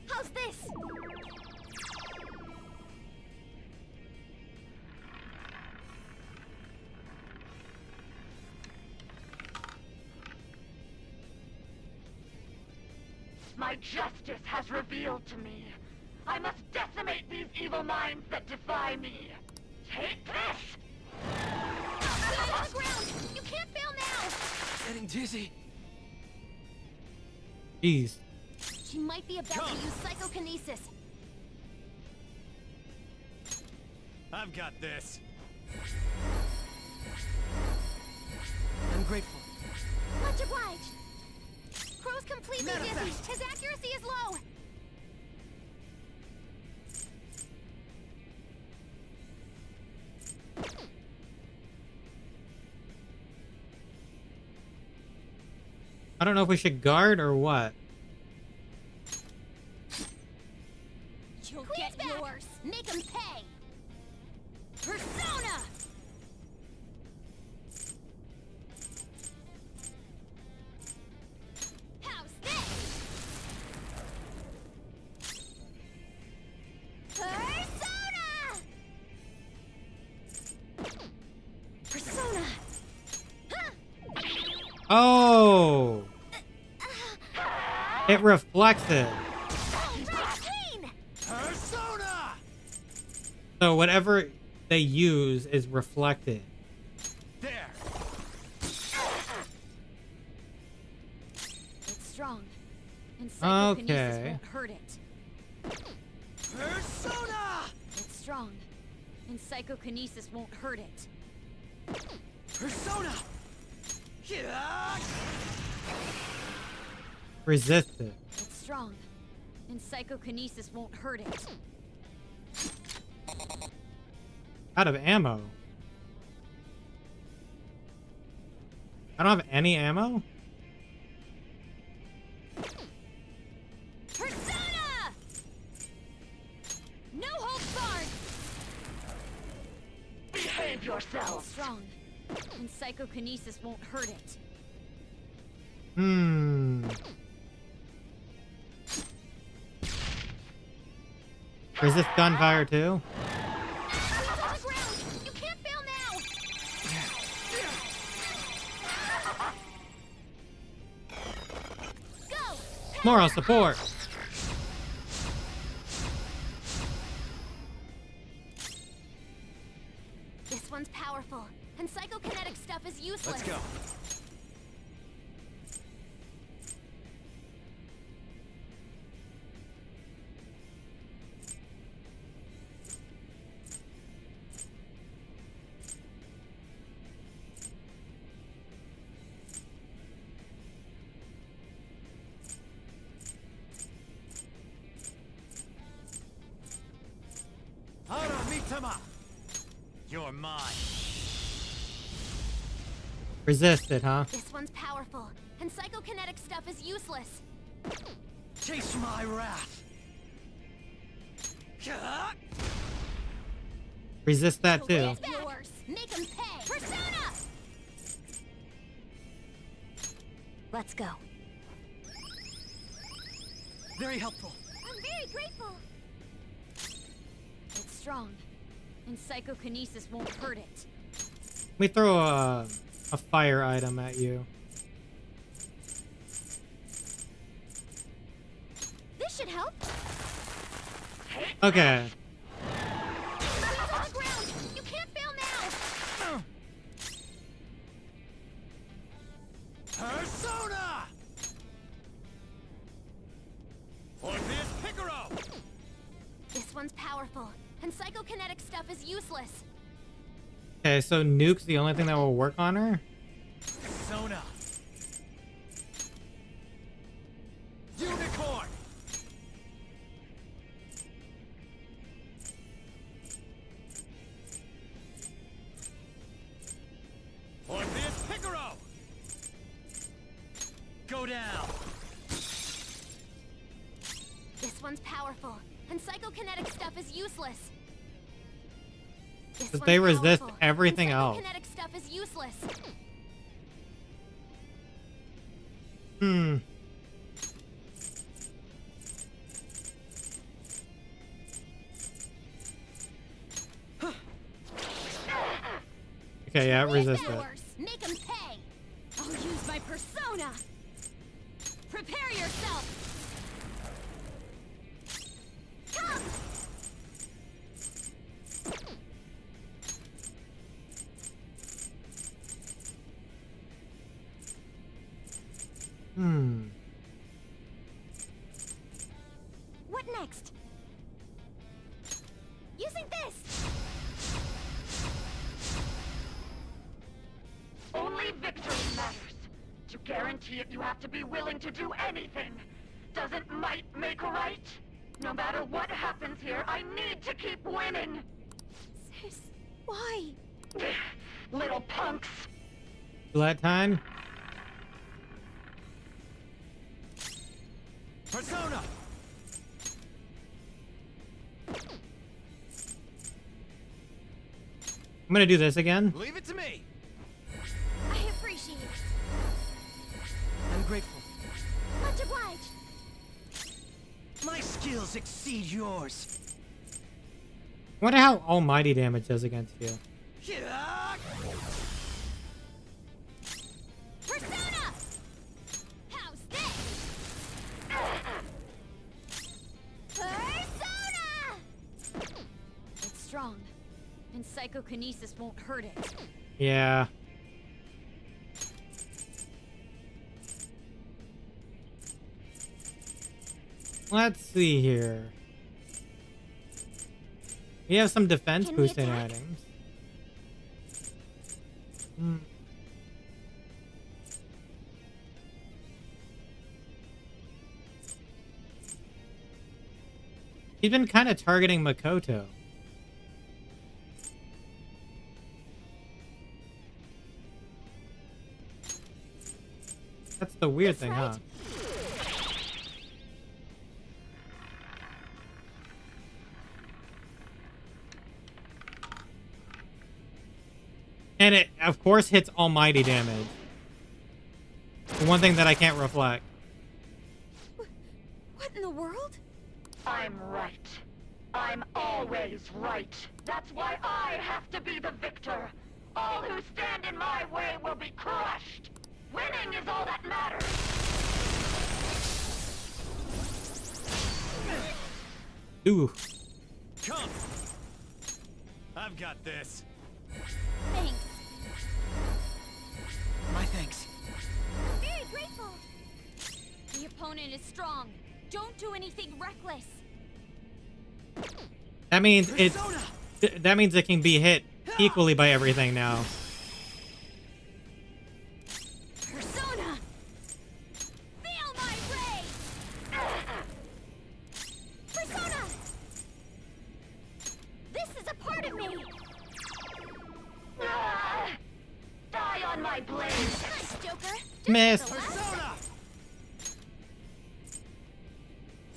How's this? My justice has revealed to me. I must decimate these evil minds that defy me. Take this! Stay on the ground! You can't fail now! Getting dizzy. Jeez. She might be about to use psychokinesis. I've got this. I'm grateful. Much obliged. Crow's completely dizzy. His accuracy is low. I don't know if we should guard or what. You'll get yours. Make him pay. Persona! How's this? Persona! Persona! Oh! It reflects it. Persona! So whatever they use is reflected. There. It's strong. And psychokinesis Okay. won't hurt it. Persona! It's strong. And psychokinesis won't hurt it. Persona! Resist it. It's strong. And psychokinesis won't hurt it. Out of ammo. I don't have any ammo? Persona! No holds barred! Behave yourself! Strong. And psychokinesis won't hurt it. Resist gunfire too? He's on the ground! You can't fail now! Moral support. This one's powerful, and psychokinetic stuff is useless. Let's go. You're mine. Resist it, huh? This one's powerful, and psychokinetic stuff is useless. Chase my wrath. Resist that too. Yours. Make him pay. Persona! Let's go. Very helpful. I'm very grateful. It's strong, and psychokinesis won't hurt it. Let me throw a fire item at you. This should help. Okay. He's on the ground. You can't fail now. Persona! Orpheus Picaro! This one's powerful, and psychokinetic stuff is useless. Okay, so nuke's the only thing that will work on her? Persona! Unicorn! Orpheus Picaro! Go down! This one's powerful, and psychokinetic stuff is useless. This Because one's they resist powerful, everything and else. psychokinetic stuff is useless. Hmm. Okay, yeah, resist it. Make him pay. I'll use my persona. Prepare yourself. Come. Hmm. What next? Using this. Only victory matters. To guarantee it, you have to be willing to do anything. Doesn't might make right? No matter what happens here, I need to keep winning. Sis, why? Little punks. Flat time? Persona! I'm gonna do this again. Leave it to me! I appreciate it. I'm grateful. Much obliged. My skills exceed yours. I wonder how almighty damage does against you. Persona! How's this? Persona! It's strong, and psychokinesis won't hurt it. Yeah. Let's see here. We have some defense Can we boosting attack? items. Hmm. He's been kind of targeting Makoto. That's the weird thing, huh? And it, of course, hits almighty damage. The one thing that I can't reflect. What in the world? I'm right. I'm always right. That's why I have to be the victor. All who stand in my way will be crushed. Winning is all that matters. Ooh. Come! I've got this. Thanks. My thanks. I'm very grateful. The opponent is strong. Don't do anything reckless. That means that means it can be hit equally by everything now. Persona! Feel my rage! Persona! This is a part of me! Die on my blade! Nice, Joker! Miss. Persona!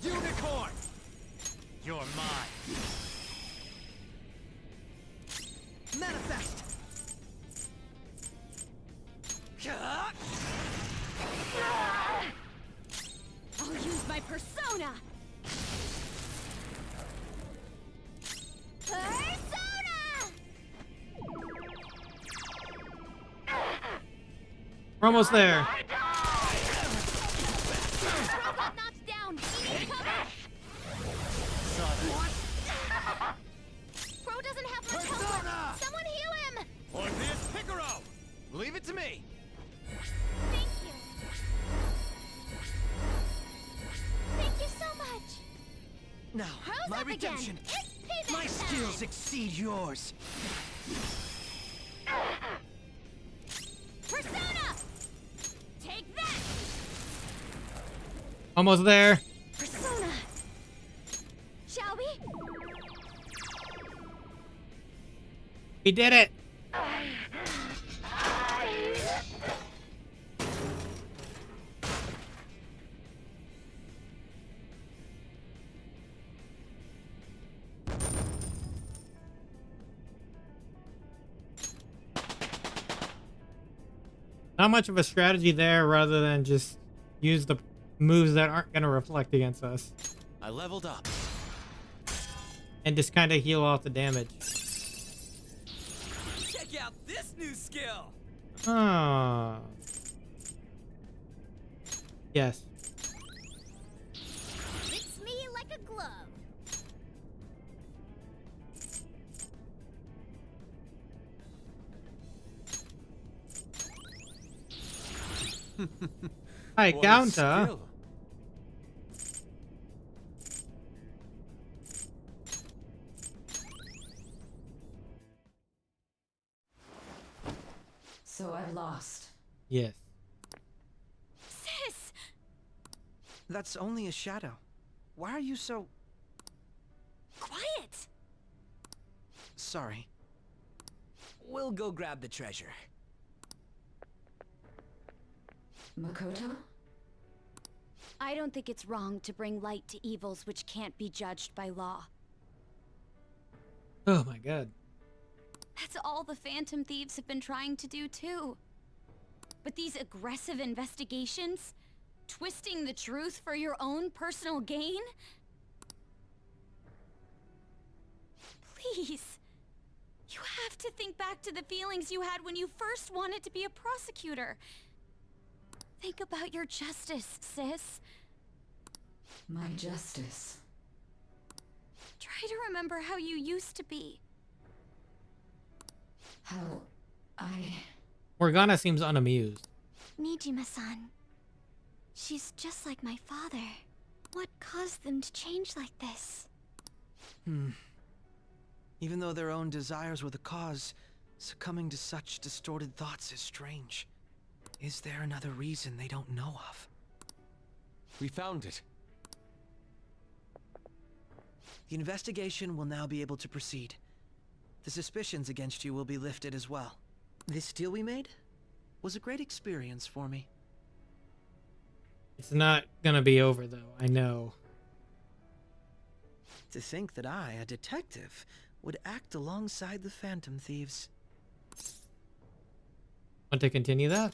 Unicorn! You're mine. Manifest! I'll use my persona! Persona! We're almost there. Pro got knocked down! He needs cover! Pro doesn't have much health left! Someone heal him! Orpheus Picaro! Leave it to me! Thank you! Thank you so much! Now, Pro's my up redemption. Again. It's payback My time. skills exceed yours. Persona! Take that! Almost there. Persona! Shall we? We did it. Not much of a strategy there, rather than just use the moves that aren't going to reflect against us. I leveled up. And just kind of heal off the damage. Check out this new skill! Ah. Yes. Fits me like a glove. Hi, What a counter. skill. So I've lost. Yes. Sis! That's only a shadow. Why are you so... Quiet! Sorry. We'll go grab the treasure. Makoto? I don't think it's wrong to bring light to evils which can't be judged by law. Oh my god. That's all the Phantom Thieves have been trying to do too. But these aggressive investigations, twisting the truth for your own personal gain? Please. You have to think back to the feelings you had when you first wanted to be a prosecutor. Think about your justice, sis. My justice. Try to remember how you used to be. How I... Morgana seems unamused. Nijima-san. She's just like my father. What caused them to change like this? Even though their own desires were the cause, succumbing to such distorted thoughts is strange. Is there another reason they don't know of? We found it. The investigation will now be able to proceed. The suspicions against you will be lifted as well. This deal we made was a great experience for me. It's not gonna be over though, I know. To think that I, a detective, would act alongside the Phantom Thieves. Want to continue that?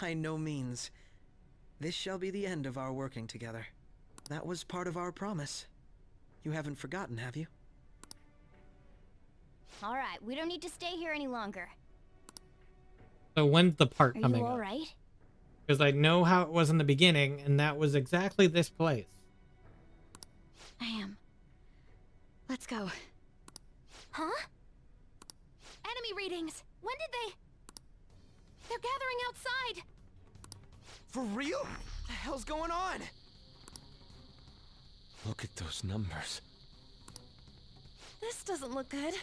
By no means. This shall be the end of our working together. That was part of our promise. You haven't forgotten, have you? All right, we don't need to stay here any longer. So when's the part Are coming you all up? right? Because I know how it was in the beginning, and that was exactly this place. I am. Let's go. Huh? Enemy readings! When did they... They're gathering outside! For real? What the hell's going on? Look at those numbers. This doesn't look good.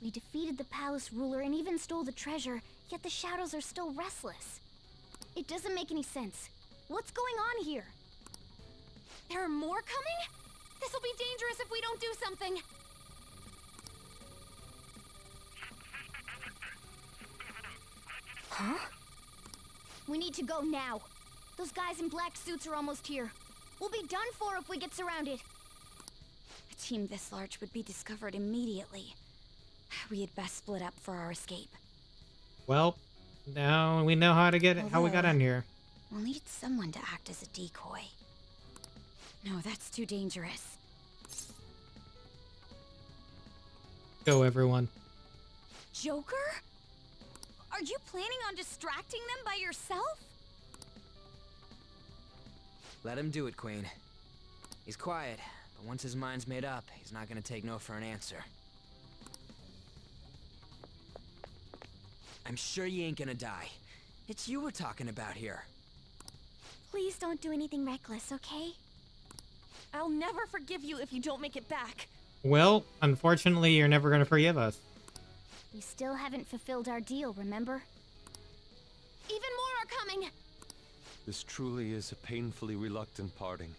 We defeated the palace ruler and even stole the treasure, yet the shadows are still restless. It doesn't make any sense. What's going on here? There are more coming? This'll be dangerous if we don't do something. Huh? We need to go now. Those guys in black suits are almost here. We'll be done for if we get surrounded. A team this large would be discovered immediately. We had best split up for our escape. Well, now we know how to get how we got in here. We'll need someone to act as a decoy. No, that's too dangerous. Go, everyone. Joker? Are you planning on distracting them by yourself? Let him do it, Queen. He's quiet, but once his mind's made up, he's not gonna take no for an answer. I'm sure you ain't gonna die. It's you we're talking about here. Please don't do anything reckless, okay? I'll never forgive you if you don't make it back. Well, unfortunately, you're never going to forgive us. We still haven't fulfilled our deal, remember? Even more are coming! This truly is a painfully reluctant parting.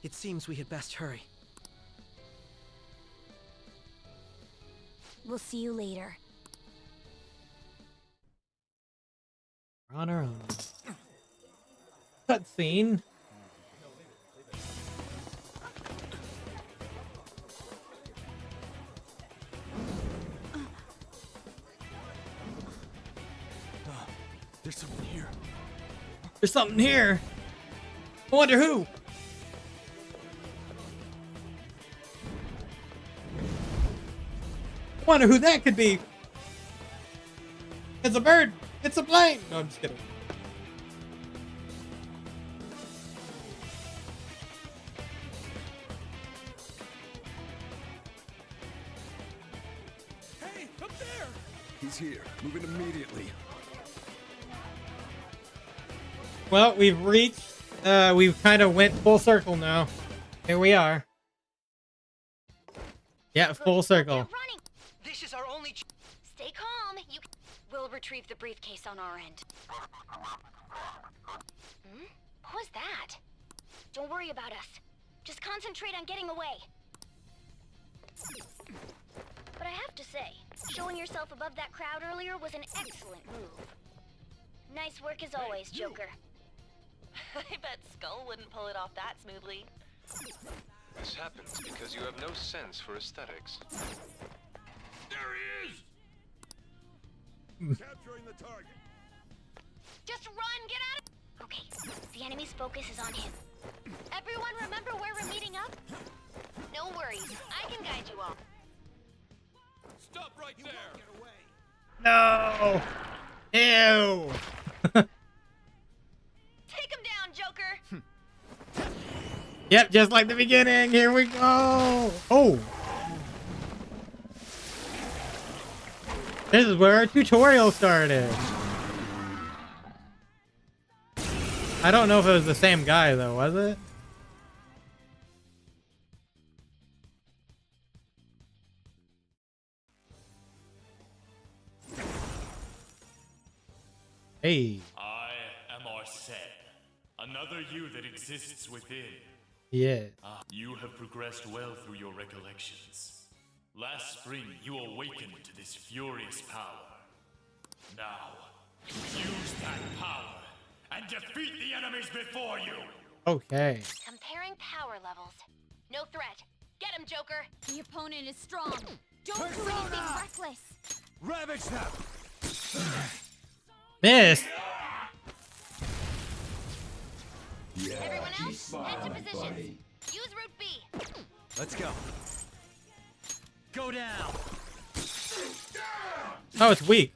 It seems we had best hurry. We'll see you later. We're on our own. Cutscene. There's something here. There's something here. I wonder who. I wonder who that could be. It's a bird. It's a plane. No, I'm just kidding. Hey, up there! He's here. Moving immediately. Well, we've reached, we've kind of went full circle now. Here we are. Yeah, full circle. This is our only Stay calm. We'll retrieve the briefcase on our end. What was that? Don't worry about us. Just concentrate on getting away. But I have to say, showing yourself above that crowd earlier was an excellent move. Nice work as always, Joker. I bet Skull wouldn't pull it off that smoothly. This happens because you have no sense for aesthetics. There he is! Capturing the target. Just run, get out of... Okay, the enemy's focus is on him. Everyone remember where we're meeting up? No worries, I can guide you all. Stop right there! No. Ew. Take him down, Joker! Yep, just like the beginning. Here we go. Oh. This is where our tutorial started. I don't know if it was the same guy though, was it? Hey. I am Arsene, another you that exists within. Yeah. You have progressed well through your recollections. Last spring, you awakened to this furious power. Now, use that power and defeat the enemies before you! Okay. Comparing power levels. No threat. Get him, Joker. The opponent is strong. Don't do anything reckless. Ravage them! Miss. Yeah, Everyone else, head to positions. Use route B. Let's go. Go down! Oh, it's weak.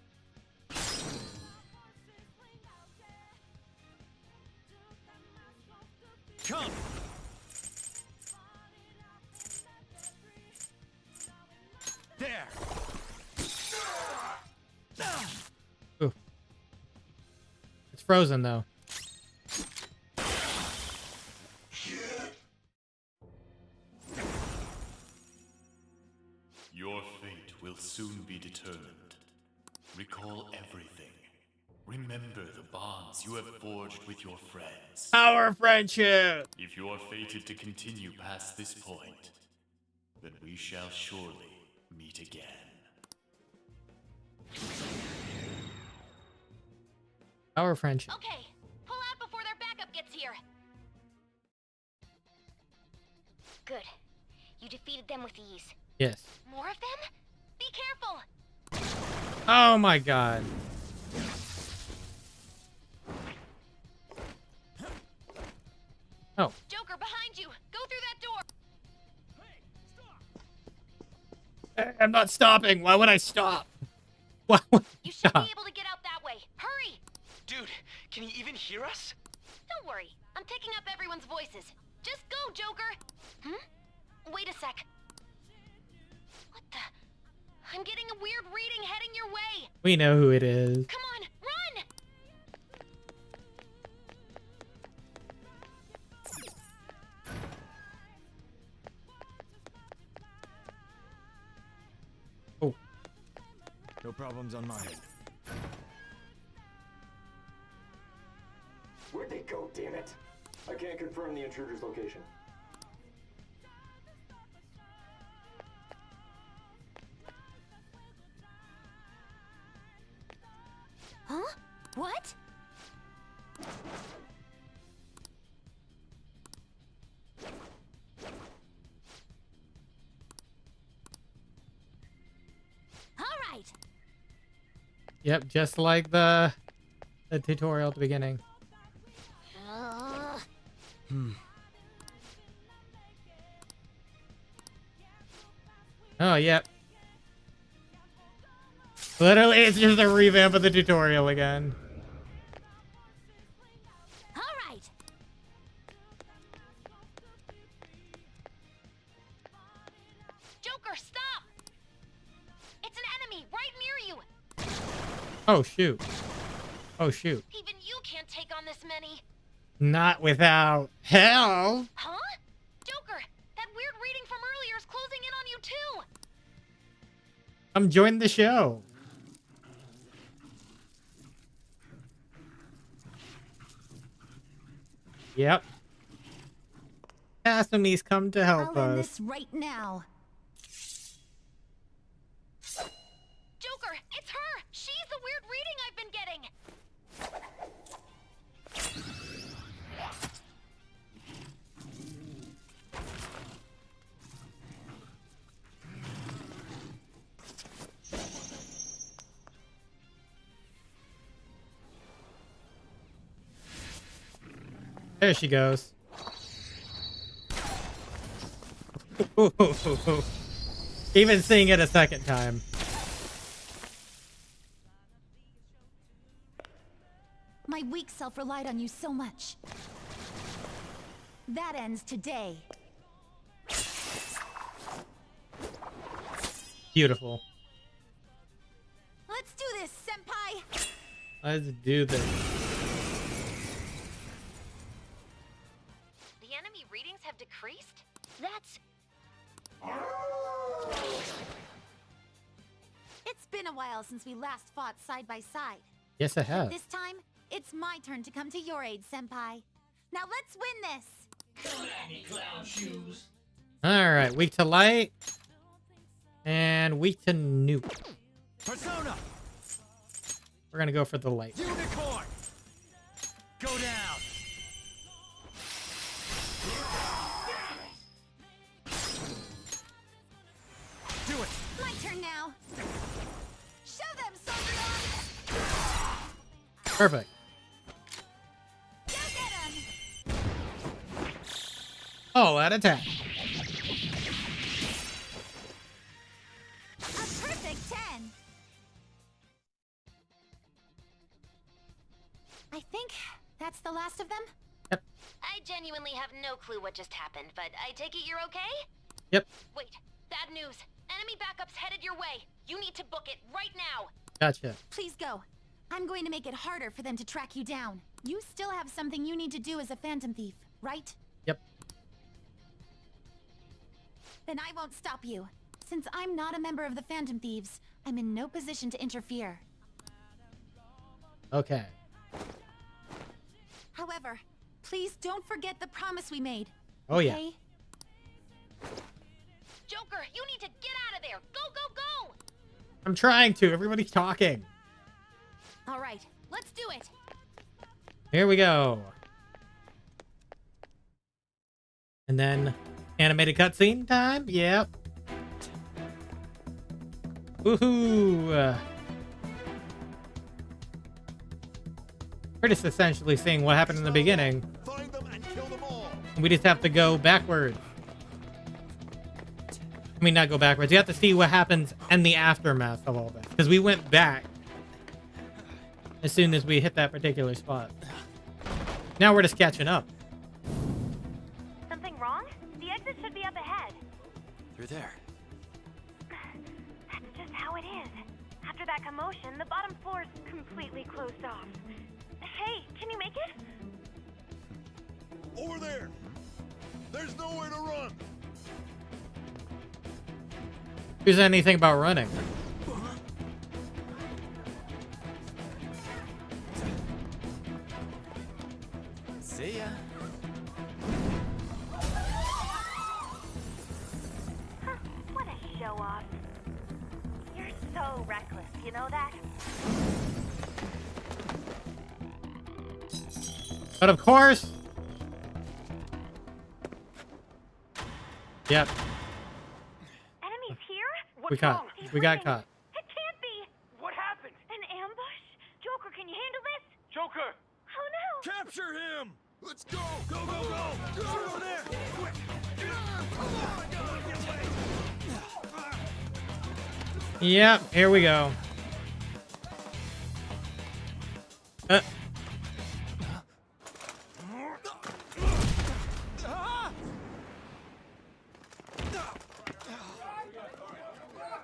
Come! It's frozen though. Your fate will soon be determined. Recall everything. Remember the bonds you have forged with your friends. Our friendship! If you are fated to continue past this point, then we shall surely meet again. Our friendship. Okay, pull out before their backup gets here. Good. You defeated them with ease. Yes. More of them? Be careful! Oh my god. Oh. Joker, behind you! Go through that door! I'm not stopping. Why would I stop? Why would I You should stop? be able to get out that way. Hurry! Dude, can you even hear us? Don't worry. I'm picking up everyone's voices. Just go, Joker! Wait a sec. What the? I'm getting a weird reading heading your way. We know who it is. Come on, run! Oh. No problems on my end. Where'd they go, damn it? I can't confirm the intruder's location. Huh? What? All right. Yep, just like the tutorial at the beginning. Oh, yep. Literally, it's just a revamp of the tutorial again. All right. Joker, stop! It's an enemy right near you. Oh, shoot. Oh, shoot. Even you can't take on this many. Not without hell. Huh? Joker, that weird reading from earlier is closing in on you too. Come join the show. Yep. Casame's come to help I'll end us. this right now. Joker, it's her! She's the weird reading I've been getting! There she goes. Even seeing it a second time. My weak self relied on you so much. That ends today. Beautiful. Let's do this, Senpai! Let's do this. The enemy readings have decreased? That's... It's been a while since we last fought side by side. Yes, I have. This time, it's my turn to come to your aid, Senpai. Now let's win this! Come at me, clown shoes. Alright, weak to light. And weak to nuke. Persona! We're gonna go for the light. Unicorn! Go down! Do it! My turn now! Show them, Soldier! Perfect. Go get 'em! Oh, that attack. A perfect 10! I think that's the last of them? I genuinely have no clue what just happened, but I take it you're okay? Yep. Wait, bad news. Enemy backup's headed your way. You need to book it right now. Gotcha. Please go. I'm going to make it harder for them to track you down. You still have something you need to do as a Phantom Thief, right? Yep. Then I won't stop you. Since I'm not a member of the Phantom Thieves, I'm in no position to interfere. Okay. However, please don't forget the promise we made. Oh, yeah. Okay? Joker, you need to get out of there! Go, go, go! I'm trying to. Everybody's talking. All right, let's do it. Here we go. And then animated cutscene time. Yep. Woohoo! We're just essentially seeing what happened in the beginning. Find them and kill them all. We just have to go backwards. I mean, not go backwards. You have to see what happens in the aftermath of all this. Because we went back as soon as we hit that particular spot. Now we're just catching up. Something wrong? The exit should be up ahead. Through there. That's just how it is. After that commotion, the bottom floor's completely closed off. Hey, can you make it? Over there. There's nowhere to run. Who said anything about running? See ya. Huh, what a show off. You're so reckless, you know that? But of course. Yep. Enemies here? We got caught. It can't be! What happened? An ambush? Joker, can you handle this? Joker! Oh no! Capture him. Let's go. Go, go, go. Go over there. Quick. Come on. Get away. Yep, here we go.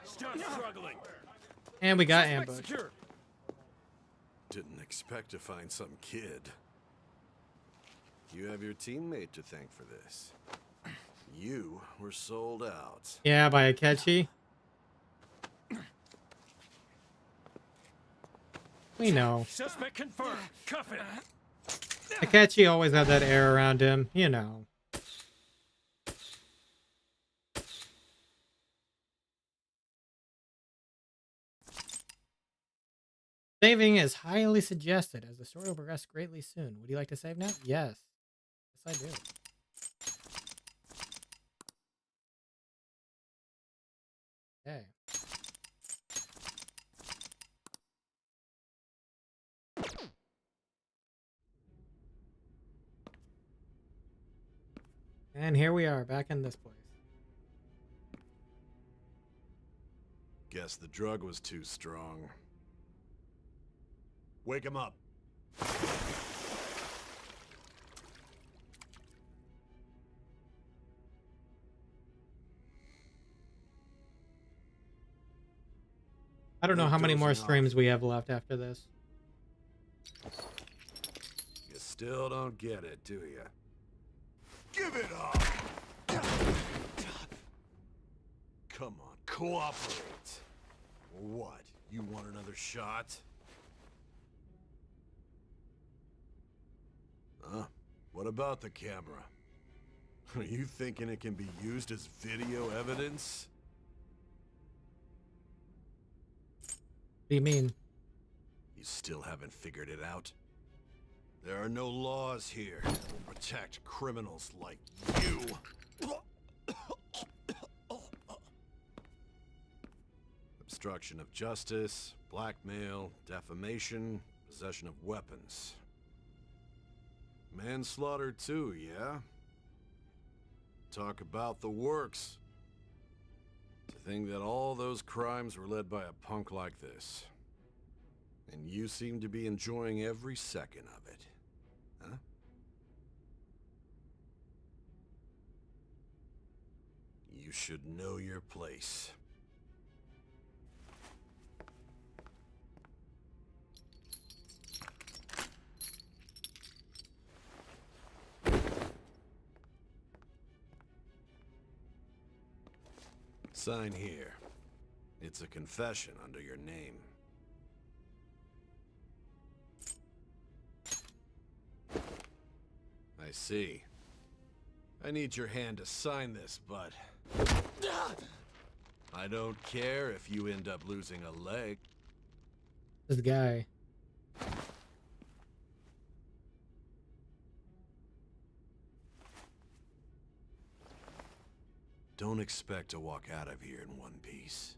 Stop struggling. And we got Suspect ambushed. secure. Didn't expect to find some kid. You have your teammate to thank for this. You were sold out. Yeah, by Akechi. We know. Suspect confirmed. Cuff it. Akechi always had that air around him, you know. Saving is highly suggested as the story will progress greatly soon. Would you like to save now? Yes. Yes, I do. Okay. And here we are, back in this place. Guess the drug was too strong. Wake him up. I don't know how many more Dozing off. streams we have left after this. You still don't get it, do you? Give it up. Come on, cooperate. What? You want another shot? Huh? What about the camera? Are you thinking it can be used as video evidence? What do you mean? You still haven't figured it out? There are no laws here that will protect criminals like you. Obstruction of justice, blackmail, defamation, possession of weapons. Manslaughter too, yeah? Talk about the works. To think that all those crimes were led by a punk like this. And you seem to be enjoying every second of it. Huh? You should know your place. Sign here. It's a confession under your name. I see. I need your hand to sign this, but... I don't care if you end up losing a leg. This guy. Don't expect to walk out of here in one piece.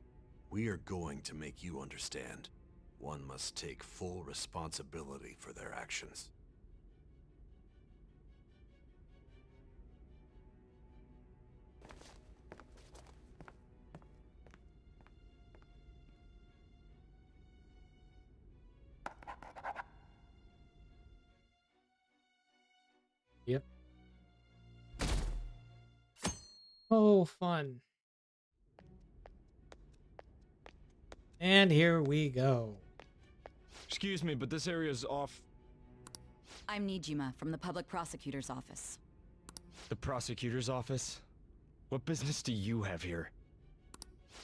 We are going to make you understand. One must take full responsibility for their actions. Yep. Oh, fun. And here we go. Excuse me, but this area's off. I'm Nijima from the public prosecutor's office. The prosecutor's office? What business do you have here?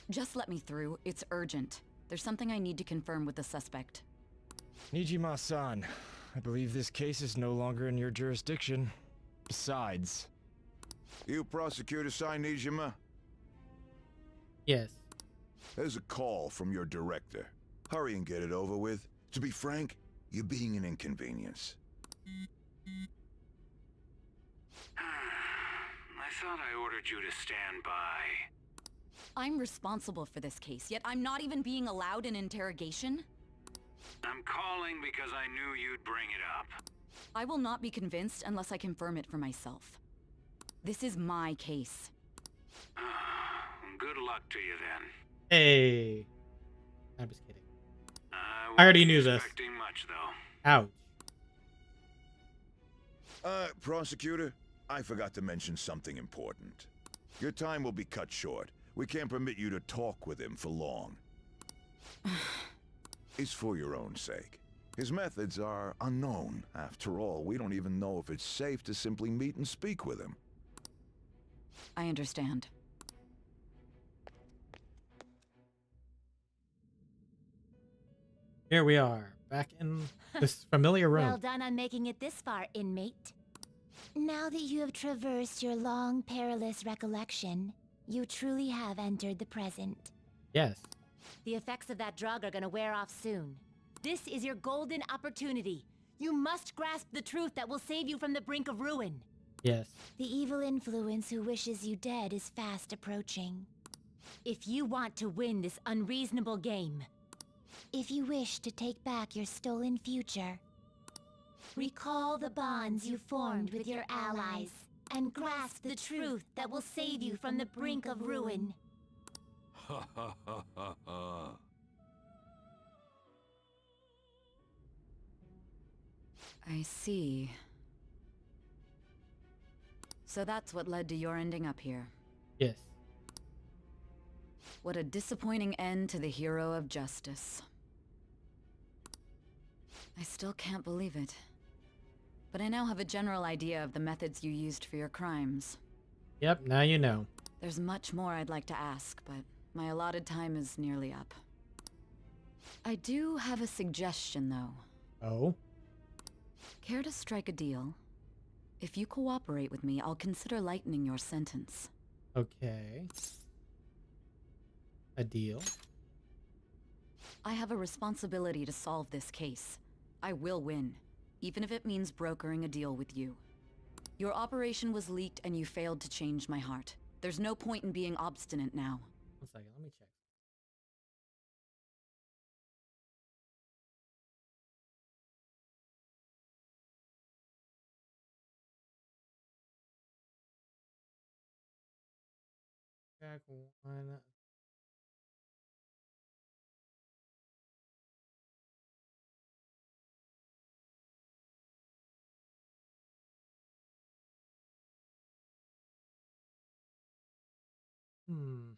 Just let me through. It's urgent. There's something I need to confirm with the suspect. Nijima-san, I believe this case is no longer in your jurisdiction. Besides... You prosecutor sign Nijima? Yes. There's a call from your director. Hurry and get it over with. To be frank, you're being an inconvenience. I thought I ordered you to stand by. I'm responsible for this case, yet I'm not even being allowed an interrogation? I'm calling because I knew you'd bring it up. I will not be convinced unless I confirm it for myself. This is my case. Good luck to you then. Hey. I'm just kidding. I already knew this. Much, though. Ouch. Prosecutor, I forgot to mention something important. Your time will be cut short. We can't permit you to talk with him for long. It's for your own sake. His methods are unknown. After all, we don't even know if it's safe to simply meet and speak with him. I understand. Here we are, back in this familiar room. Well done on making it this far, inmate. Now that you have traversed your long, perilous recollection, you truly have entered the present. Yes. The effects of that drug are gonna wear off soon. This is your golden opportunity. You must grasp the truth that will save you from the brink of ruin. Yes. The evil influence who wishes you dead is fast approaching. If you want to win this unreasonable game, if you wish to take back your stolen future, recall the bonds you formed with your allies and grasp the truth that will save you from the brink of ruin. Ha ha ha ha ha. I see. So that's what led to your ending up here. Yes. What a disappointing end to the hero of justice. I still can't believe it. But I now have a general idea of the methods you used for your crimes. Yep, now you know. There's much more I'd like to ask, but my allotted time is nearly up. I do have a suggestion, though. Oh? Care to strike a deal? If you cooperate with me, I'll consider lightening your sentence. Okay. A deal? I have a responsibility to solve this case. I will win, even if it means brokering a deal with you. Your operation was leaked and you failed to change my heart. There's no point in being obstinate now. 1 second, let me check. Check one. Hmm.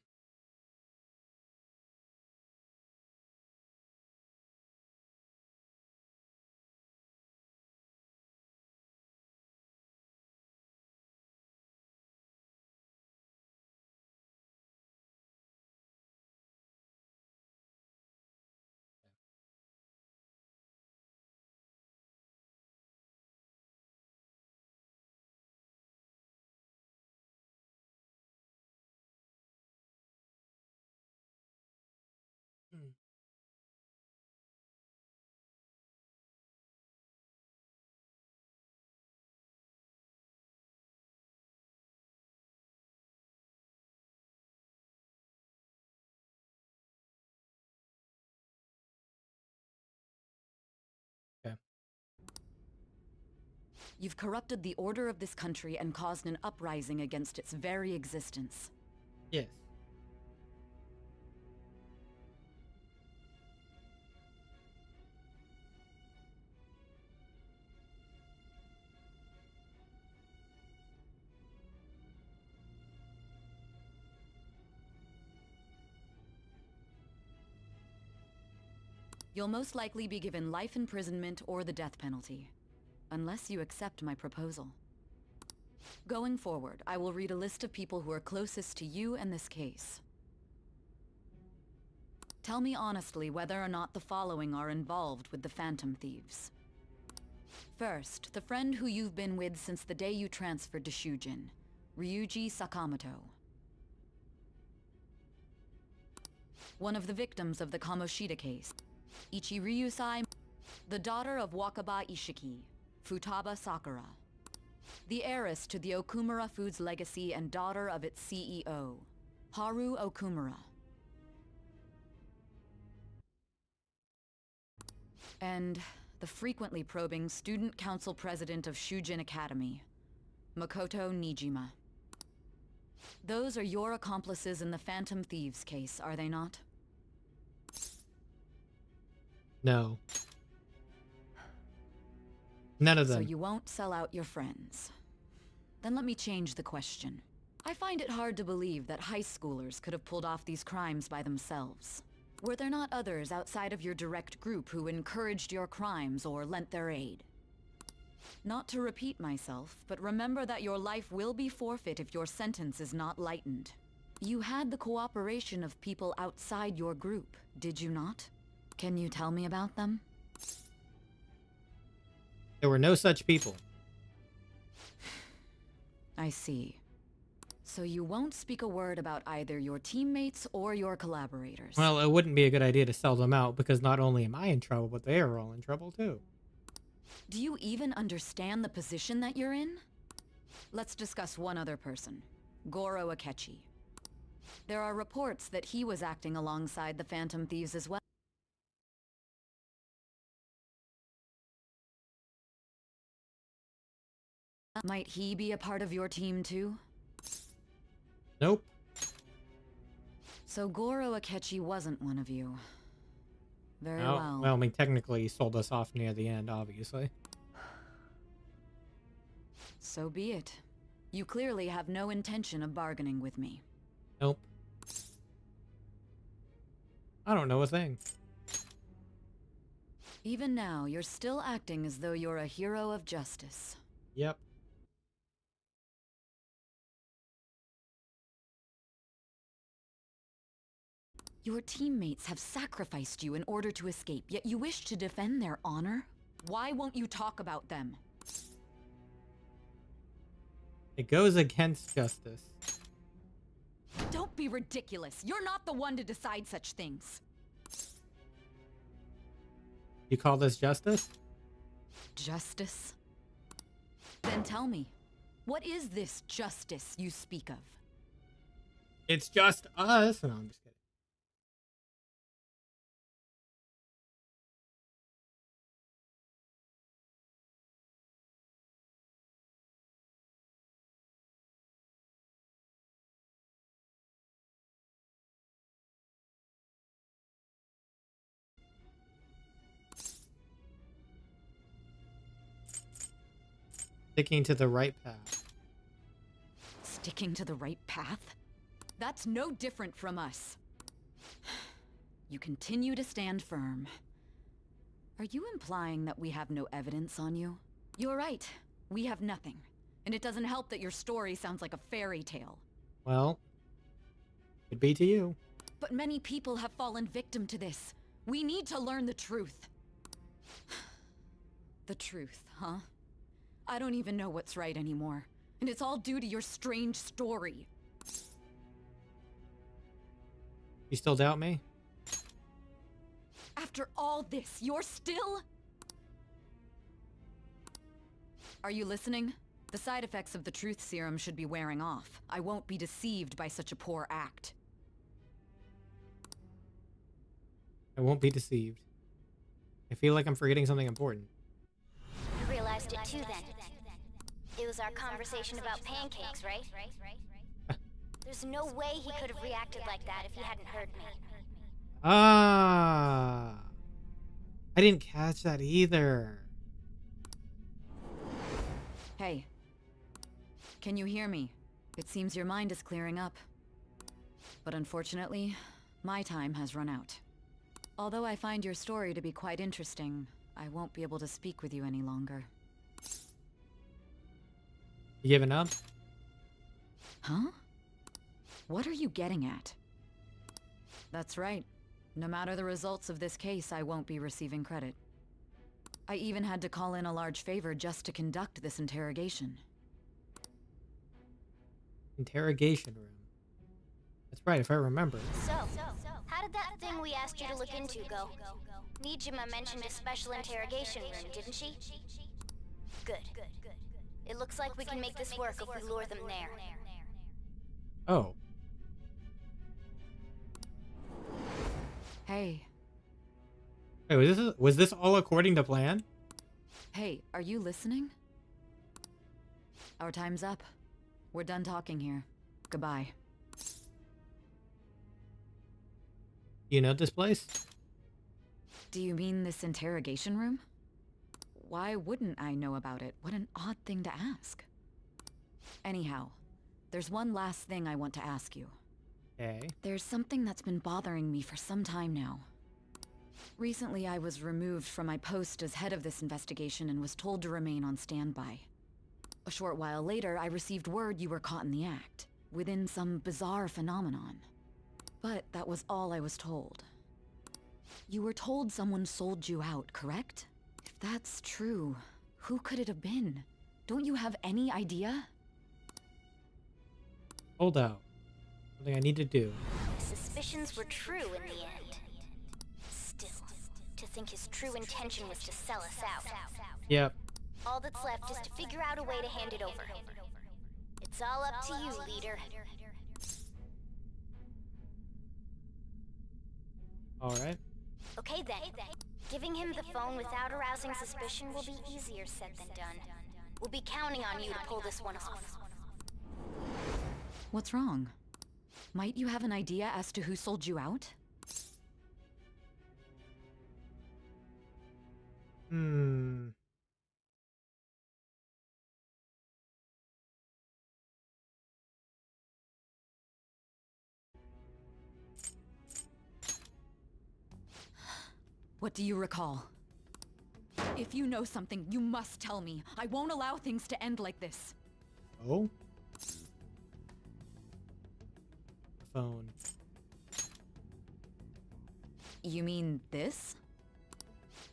You've corrupted the order of this country and caused an uprising against its very existence. Yes. You'll most likely be given life imprisonment or the death penalty, unless you accept my proposal. Going forward, I will read a list of people who are closest to you and this case. Tell me honestly whether or not the following are involved with the Phantom Thieves. First, the friend who you've been with since the day you transferred to Shujin, Ryuji Sakamoto. One of the victims of the Kamoshida case, Ichiryusai, the daughter of Wakaba Ishiki, Futaba Sakura. The heiress to the Okumura Foods legacy and daughter of its CEO, Haru Okumura. And the frequently probing student council president of Shujin Academy, Makoto Nijima. Those are your accomplices in the Phantom Thieves case, are they not? No. None of them. So you won't sell out your friends. Then let me change the question. I find it hard to believe that high schoolers could have pulled off these crimes by themselves. Were there not others outside of your direct group who encouraged your crimes or lent their aid? Not to repeat myself, but remember that your life will be forfeit if your sentence is not lightened. You had the cooperation of people outside your group, did you not? Can you tell me about them? There were no such people. I see. So you won't speak a word about either your teammates or your collaborators. Well, it wouldn't be a good idea to sell them out because not only am I in trouble, but they are all in trouble too. Do you even understand the position that you're in? Let's discuss one other person, Goro Akechi. There are reports that he was acting alongside the Phantom Thieves as well. Might he be a part of your team too? Nope. So Goro Akechi wasn't one of you. Very No. well. Well, I mean, technically he sold us off near the end, obviously. So be it. You clearly have no intention of bargaining with me. Nope. I don't know a thing. Even now, you're still acting as though you're a hero of justice. Yep. Your teammates have sacrificed you in order to escape, yet you wish to defend their honor? Why won't you talk about them? It goes against justice. Don't be ridiculous. You're not the one to decide such things. You call this justice? Justice? Then tell me, what is this justice you speak of? It's just us. No, I'm just kidding. Sticking to the right path. Sticking to the right path? That's no different from us. You continue to stand firm. Are you implying that we have no evidence on you? You're right. We have nothing. And it doesn't help that your story sounds like a fairy tale. Well, could be to you. But many people have fallen victim to this. We need to learn the truth. The truth, huh? I don't even know what's right anymore. And it's all due to your strange story. You still doubt me? After all this, you're still... Are you listening? The side effects of the truth serum should be wearing off. I won't be deceived by such a poor act. I won't be deceived. I feel like I'm forgetting something important. You realized it too then. It was our conversation about pancakes, right? There's no way he could have reacted like that if he hadn't heard me. Ah, I didn't catch that either. Hey. Can you hear me? It seems your mind is clearing up. But unfortunately, my time has run out. Although I find your story to be quite interesting, I won't be able to speak with you any longer. You giving up? Huh? What are you getting at? That's right. No matter the results of this case, I won't be receiving credit. I even had to call in a large favor just to conduct this interrogation. Interrogation room. That's right, if I remember. So, how did that thing we asked you to look into go? Nijima mentioned a special interrogation room, didn't she? Good. It looks like we can make this work if we lure them there. Oh. Hey. Wait, was this all according to plan? Hey, are you listening? Our time's up. We're done talking here. Goodbye. You know this place? Do you mean this interrogation room? Why wouldn't I know about it? What an odd thing to ask. Anyhow, there's one last thing I want to ask you. Okay. There's something that's been bothering me for some time now. Recently, I was removed from my post as head of this investigation and was told to remain on standby. A short while later, I received word you were caught in the act, within some bizarre phenomenon. But that was all I was told. You were told someone sold you out, correct? If that's true, who could it have been? Don't you have any idea? Hold out. Something I need to do. My suspicions were true in the end. Still, to think his true intention was to sell us out. Yep. All that's left is to figure out a way to hand it over. It's all up to you, leader. Alright. Okay then. Giving him the phone without arousing suspicion will be easier said than done. We'll be counting on you to pull this one off. What's wrong? Might you have an idea as to who sold you out? What do you recall? If you know something, you must tell me. I won't allow things to end like this. Oh? Phone. You mean this?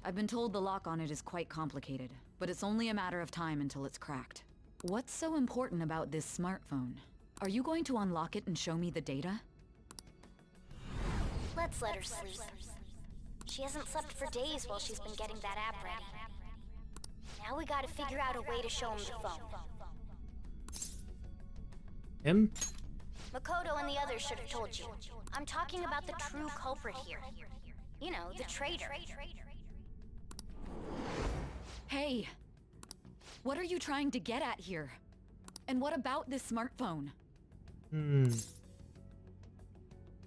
I've been told the lock on it is quite complicated, but it's only a matter of time until it's cracked. What's so important about this smartphone? Are you going to unlock it and show me the data? Let's let her sleep. She hasn't slept for days while she's been getting that app ready. Now we gotta figure out a way to show him the phone. Him? Makoto and the others should have told you. I'm talking about the true culprit here. You know, the traitor. Hey! What are you trying to get at here? And what about this smartphone?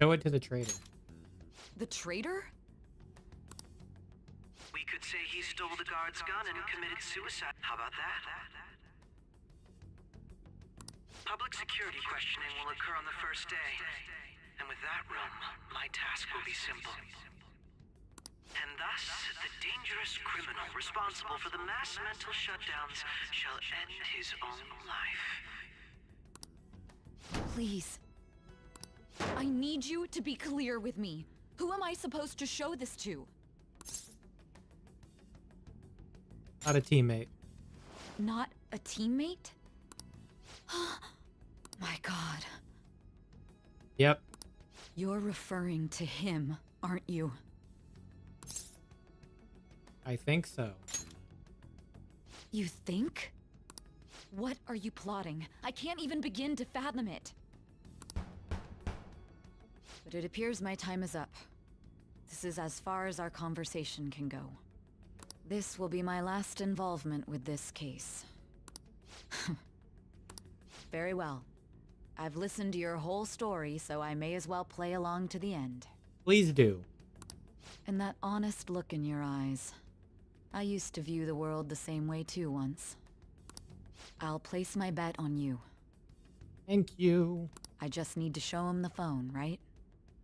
Show it to the traitor. The traitor? We could say he stole the guard's gun and committed suicide. How about that? Public security questioning will occur on the first day. And with that room, my task will be simple. And thus, the dangerous criminal responsible for the mass mental shutdowns shall end his own life. Please. I need you to be clear with me. Who am I supposed to show this to? Not a teammate. Not a teammate? My God. Yep. You're referring to him, aren't you? I think so. You think? What are you plotting? I can't even begin to fathom it. But it appears my time is up. This is as far as our conversation can go. This will be my last involvement with this case. Very well. I've listened to your whole story, so I may as well play along to the end. Please do. And that honest look in your eyes. I used to view the world the same way too once. I'll place my bet on you. Thank you. I just need to show him the phone, right?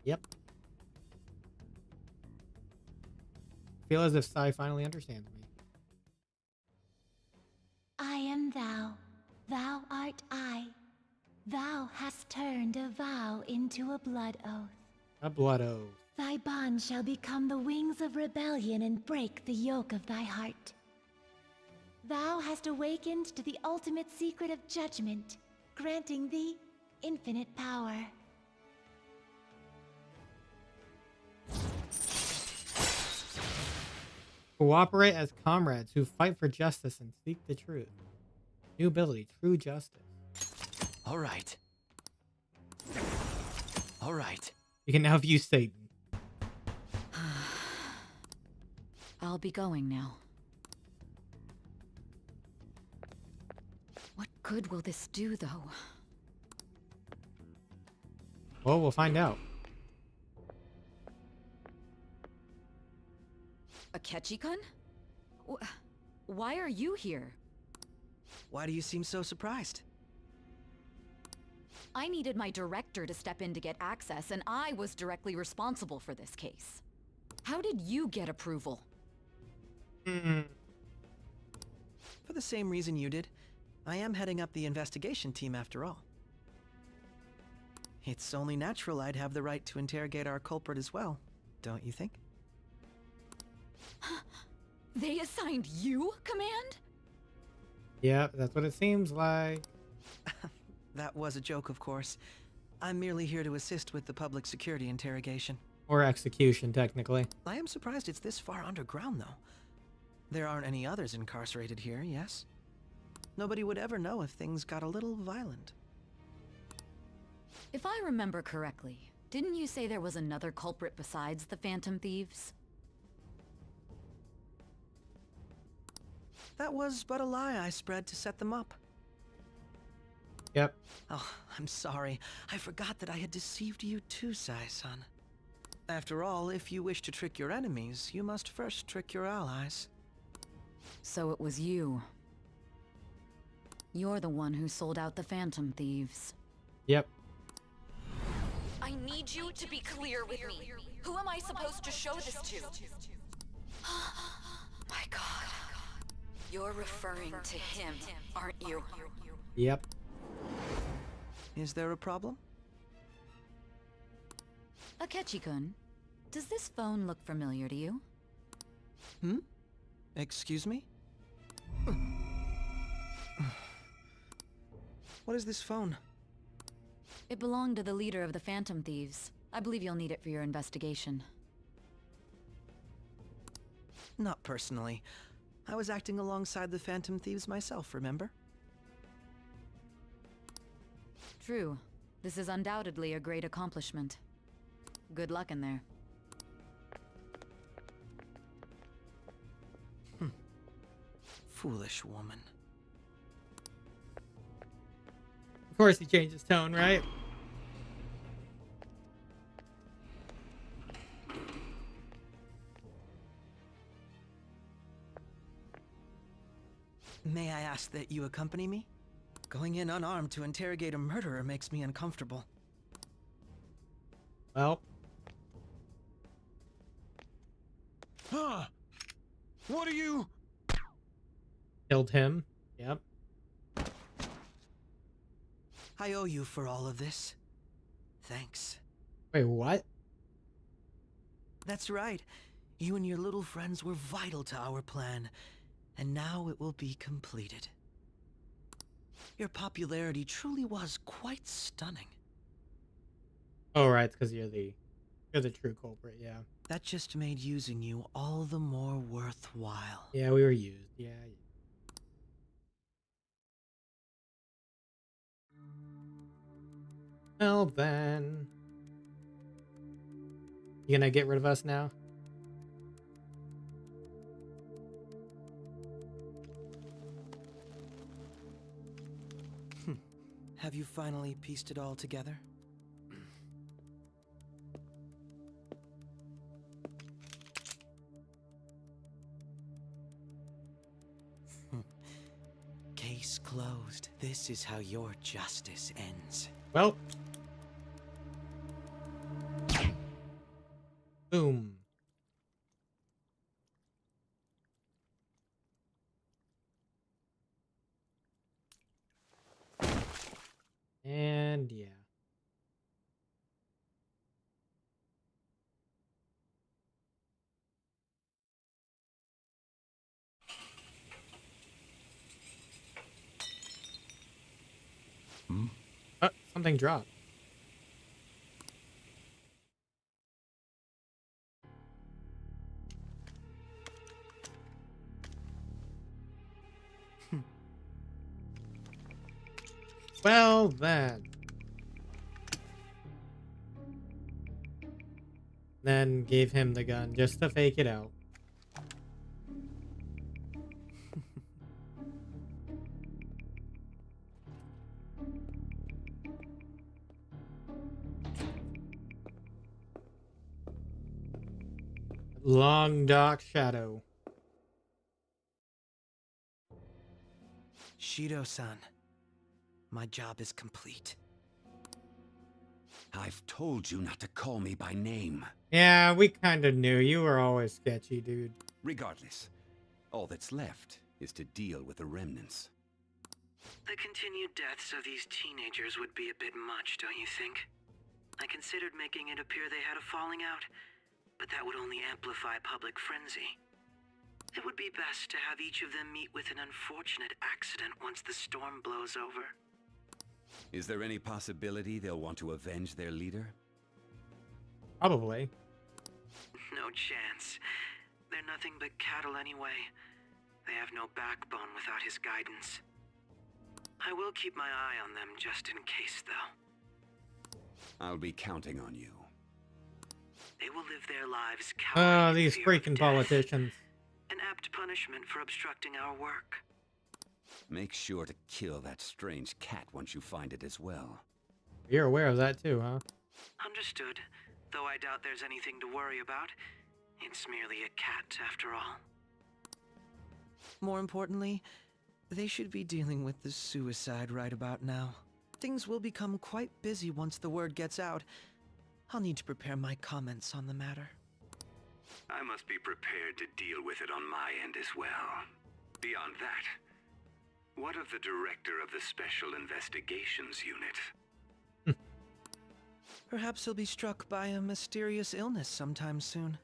Yep. Feel as if Sai finally understands me. I am thou, thou art I. Thou hast turned a vow into a blood oath. A blood oath. Thy bond shall become the wings of rebellion and break the yoke of thy heart. Thou hast awakened to the ultimate secret of judgment, granting thee infinite power. Cooperate as comrades who fight for justice and seek the truth. New ability, true justice. All right. All right. You can now view Satan. I'll be going now. What good will this do, though? Well, we'll find out. Akechi-kun? Why are you here? Why do you seem so surprised? I needed my director to step in to get access, and I was directly responsible for this case. How did you get approval? For the same reason you did. I am heading up the investigation team after all. It's only natural I'd have the right to interrogate our culprit as well, don't you think? They assigned you command? Yeah, that's what it seems like. That was a joke, of course. I'm merely here to assist with the public security interrogation. Or execution, technically. I am surprised it's this far underground, though. There aren't any others incarcerated here, yes? Nobody would ever know if things got a little violent. If I remember correctly, didn't you say there was another culprit besides the Phantom Thieves? That was but a lie I spread to set them up. Yep. Oh, I'm sorry. I forgot that I had deceived you too, Sai-san. After all, if you wish to trick your enemies, you must first trick your allies. So it was you. You're the one who sold out the Phantom Thieves. Yep. I need you to be clear with me. Who am I supposed to show this to? My God. You're referring to him, aren't you? Yep. Is there a problem? Akechi-kun, does this phone look familiar to you? Excuse me? What is this phone? It belonged to the leader of the Phantom Thieves. I believe you'll need it for your investigation. Not personally. I was acting alongside the Phantom Thieves myself, remember? True. This is undoubtedly a great accomplishment. Good luck in there. Foolish woman. Of course he changed his tone, right? May I ask that you accompany me? Going in unarmed to interrogate a murderer makes me uncomfortable. Well. Huh? What are you? Killed him. Yep. I owe you for all of this. Thanks. Wait, what? That's right. You and your little friends were vital to our plan, and now it will be completed. Your popularity truly was quite stunning. Oh, right, because you're the true culprit, yeah. That just made using you all the more worthwhile. Yeah, we were used, yeah. Well then. You gonna get rid of us now? Have you finally pieced it all together? Case closed. This is how your justice ends. Well. Boom. And yeah. Something dropped. Well then. Then gave him the gun just to fake it out. Long dark shadow. Shido-san, my job is complete. I've told you not to call me by name. Yeah, we kind of knew. You were always sketchy, dude. Regardless, all that's left is to deal with the remnants. The continued deaths of these teenagers would be a bit much, don't you think? I considered making it appear they had a falling out, but that would only amplify public frenzy. It would be best to have each of them meet with an unfortunate accident once the storm blows over. Is there any possibility they'll want to avenge their leader? Probably. No chance. They're nothing but cattle anyway. They have no backbone without his guidance. I will keep my eye on them just in case, though. I'll be counting on you. They will live their lives Oh, cowering in these fear of freaking death. politicians. An apt punishment for obstructing our work. Make sure to kill that strange cat once you find it as well. You're aware of that too, huh? Understood. Though I doubt there's anything to worry about. It's merely a cat, after all. More importantly, they should be dealing with the suicide right about now. Things will become quite busy once the word gets out. I'll need to prepare my comments on the matter. I must be prepared to deal with it on my end as well. Beyond that, what of the director of the Special Investigations Unit? Perhaps he'll be struck by a mysterious illness sometime soon.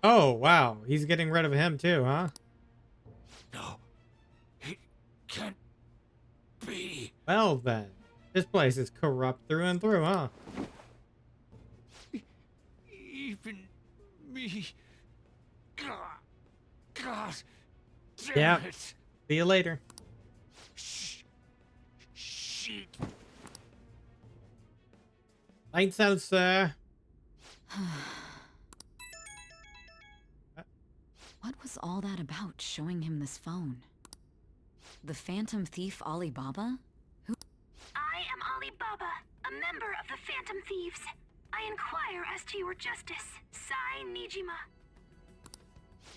Oh, wow. He's getting rid of him too, huh? No. It can't be. Well then. This place is corrupt through and through, huh? Even me. God. Damn Yeah. it. See you later. Shit. Lights out, sir. What was all that about, showing him this phone? The Phantom Thief Alibaba? Who? I am Alibaba, a member of the Phantom Thieves. I inquire as to your justice, Sai Nijima.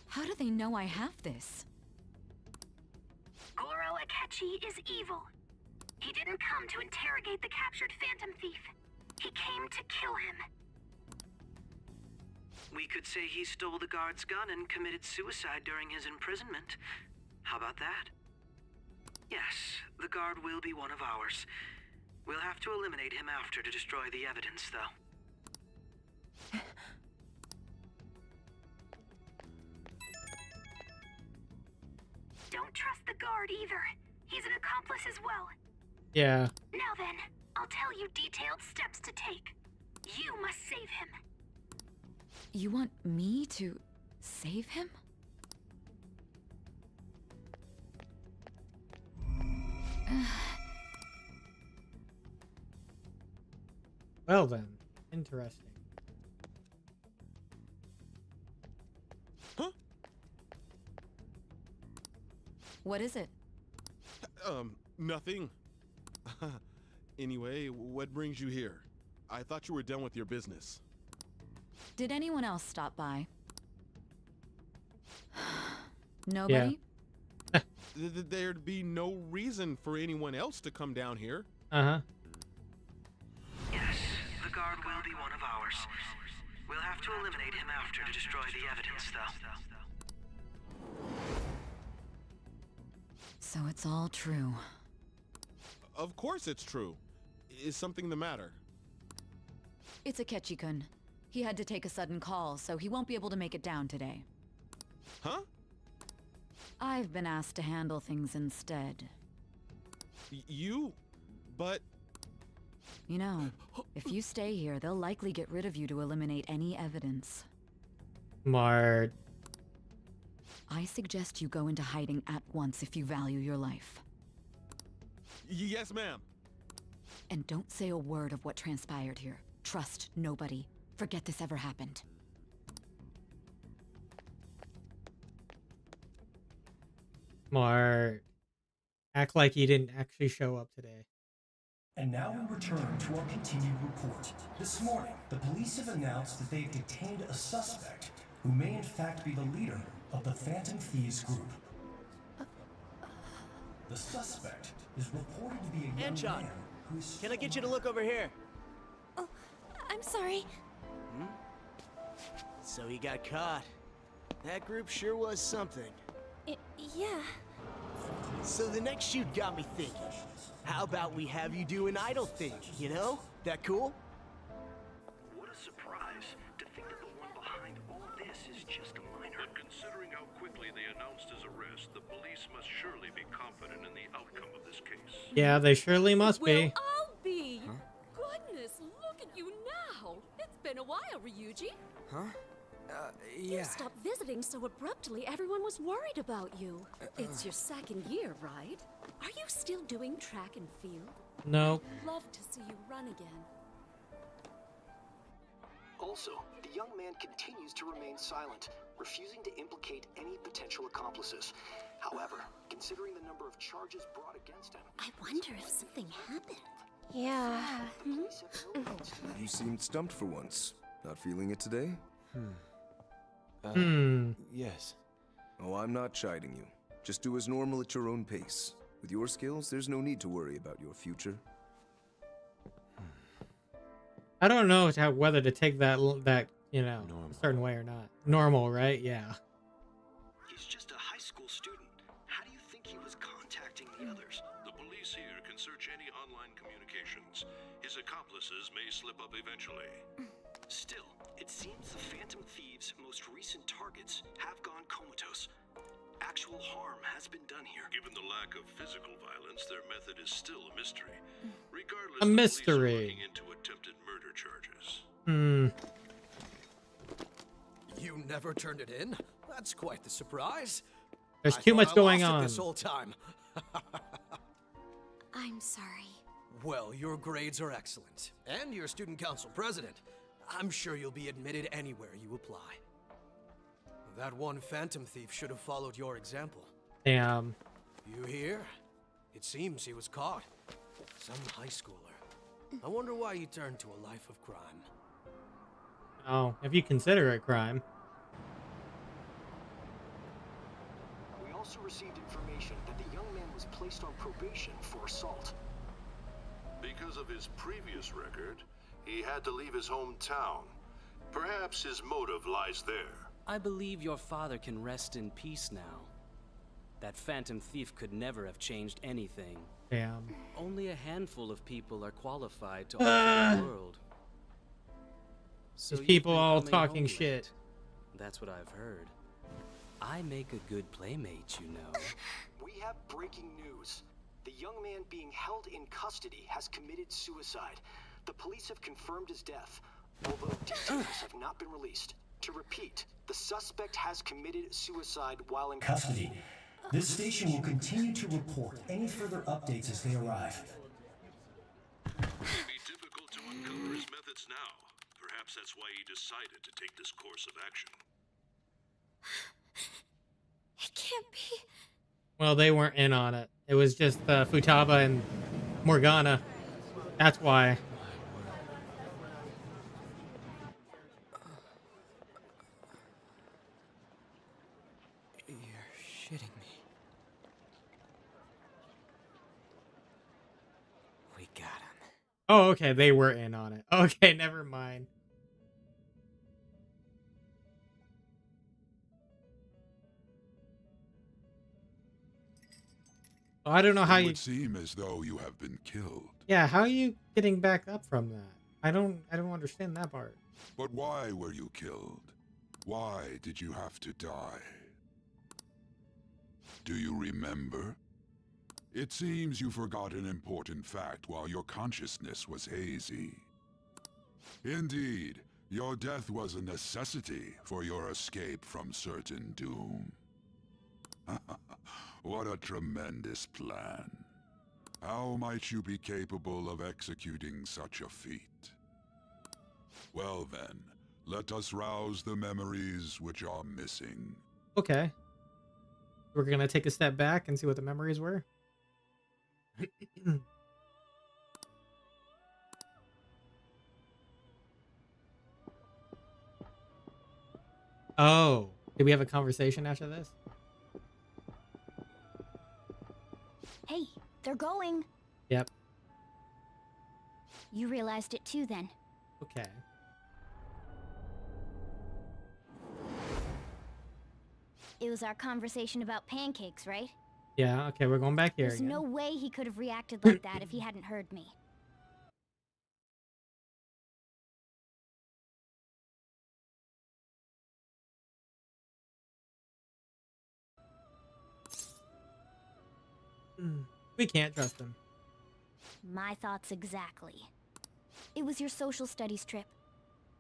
How do they know I have this? Goro Akechi is evil. He didn't come to interrogate the captured Phantom Thief. He came to kill him. We could say he stole the guard's gun and committed suicide during his imprisonment. How about that? Yes, the guard will be one of ours. We'll have to eliminate him after to destroy the evidence, though. Don't trust the guard either. He's an accomplice as well. Yeah. Now then, I'll tell you detailed steps to take. You must save him. You want me to save him? Well then. Interesting. What is it? Nothing. Anyway, what brings you here? I thought you were done with your business. Did anyone else stop by? Nobody? Yeah. There'd be no reason for anyone else to come down here. Uh-huh. Yes, the guard will be one of ours. We'll have to eliminate him after to destroy the evidence, though. So it's all true. Of course it's true. Is something the matter? It's Akechi-kun. He had to take a sudden call, so he won't be able to make it down today. Huh? I've been asked to handle things instead. You? But... You know, if you stay here, they'll likely get rid of you to eliminate any evidence. Smart. I suggest you go into hiding at once if you value your life. Yes, ma'am. And don't say a word of what transpired here. Trust nobody. Forget this ever happened. Smart. Act like you didn't actually show up today. And now we return to our continued report. This morning, the police have announced that they've detained a suspect who may in fact be the leader of the Phantom Thieves group. The suspect is reported to be a young man who is... Can I get you to look over here? Oh, I'm sorry. So he got caught. That group sure was something. Yeah. So the next shoot got me thinking. How about we have you do an idle thing, you know? That cool? What a surprise to think that the one behind all this is just a minor. But considering how quickly they announced his arrest, the police must surely be confident in the outcome of this case. Yeah, they surely must be. Well, I'll be. Goodness, look at you now. It's been a while, Ryuji. Huh? You Yeah. stopped visiting so abruptly, everyone was worried about you. It's your second year, right? Are you still doing track and field? No. I'd love to see you run again. Also, the young man continues to remain silent, refusing to implicate any potential accomplices. However, considering the number of charges brought against him... I wonder if something happened. Yeah. You seemed stumped for once. Not feeling it today? Yes. Oh, I'm not chiding you. Just do as normal at your own pace. With your skills, there's no need to worry about your future. I don't know whether to take that you know, a certain way or not. Normal, right? Yeah. He's just a high school student. How do you think he was contacting the others? The police here can search any online communications. His accomplices may slip up eventually. Still, it seems the Phantom Thieves' most recent targets have gone comatose. Actual harm has been done here. Given the lack of physical violence, their method is still a mystery. Regardless, A mystery. the police are looking into attempted murder charges. You never turned it in? That's quite the surprise. There's I too thought much I going lost it on. this whole time. I'm sorry. Well, your grades are excellent. And you're student council president. I'm sure you'll be admitted anywhere you apply. That one phantom thief should have followed your example. Damn. You hear? It seems he was caught. Some high schooler. I wonder why he turned to a life of crime. Oh, if you consider it crime. We also received information that the young man was placed on probation for assault. Because of his previous record, he had to leave his hometown. Perhaps his motive lies there. I believe your father can rest in peace now. That phantom thief could never have changed anything. Damn. Only a handful of people are qualified to alter the world. So These you've people been all coming talking home shit. late. That's what I've heard. I make a good playmate, you know. We have breaking news. The young man being held in custody has committed suicide. The police have confirmed his death, although details have not been released. To repeat, the suspect has committed suicide while in Custody. This station will continue to report any further updates as they arrive. It may be difficult to uncover his methods now. Perhaps that's why he decided to take this course of action. It can't be. Well, they weren't in on it. It was just Futaba and Morgana. That's why. You're shitting me. We got him. Oh, okay. They were in on it. Okay, never mind. I don't know how It you. would seem as though you have been killed. Yeah, how are you getting back up from that? I don't understand that part. But why were you killed? Why did you have to die? Do you remember? It seems you forgot an important fact while your consciousness was hazy. Indeed, your death was a necessity for your escape from certain doom. What a tremendous plan. How might you be capable of executing such a feat? Well then, let us rouse the memories which are missing. Okay. We're gonna take a step back and see what the memories were. Oh, did we have a conversation after this? Hey, they're going. Yep. You realized it too then. Okay. It was our conversation about pancakes, right? Yeah, okay, we're going back here There's again. no way he could have reacted like that if he hadn't heard me. We can't trust him. My thoughts exactly. It was your social studies trip.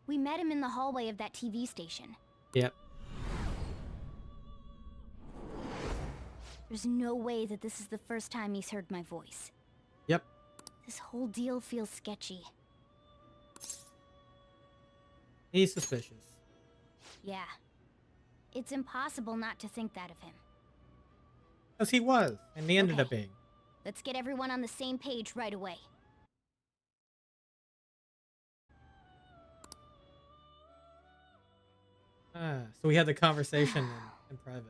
We met him in the hallway of that TV station. Yep. There's no way that this is the first time he's heard my voice. Yep. This whole deal feels sketchy. He's suspicious. Yeah. It's impossible not to think that of him. Because he was, and he ended up being. Let's get everyone on the same page right away. So we had the conversation in private.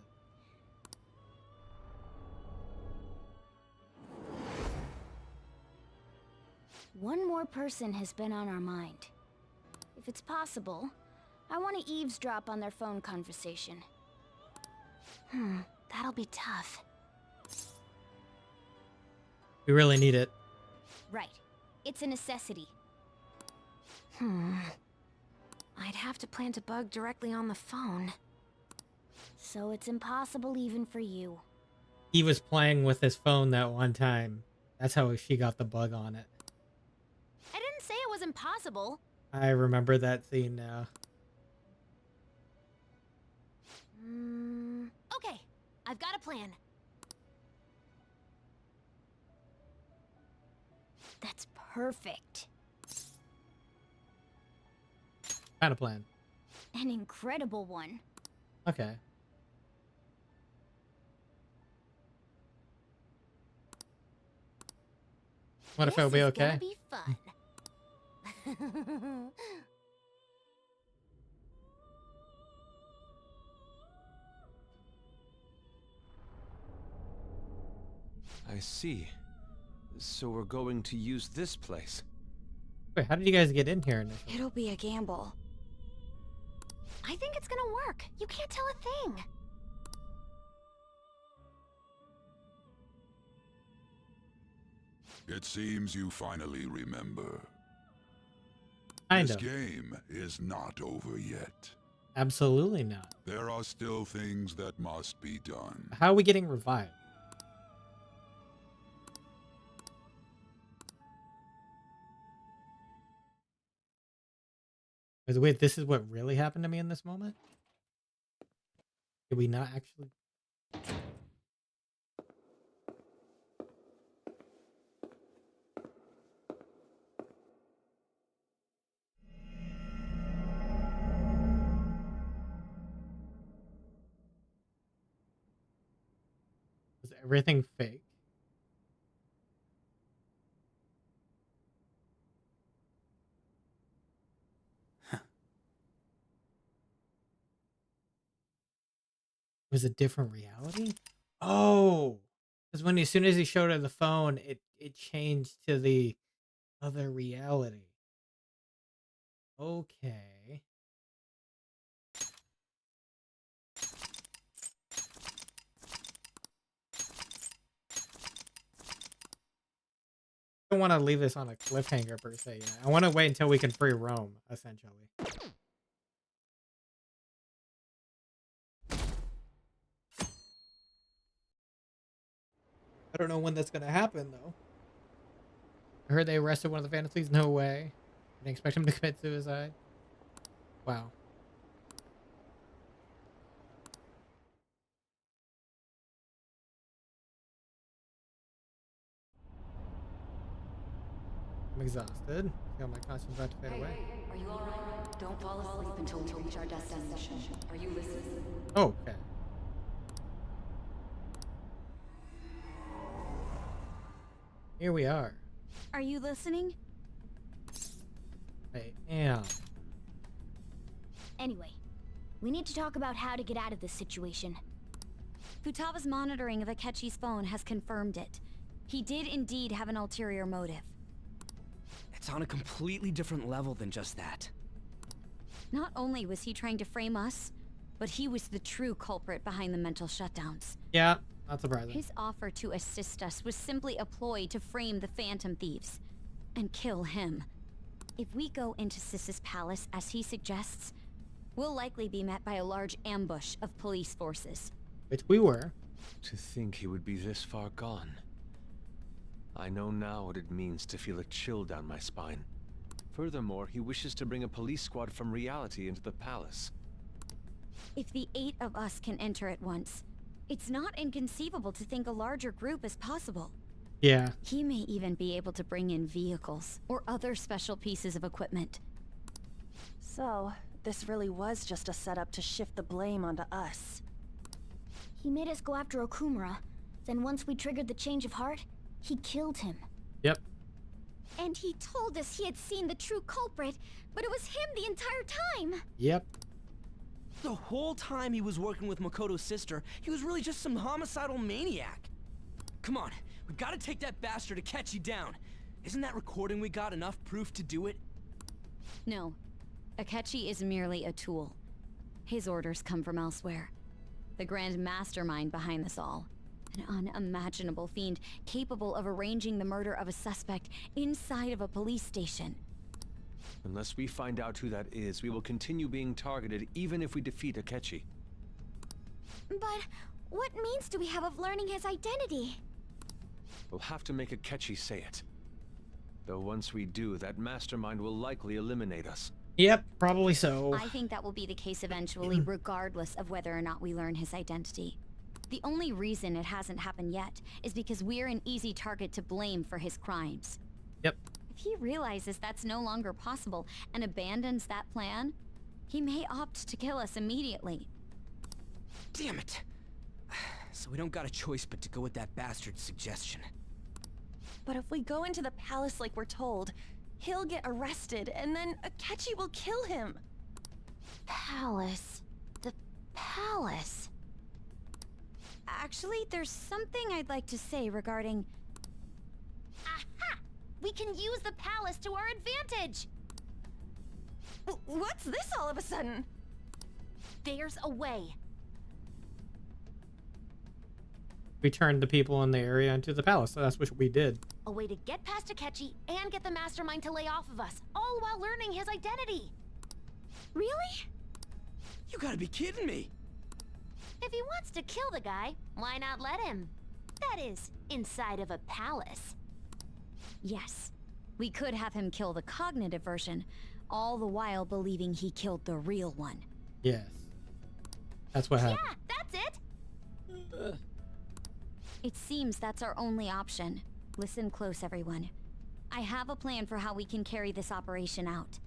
One more person has been on our mind. If it's possible, I want to eavesdrop on their phone conversation. That'll be tough. We really need it. Right. It's a necessity. I'd have to plant a bug directly on the phone. So it's impossible even for you. He was playing with his phone that one time. That's how she got the bug on it. I didn't say it was impossible. I remember that scene now. Okay, I've got a plan. That's perfect. Kind of plan. An incredible one. Okay. What if it'll be okay? This is gonna be fun. I see. So we're going to use this place. Wait, how did you guys get in here initially? It'll be a gamble. I think it's gonna work. You can't tell a thing. It seems you finally remember. Kind This of. game is not over yet. Absolutely not. There are still things that must be done. How are we getting revived? Wait, this is what really happened to me in this moment? Did we not actually? everything fake. It was a different reality? Oh, because as soon as he showed her the phone, it changed to the other reality. Okay. I don't want to leave this on a cliffhanger per se yet. I want to wait until we can free roam, essentially. I don't know when that's gonna happen though. I heard they arrested one of the Phantom Thieves. No way. I didn't expect him to commit suicide. Wow. I'm exhausted. I feel my conscience about to fade away. Are you alright? Don't fall asleep until we reach our destination. Are you listening? Oh, okay. Here we are. Are you listening? I am. Anyway, we need to talk about how to get out of this situation. Futaba's monitoring of Akechi's phone has confirmed it. He did indeed have an ulterior motive. It's on a completely different level than just that. Not only was he trying to frame us, but he was the true culprit behind the mental shutdowns. Yeah, not surprising. His offer to assist us was simply a ploy to frame the Phantom Thieves and kill him. If we go into Sis's palace as he suggests, we'll likely be met by a large ambush of police forces. Which we were. To think he would be this far gone. I know now what it means to feel a chill down my spine. Furthermore, he wishes to bring a police squad from reality into the palace. If the 8 of us can enter at once, it's not inconceivable to think a larger group is possible. Yeah. He may even be able to bring in vehicles or other special pieces of equipment. So, this really was just a setup to shift the blame onto us. He made us go after Okumura, then once we triggered the change of heart, he killed him. Yep. And he told us he had seen the true culprit, but it was him the entire time! Yep. The whole time he was working with Makoto's sister, he was really just some homicidal maniac. Come on, we gotta take that bastard Akechi down. Isn't that recording we got enough proof to do it? No. Akechi is merely a tool. His orders come from elsewhere. The grand mastermind behind this all. An unimaginable fiend capable of arranging the murder of a suspect inside of a police station. Unless we find out who that is, we will continue being targeted even if we defeat Akechi. But what means do we have of learning his identity? We'll have to make Akechi say it. Though once we do, that mastermind will likely eliminate us. Yep, probably so. I think that will be the case eventually, regardless of whether or not we learn his identity. The only reason it hasn't happened yet is because we're an easy target to blame for his crimes. Yep. If he realizes that's no longer possible and abandons that plan, he may opt to kill us immediately. Damn it. So we don't got a choice but to go with that bastard's suggestion. But if we go into the palace like we're told, he'll get arrested and then Akechi will kill him. Palace. The palace. Actually, there's something I'd like to say regarding... Aha! We can use the palace to our advantage! What's this all of a sudden? There's a way. We turned the people in the area into the palace, so that's what we did. A way to get past Akechi and get the mastermind to lay off of us, all while learning his identity. Really? You gotta be kidding me! If he wants to kill the guy, why not let him? That is, inside of a palace. Yes, we could have him kill the cognitive version, all the while believing he killed the real one. Yes. That's what happened. Yeah, that's it! It seems that's our only option. Listen close, everyone. I have a plan for how we can carry this operation out.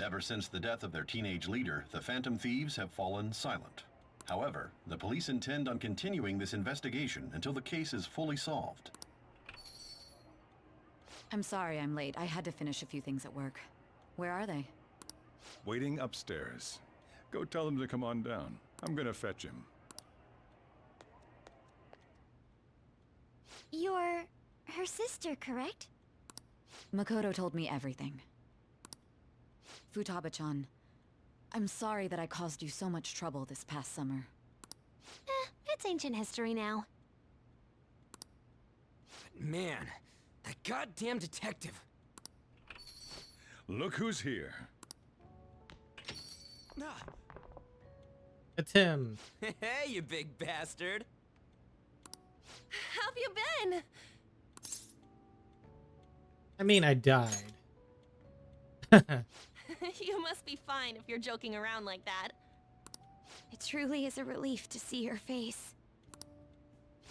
Ever since the death of their teenage leader, the Phantom Thieves have fallen silent. However, the police intend on continuing this investigation until the case is fully solved. I'm sorry I'm late. I had to finish a few things at work. Where are they? Waiting upstairs. Go tell them to come on down. I'm gonna fetch him. You're her sister, correct? Makoto told me everything. Futaba-chan, I'm sorry that I caused you so much trouble this past summer. It's ancient history now. Man, that goddamn detective. Look who's here. It's him. Hey, you big bastard. How have you been? I mean, I died. You must be fine if you're joking around like that. It truly is a relief to see your face.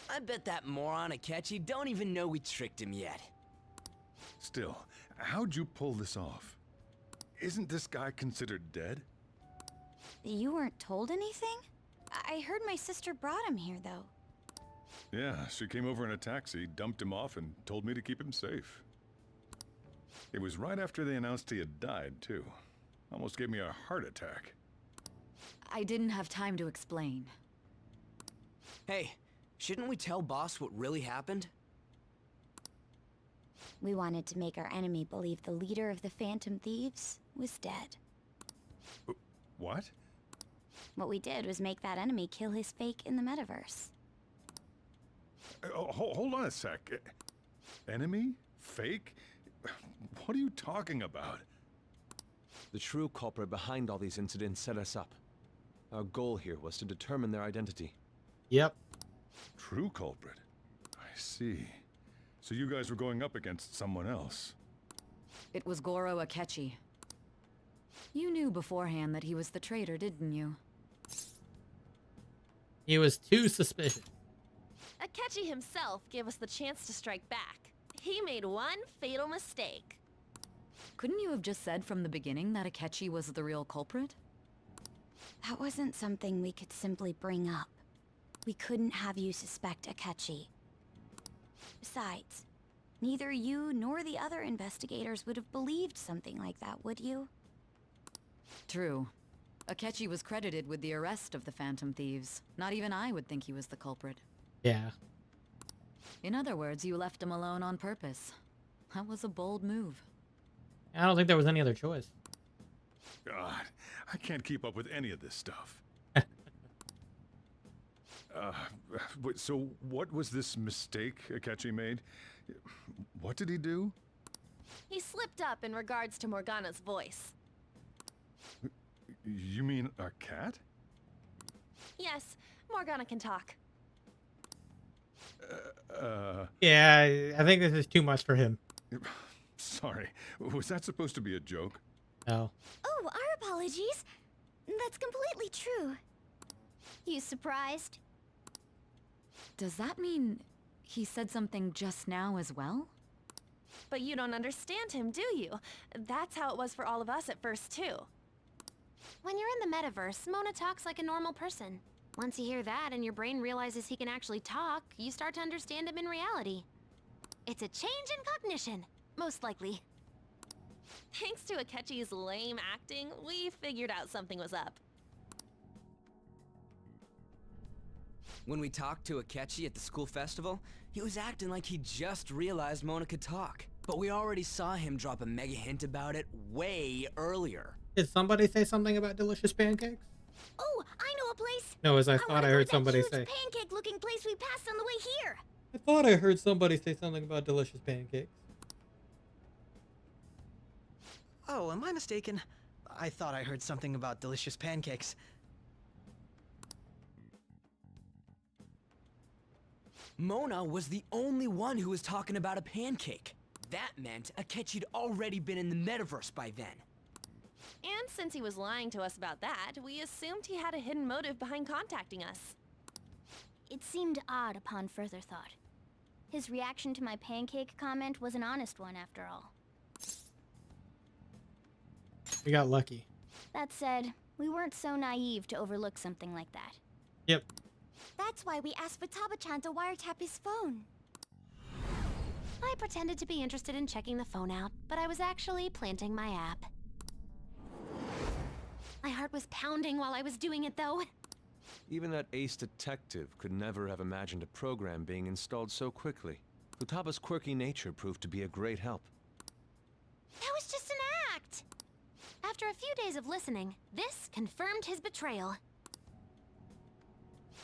I bet that moron Akechi don't even know we tricked him yet. Still, how'd you pull this off? Isn't this guy considered dead? You weren't told anything? I heard my sister brought him here, though. Yeah, she came over in a taxi, dumped him off, and told me to keep him safe. It was right after they announced he had died, too. Almost gave me a heart attack. I didn't have time to explain. Hey, shouldn't we tell boss what really happened? We wanted to make our enemy believe the leader of the Phantom Thieves was dead. What? What we did was make that enemy kill his fake in the metaverse. Hold on a sec. Enemy? Fake? What are you talking about? The true culprit behind all these incidents set us up. Our goal here was to determine their identity. Yep. True culprit? I see. So you guys were going up against someone else. It was Goro Akechi. You knew beforehand that he was the traitor, didn't you? He was too suspicious. Akechi himself gave us the chance to strike back. He made one fatal mistake. Couldn't you have just said from the beginning that Akechi was the real culprit? That wasn't something we could simply bring up. We couldn't have you suspect Akechi. Besides, neither you nor the other investigators would have believed something like that, would you? True. Akechi was credited with the arrest of the Phantom Thieves. Not even I would think he was the culprit. Yeah. In other words, you left him alone on purpose. That was a bold move. I don't think there was any other choice. God, I can't keep up with any of this stuff. So what was this mistake Akechi made? What did he do? He slipped up in regards to Morgana's voice. You mean a cat? Yes, Morgana can talk. Yeah, I think this is too much for him. Sorry, was that supposed to be a joke? No. Oh, our apologies. That's completely true. You surprised? Does that mean he said something just now as well? But you don't understand him, do you? That's how it was for all of us at first, too. When you're in the metaverse, Mona talks like a normal person. Once you hear that and your brain realizes he can actually talk, you start to understand him in reality. It's a change in cognition, most likely. Thanks to Akechi's lame acting, we figured out something was up. When we talked to Akechi at the school festival, he was acting like he just realized Mona could talk. But we already saw him drop a mega hint about it way earlier. Did somebody say something about delicious pancakes? Oh, I know a place. No, as I thought I heard somebody say. Pancake-looking place we passed on the way here. I thought I heard somebody say something about delicious pancakes. Oh, am I mistaken? I thought I heard something about delicious pancakes. Mona was the only one who was talking about a pancake. That meant Akechi'd already been in the metaverse by then. And since he was lying to us about that, we assumed he had a hidden motive behind contacting us. It seemed odd upon further thought. His reaction to my pancake comment was an honest one, after all. We got lucky. That said, we weren't so naive to overlook something like that. Yep. That's why we asked Futaba-chan to wiretap his phone. I pretended to be interested in checking the phone out, but I was actually planting my app. My heart was pounding while I was doing it, though. Even that ace detective could never have imagined a program being installed so quickly. Futaba's quirky nature proved to be a great help. That was just an act! After a few days of listening, this confirmed his betrayal.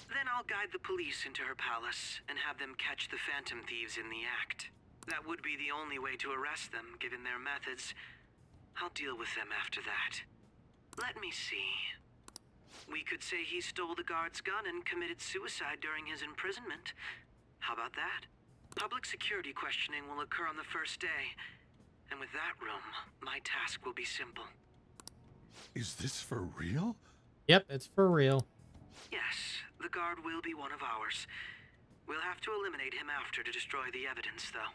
Then I'll guide the police into her palace and have them catch the Phantom Thieves in the act. That would be the only way to arrest them, given their methods. I'll deal with them after that. Let me see. We could say he stole the guard's gun and committed suicide during his imprisonment. How about that? Public security questioning will occur on the first day. And with that room, my task will be simple. Is this for real? Yep, it's for real. Yes, the guard will be one of ours. We'll have to eliminate him after to destroy the evidence, though.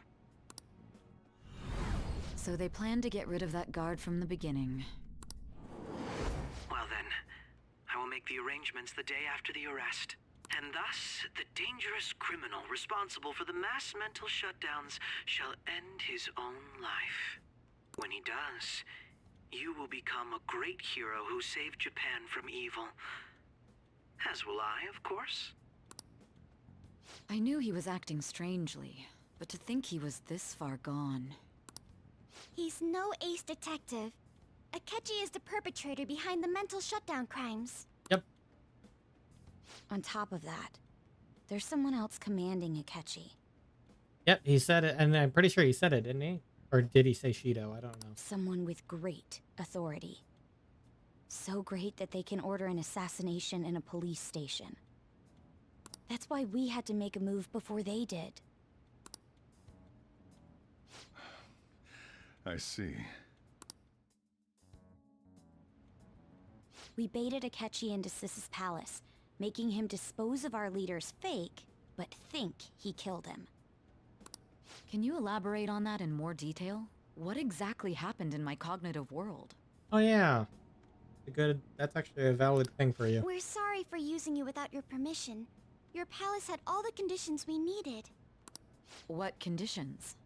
So they planned to get rid of that guard from the beginning. Well then, I will make the arrangements the day after the arrest. And thus, the dangerous criminal responsible for the mass mental shutdowns shall end his own life. When he does, you will become a great hero who saved Japan from evil. As will I, of course. I knew he was acting strangely, but to think he was this far gone. He's no ace detective. Akechi is the perpetrator behind the mental shutdown crimes. Yep. On top of that, there's someone else commanding Akechi. Yep, he said it, and I'm pretty sure he said it, didn't he? Or did he say Shido? I don't know. Someone with great authority. So great that they can order an assassination in a police station. That's why we had to make a move before they did. I see. We baited Akechi into Sis's palace, making him dispose of our leader's fake, but think he killed him. Can you elaborate on that in more detail? What exactly happened in my cognitive world? Oh yeah. That's actually a valid thing for you. We're sorry for using you without your permission. Your palace had all the conditions we needed. What conditions?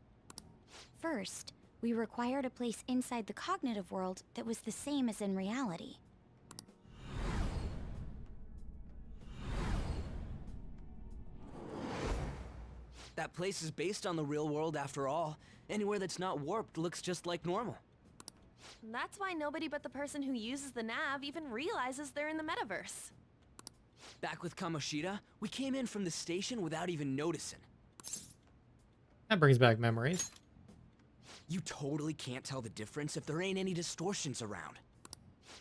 First, we required a place inside the cognitive world that was the same as in reality. That place is based on the real world after all. Anywhere that's not warped looks just like normal. That's why nobody but the person who uses the nav even realizes they're in the metaverse. Back with Kamoshida, we came in from the station without even noticing. That brings back memories. You totally can't tell the difference if there ain't any distortions around.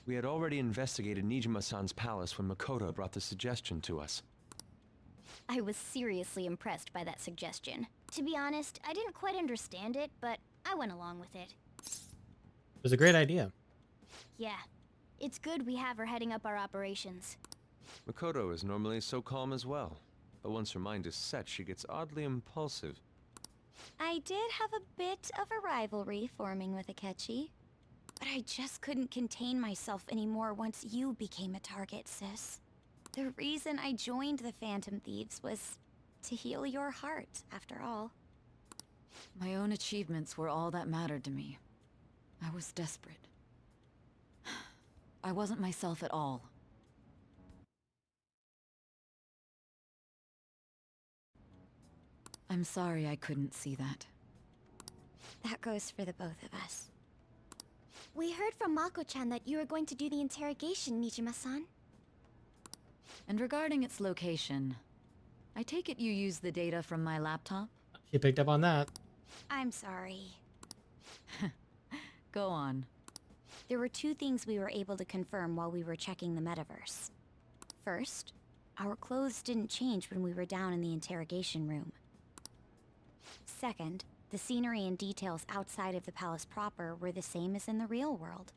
We had already investigated Nijima-san's palace when Makoto brought the suggestion to us. I was seriously impressed by that suggestion. To be honest, I didn't quite understand it, but I went along with it. It was a great idea. Yeah, it's good we have her heading up our operations. Makoto is normally so calm as well, but once her mind is set, she gets oddly impulsive. I did have a bit of a rivalry forming with Akechi, but I just couldn't contain myself anymore once you became a target, sis. The reason I joined the Phantom Thieves was to heal your heart, after all. My own achievements were all that mattered to me. I was desperate. I wasn't myself at all. I'm sorry I couldn't see that. That goes for the both of us. We heard from Mako-chan that you were going to do the interrogation, Nijima-san. And regarding its location, I take it you used the data from my laptop? She picked up on that. I'm sorry. Go on. There were two things we were able to confirm while we were checking the metaverse. First, our clothes didn't change when we were down in the interrogation room. Second, the scenery and details outside of the palace proper were the same as in the real world.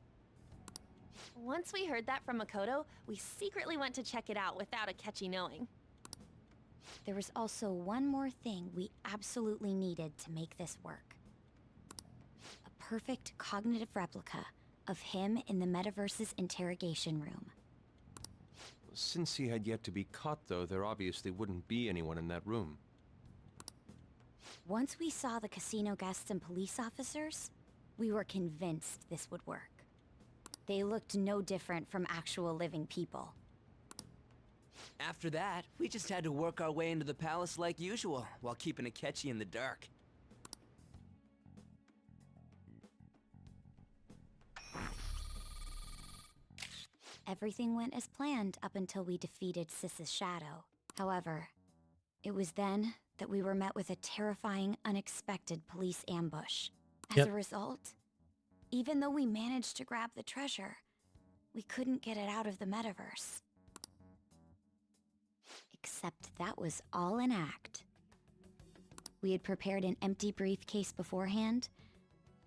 Once we heard that from Makoto, we secretly went to check it out without Akechi knowing. There was also one more thing we absolutely needed to make this work. A perfect cognitive replica of him in the metaverse's interrogation room. since he had yet to be caught, though, there obviously wouldn't be anyone in that room. Once we saw the casino guests and police officers, we were convinced this would work. They looked no different from actual living people. After that, we just had to work our way into the palace like usual, while keeping Akechi in the dark. Everything went as planned up until we defeated Sis's shadow. However, it was then that we were met with a terrifying, unexpected police ambush. As a result, even though we managed to grab the treasure, we couldn't get it out of the metaverse. Except that was all an act. We had prepared an empty briefcase beforehand,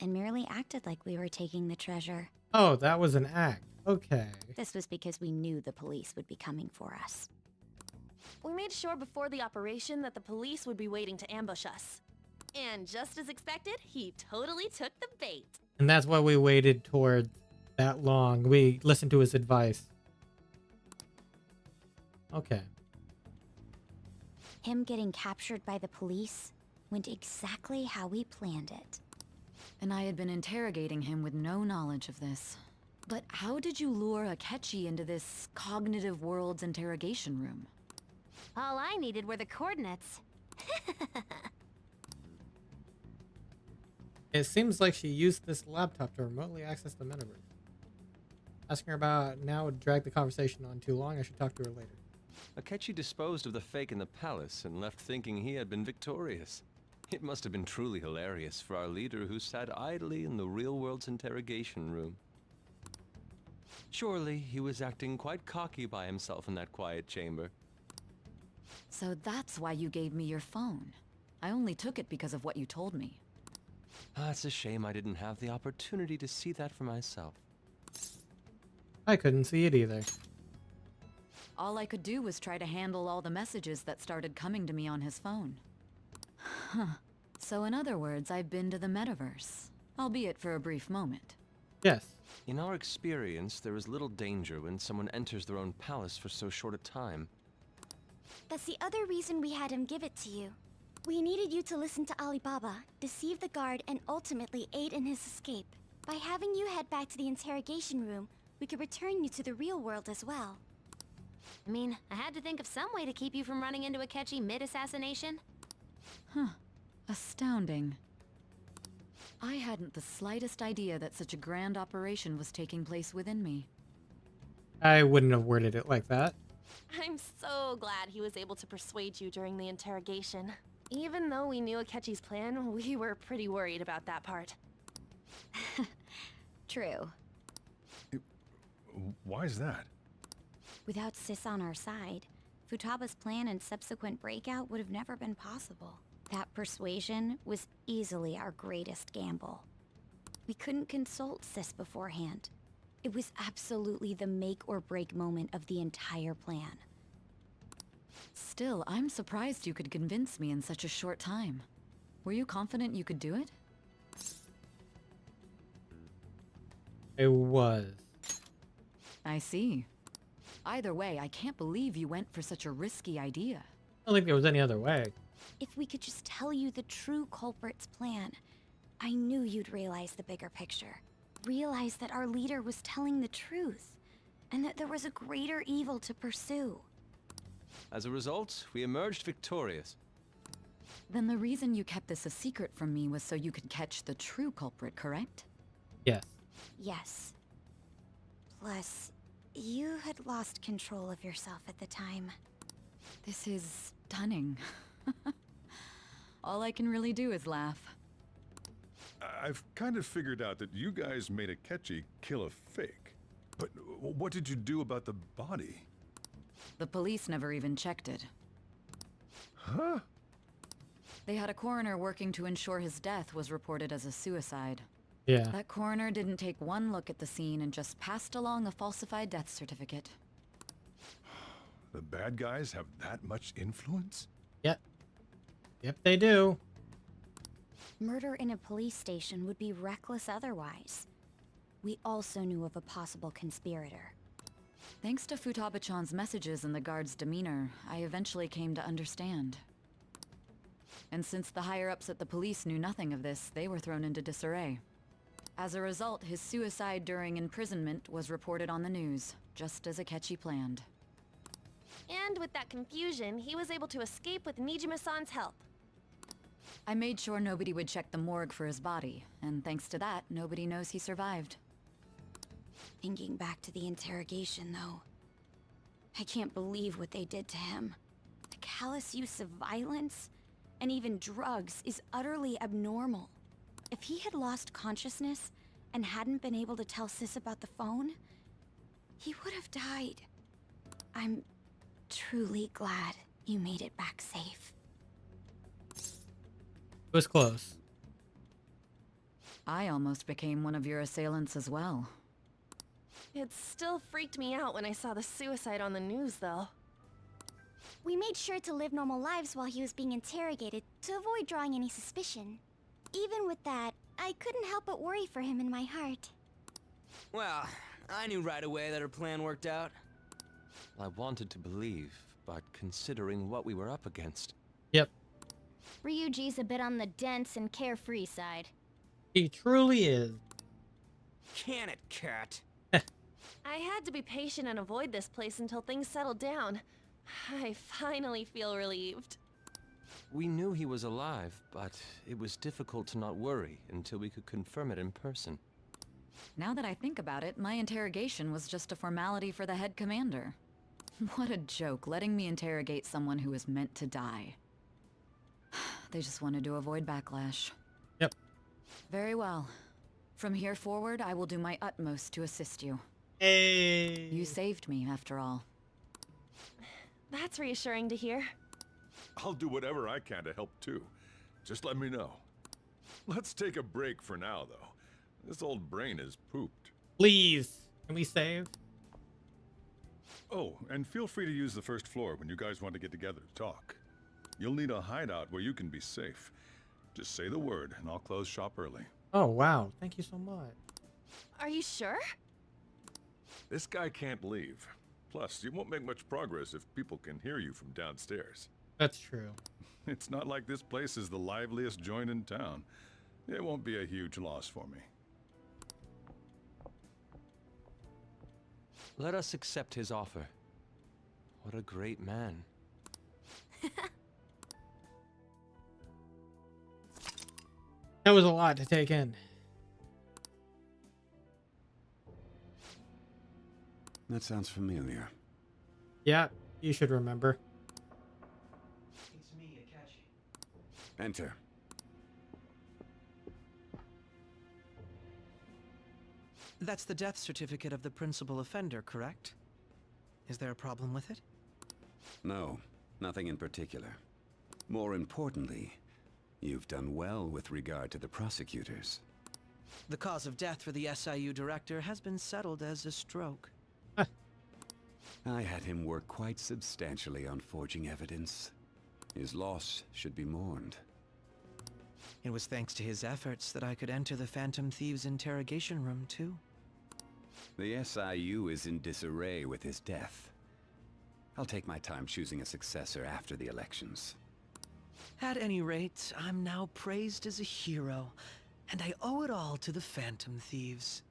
and merely acted like we were taking the treasure. Oh, that was an act. Okay. This was because we knew the police would be coming for us. We made sure before the operation that the police would be waiting to ambush us. And just as expected, he totally took the bait. And that's why we waited toward that long. We listened to his advice. Okay. Him getting captured by the police went exactly how we planned it. And I had been interrogating him with no knowledge of this. But how did you lure Akechi into this cognitive world's interrogation room? All I needed were the coordinates. It seems like she used this laptop to remotely access the metaverse. Asking her about now would drag the conversation on too long. I should talk to her later. Akechi disposed of the fake in the palace and left thinking he had been victorious. It must have been truly hilarious for our leader who sat idly in the real world's interrogation room. Surely he was acting quite cocky by himself in that quiet chamber. So that's why you gave me your phone. I only took it because of what you told me. It's a shame I didn't have the opportunity to see that for myself. I couldn't see it either. All I could do was try to handle all the messages that started coming to me on his phone. Huh. So in other words, I've been to the metaverse, albeit for a brief moment. Yes. In our experience, there is little danger when someone enters their own palace for so short a time. That's the other reason we had him give it to you. We needed you to listen to Alibaba, deceive the guard, and ultimately aid in his escape. By having you head back to the interrogation room, we could return you to the real world as well. I mean, I had to think of some way to keep you from running into Akechi mid-assassination. Huh. Astounding. I hadn't the slightest idea that such a grand operation was taking place within me. I wouldn't have worded it like that. I'm so glad he was able to persuade you during the interrogation. Even though we knew Akechi's plan, we were pretty worried about that part. True. Why is that? Without Sis on our side, Futaba's plan and subsequent breakout would have never been possible. That persuasion was easily our greatest gamble. We couldn't consult Sis beforehand. It was absolutely the make or break moment of the entire plan. Still, I'm surprised you could convince me in such a short time. Were you confident you could do it? It was. I see. Either way, I can't believe you went for such a risky idea. I don't think there was any other way. If we could just tell you the true culprit's plan, I knew you'd realize the bigger picture. Realize that our leader was telling the truth, and that there was a greater evil to pursue. As a result, we emerged victorious. Then the reason you kept this a secret from me was so you could catch the true culprit, correct? Yes. Yes. Plus, you had lost control of yourself at the time. This is stunning. All I can really do is laugh. I've kind of figured out that you guys made Akechi kill a fake. But what did you do about the body? The police never even checked it. Huh? They had a coroner working to ensure his death was reported as a suicide. Yeah. That coroner didn't take one look at the scene and just passed along a falsified death certificate. The bad guys have that much influence? Yep. Yep, they do. Murder in a police station would be reckless otherwise. We also knew of a possible conspirator. Thanks to Futaba-chan's messages and the guard's demeanor, I eventually came to understand. And since the higher-ups at the police knew nothing of this, they were thrown into disarray. As a result, his suicide during imprisonment was reported on the news, just as Akechi planned. And with that confusion, he was able to escape with Nijima-san's help. I made sure nobody would check the morgue for his body, and thanks to that, nobody knows he survived. Thinking back to the interrogation, though, I can't believe what they did to him. The callous use of violence, and even drugs, is utterly abnormal. If he had lost consciousness and hadn't been able to tell Sis about the phone, he would have died. I'm truly glad you made it back safe. It was close. I almost became one of your assailants as well. It still freaked me out when I saw the suicide on the news, though. We made sure to live normal lives while he was being interrogated to avoid drawing any suspicion. Even with that, I couldn't help but worry for him in my heart. Well, I knew right away that her plan worked out. I wanted to believe, but considering what we were up against... Yep. Ryuji's a bit on the dense and carefree side. He truly is. Can it, cat? I had to be patient and avoid this place until things settled down. I finally feel relieved. We knew he was alive, but it was difficult to not worry until we could confirm it in person. Now that I think about it, my interrogation was just a formality for the head commander. What a joke, letting me interrogate someone who was meant to die. They just wanted to avoid backlash. Yep. Very well. From here forward, I will do my utmost to assist you. Hey. You saved me, after all. That's reassuring to hear. I'll do whatever I can to help too. Just let me know. Let's take a break for now, though. This old brain is pooped. Please, can we save? Oh, and feel free to use the first floor when you guys want to get together to talk. You'll need a hideout where you can be safe. Just say the word, and I'll close shop early. Oh, wow. Thank you so much. Are you sure? This guy can't leave. Plus, you won't make much progress if people can hear you from downstairs. That's true. It's not like this place is the liveliest joint in town. It won't be a huge loss for me. Let us accept his offer. What a great man. That was a lot to take in. That sounds familiar. Yeah, you should remember. It's me, Akechi. Enter. That's the death certificate of the principal offender, correct? Is there a problem with it? No, nothing in particular. More importantly, you've done well with regard to the prosecutors. The cause of death for the SIU director has been settled as a stroke. I had him work quite substantially on forging evidence. His loss should be mourned. It was thanks to his efforts that I could enter the Phantom Thieves' interrogation room, too. The SIU is in disarray with his death. I'll take my time choosing a successor after the elections. At any rate, I'm now praised as a hero, and I owe it all to the Phantom Thieves.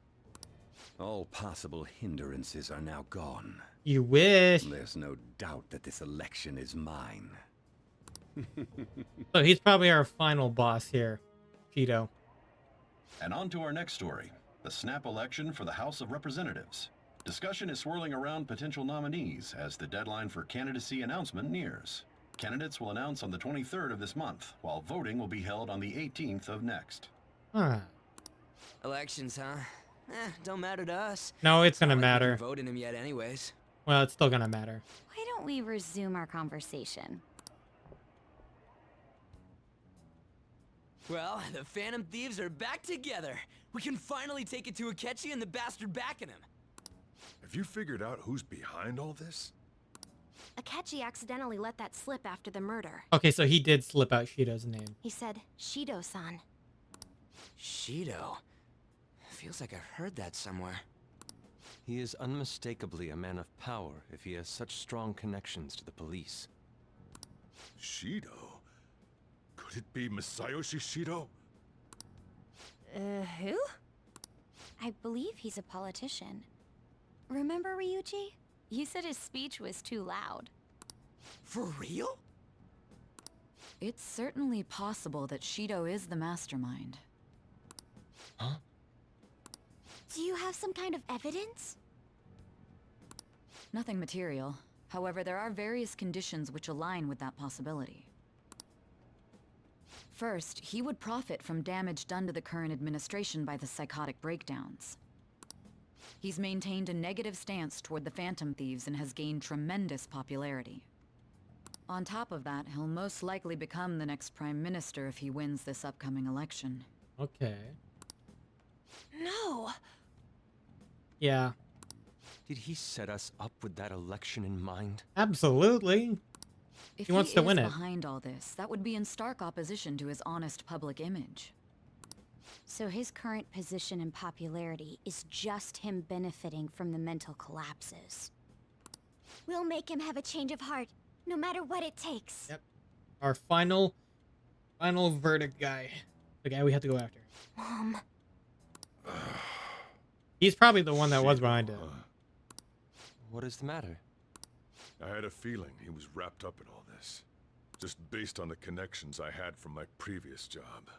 All possible hindrances are now gone. You wish. There's no doubt that this election is mine. So he's probably our final boss here, Cheeto. And on to our next story, the snap election for the House of Representatives. Discussion is swirling around potential nominees as the deadline for candidacy announcement nears. Candidates will announce on the 23rd of this month, while voting will be held on the 18th of next. Huh. Elections, huh? Don't matter to us. No, it's gonna Not like we matter. can vote in him yet anyways. Well, it's still gonna matter. Why don't we resume our conversation? Well, the Phantom Thieves are back together. We can finally take it to Akechi and the bastard backing him. Have you figured out who's behind all this? Akechi accidentally let that slip after the murder. Okay, so he did slip out Shido's name. He said, Shido-san. Shido? Feels like I've heard that somewhere. He is unmistakably a man of power if he has such strong connections to the police. Shido? Could it be Masayoshi Shido? Who? I believe he's a politician. Remember, Ryuji? You said his speech was too loud. For real? It's certainly possible that Shido is the mastermind. Huh? Do you have some kind of evidence? Nothing material. However, there are various conditions which align with that possibility. First, he would profit from damage done to the current administration by the psychotic breakdowns. He's maintained a negative stance toward the Phantom Thieves and has gained tremendous popularity. On top of that, he'll most likely become the next Prime Minister if he wins this upcoming election. Okay. No! Yeah. Did he set us up with that election in mind? Absolutely. If He wants to win it. behind all this, that would be in stark opposition to his honest public image. So his current position and popularity is just him benefiting from the mental collapses. We'll make him have a change of heart, no matter what it takes. Yep. Our final verdict guy. The guy we have to go after. Mom. He's probably the one that was behind it. What is the matter? I had a feeling he was wrapped up in all this, just based on the connections I had from my previous job.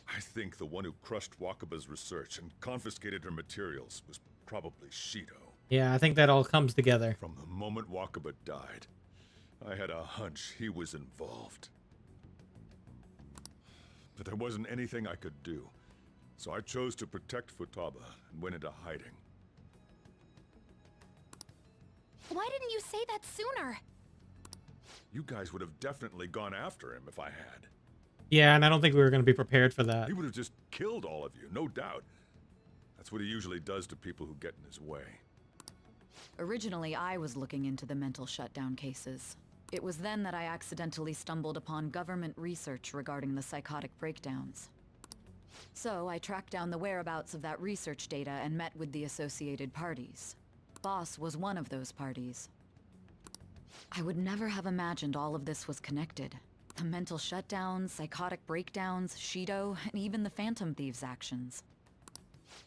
I think the one who crushed Wakaba's research and confiscated her materials was probably Shido. Yeah, I think that all comes together. From the moment Wakaba died, I had a hunch he was involved. But there wasn't anything I could do, so I chose to protect Futaba and went into hiding. Why didn't you say that sooner? You guys would have definitely gone after him if I had. Yeah, and I don't think we were going to be prepared for that. He would have just killed all of you, no doubt. That's what he usually does to people who get in his way. Originally, I was looking into the mental shutdown cases. It was then that I accidentally stumbled upon government research regarding the psychotic breakdowns. So I tracked down the whereabouts of that research data and met with the associated parties. Boss was one of those parties. I would never have imagined all of this was connected. The mental shutdowns, psychotic breakdowns, Shido, and even the Phantom Thieves' actions.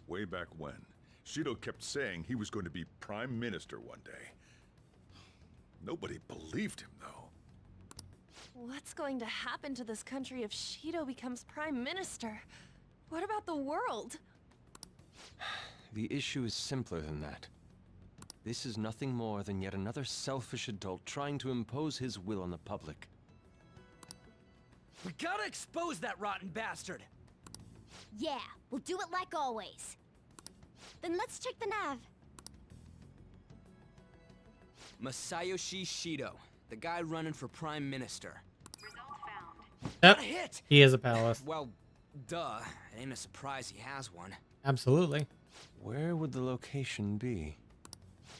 Way back when, Shido kept saying he was going to be Prime Minister one day. Nobody believed him, though. What's going to happen to this country if Shido becomes Prime Minister? What about the world? The issue is simpler than that. This is nothing more than yet another selfish adult trying to impose his will on the public. We gotta expose that rotten bastard! Yeah, we'll do it like always. Then let's check the nav. Masayoshi Shido, the guy running for Prime Minister. Yep. Got a hit! He is a palace. Well, duh. It ain't a surprise he has one. Absolutely. Where would the location be?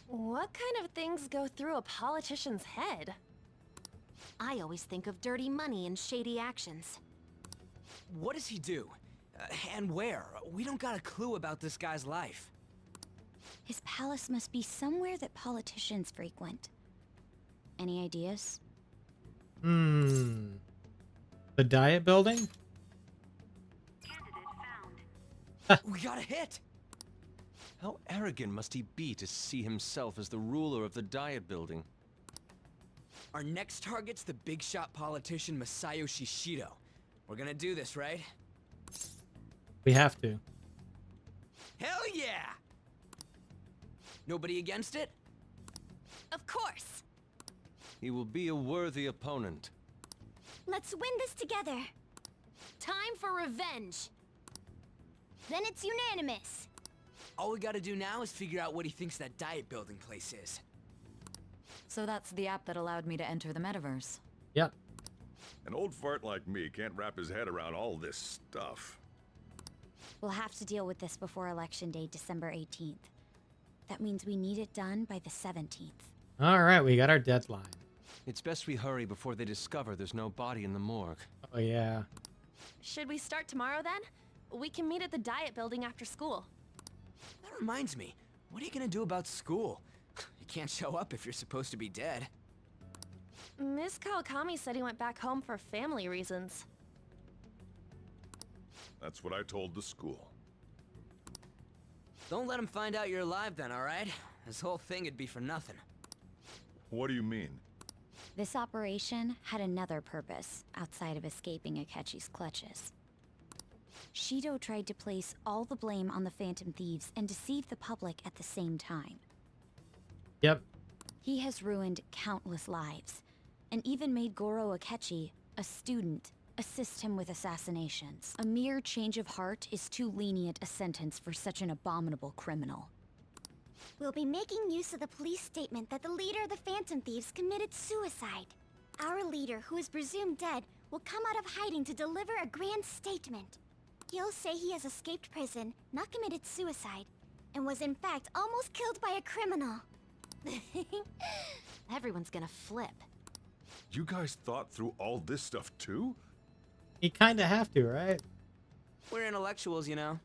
What kind of things go through a politician's head? I always think of dirty money and shady actions. What does he do? And where? We don't got a clue about this guy's life. His palace must be somewhere that politicians frequent. Any ideas? The Diet Building? We got a hit! How arrogant must he be to see himself as the ruler of the Diet Building? Our next target's the big shot politician Masayoshi Shido. We're gonna do this, right? We have to. Hell yeah! Nobody against it? Of course! He will be a worthy opponent. Let's win this together. Time for revenge! Then it's unanimous. All we gotta do now is figure out what he thinks that diet building place is. So that's the app that allowed me to enter the metaverse. Yep. An old fart like me can't wrap his head around all this stuff. We'll have to deal with this before Election Day, December 18th. That means we need it done by the 17th. All right, we got our deadline. It's best we hurry before they discover there's no body in the morgue. Oh, yeah. Should we start tomorrow then? We can meet at the diet building after school. That reminds me, what are you gonna do about school? You can't show up if you're supposed to be dead. Miss Kawakami said he went back home for family reasons. That's what I told the school. Don't let him find out you're alive then, alright? This whole thing would be for nothing. What do you mean? This operation had another purpose outside of escaping Akechi's clutches. Shido tried to place all the blame on the Phantom Thieves and deceive the public at the same time. Yep. He has ruined countless lives, and even made Goro Akechi, a student, assist him with assassinations. A mere change of heart is too lenient a sentence for such an abominable criminal. We'll be making use of the police statement that the leader of the Phantom Thieves committed suicide. Our leader, who is presumed dead, will come out of hiding to deliver a grand statement. He'll say he has escaped prison, not committed suicide, and was in fact almost killed by a criminal. Everyone's gonna flip. You guys thought through all this stuff too? You kind of have to, right? We're intellectuals, you know.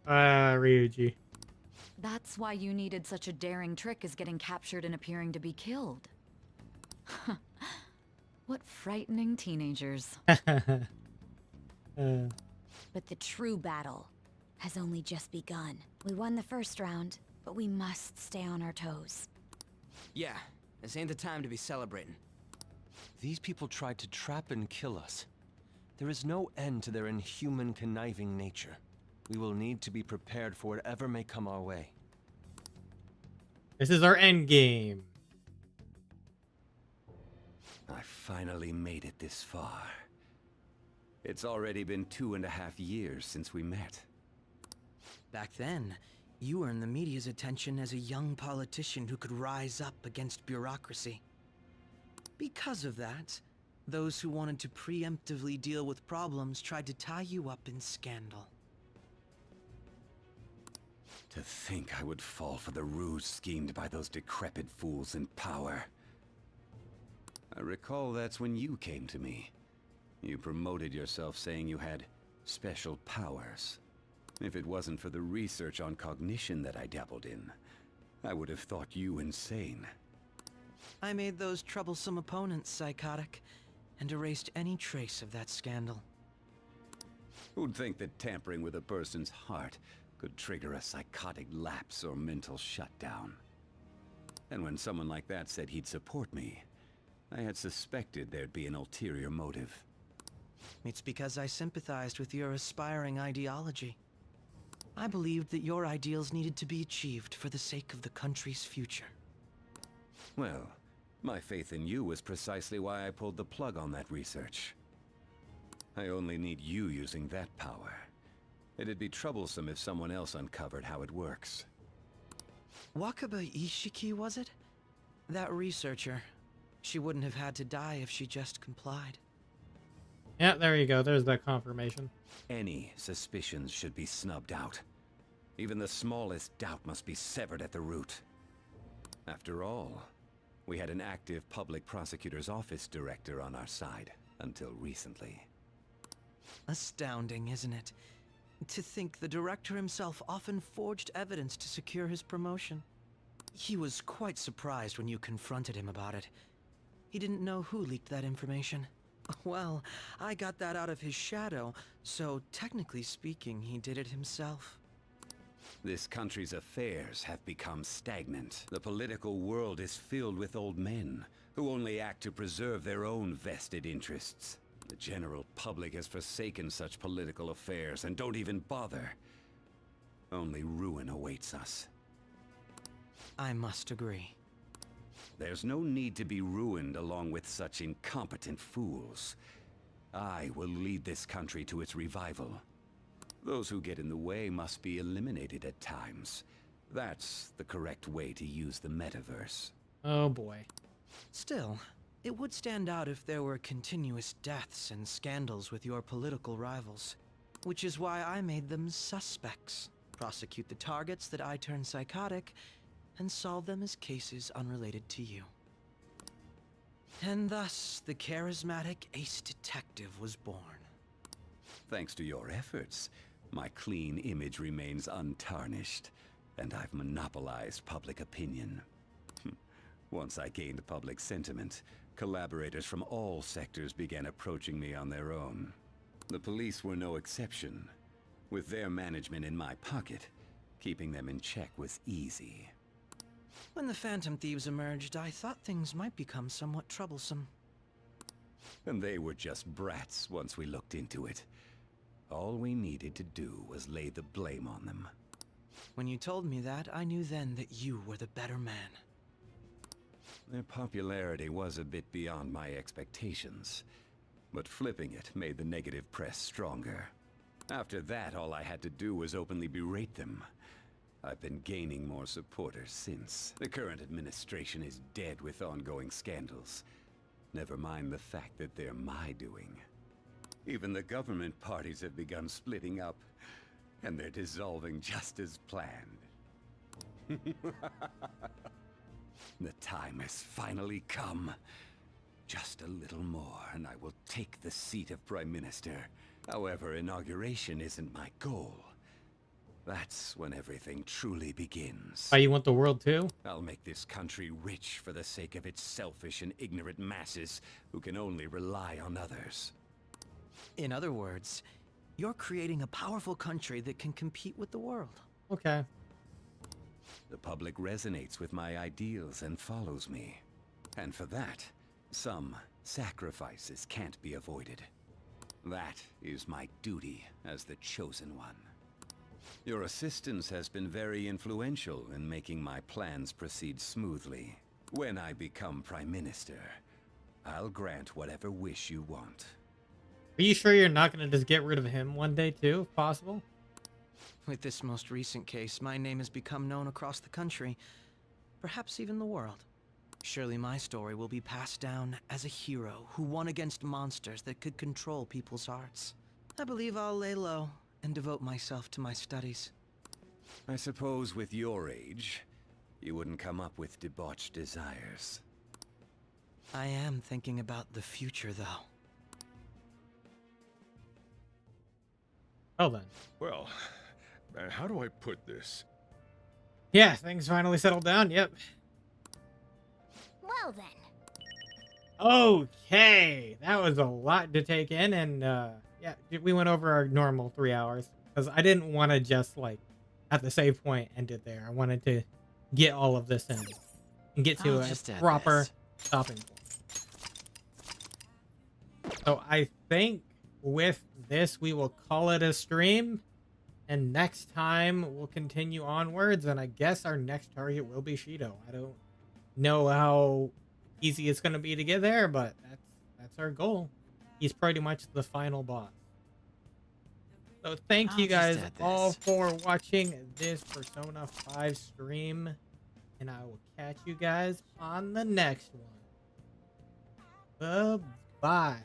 Ryuji. That's why you needed such a daring trick as getting captured and appearing to be killed. What frightening teenagers. But the true battle has only just begun. We won the first round, but we must stay on our toes. Yeah, this ain't the time to be celebrating. These people tried to trap and kill us. There is no end to their inhuman, conniving nature. We will need to be prepared for whatever may come our way. This is our end game. I finally made it this far. It's already been 2.5 years since we met. Back then, you earned the media's attention as a young politician who could rise up against bureaucracy. Because of that, those who wanted to preemptively deal with problems tried to tie you up in scandal. To think I would fall for the ruse schemed by those decrepit fools in power. I recall that's when you came to me. You promoted yourself saying you had special powers. If it wasn't for the research on cognition that I dabbled in, I would have thought you insane. I made those troublesome opponents psychotic, and erased any trace of that scandal. Who'd think that tampering with a person's heart could trigger a psychotic lapse or mental shutdown? And when someone like that said he'd support me, I had suspected there'd be an ulterior motive. It's because I sympathized with your aspiring ideology. I believed that your ideals needed to be achieved for the sake of the country's future. Well, my faith in you was precisely why I pulled the plug on that research. I only need you using that power. It'd be troublesome if someone else uncovered how it works. Wakaba Ishiki, was it? That researcher. She wouldn't have had to die if she just complied. Yeah, there you go. There's that confirmation. Any suspicions should be snubbed out. Even the smallest doubt must be severed at the root. After all, we had an active public prosecutor's office director on our side, until recently. Astounding, isn't it? To think the director himself often forged evidence to secure his promotion. He was quite surprised when you confronted him about it. He didn't know who leaked that information. Well, I got that out of his shadow, so technically speaking, he did it himself. This country's affairs have become stagnant. The political world is filled with old men who only act to preserve their own vested interests. The general public has forsaken such political affairs and don't even bother. Only ruin awaits us. I must agree. There's no need to be ruined along with such incompetent fools. I will lead this country to its revival. Those who get in the way must be eliminated at times. That's the correct way to use the metaverse. Oh boy. Still, it would stand out if there were continuous deaths and scandals with your political rivals. Which is why I made them suspects. Prosecute the targets that I turn psychotic, and solve them as cases unrelated to you. And thus, the charismatic ace detective was born. Thanks to your efforts, My clean image remains untarnished, and I've monopolized public opinion. Once I gained public sentiment, collaborators from all sectors began approaching me on their own. The police were no exception. With their management in my pocket, keeping them in check was easy. When the Phantom Thieves emerged, I thought things might become somewhat troublesome. And they were just brats once we looked into it. All we needed to do was lay the blame on them. When you told me that, I knew then that you were the better man. Their popularity was a bit beyond my expectations, but flipping it made the negative press stronger. After that, all I had to do was openly berate them. I've been gaining more supporters since. The current administration is dead with ongoing scandals. Never mind the fact that they're my doing. Even the government parties have begun splitting up, and they're dissolving just as planned. The time has finally come. Just a little more, and I will take the seat of Prime Minister. However, inauguration isn't my goal. That's when everything truly begins. Oh, you want the world too? I'll make this country rich for the sake of its selfish and ignorant masses who can only rely on others. In other words, you're creating a powerful country that can compete with the world. Okay. The public resonates with my ideals and follows me. And for that, some sacrifices can't be avoided. That is my duty as the chosen one. Your assistance has been very influential in making my plans proceed smoothly. When I become Prime Minister, I'll grant whatever wish you want. Are you sure you're not going to just get rid of him one day too, if possible? With this most recent case, my name has become known across the country, perhaps even the world. Surely my story will be passed down as a hero who won against monsters that could control people's hearts. I believe I'll lay low and devote myself to my studies. I suppose with your age, you wouldn't come up with debauched desires. I am thinking about the future, though. Oh, then. Well, how do I put this? Yeah, things finally settled down. Yep. Well then. Okay, that was a lot to take in, and yeah, we went over our normal 3 hours because I didn't want to just like at the save point end it there. I wanted to get all of this in and get to a proper stopping point. So I think with this we will call it a stream, and next time we'll continue onwards, and I guess our next target will be Shido. I don't know how easy it's going to be to get there, but that's our goal. He's pretty much the final boss. So thank you guys all for watching this Persona 5 stream, and I will catch you guys on the next one. Bye-bye.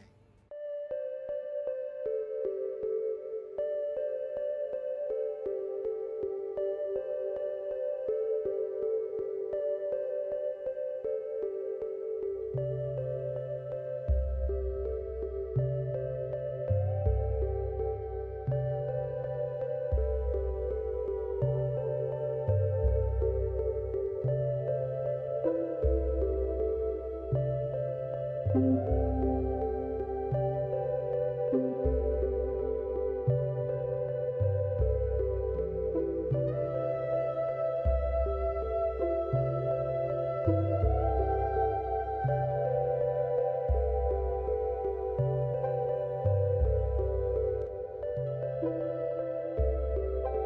Thank you.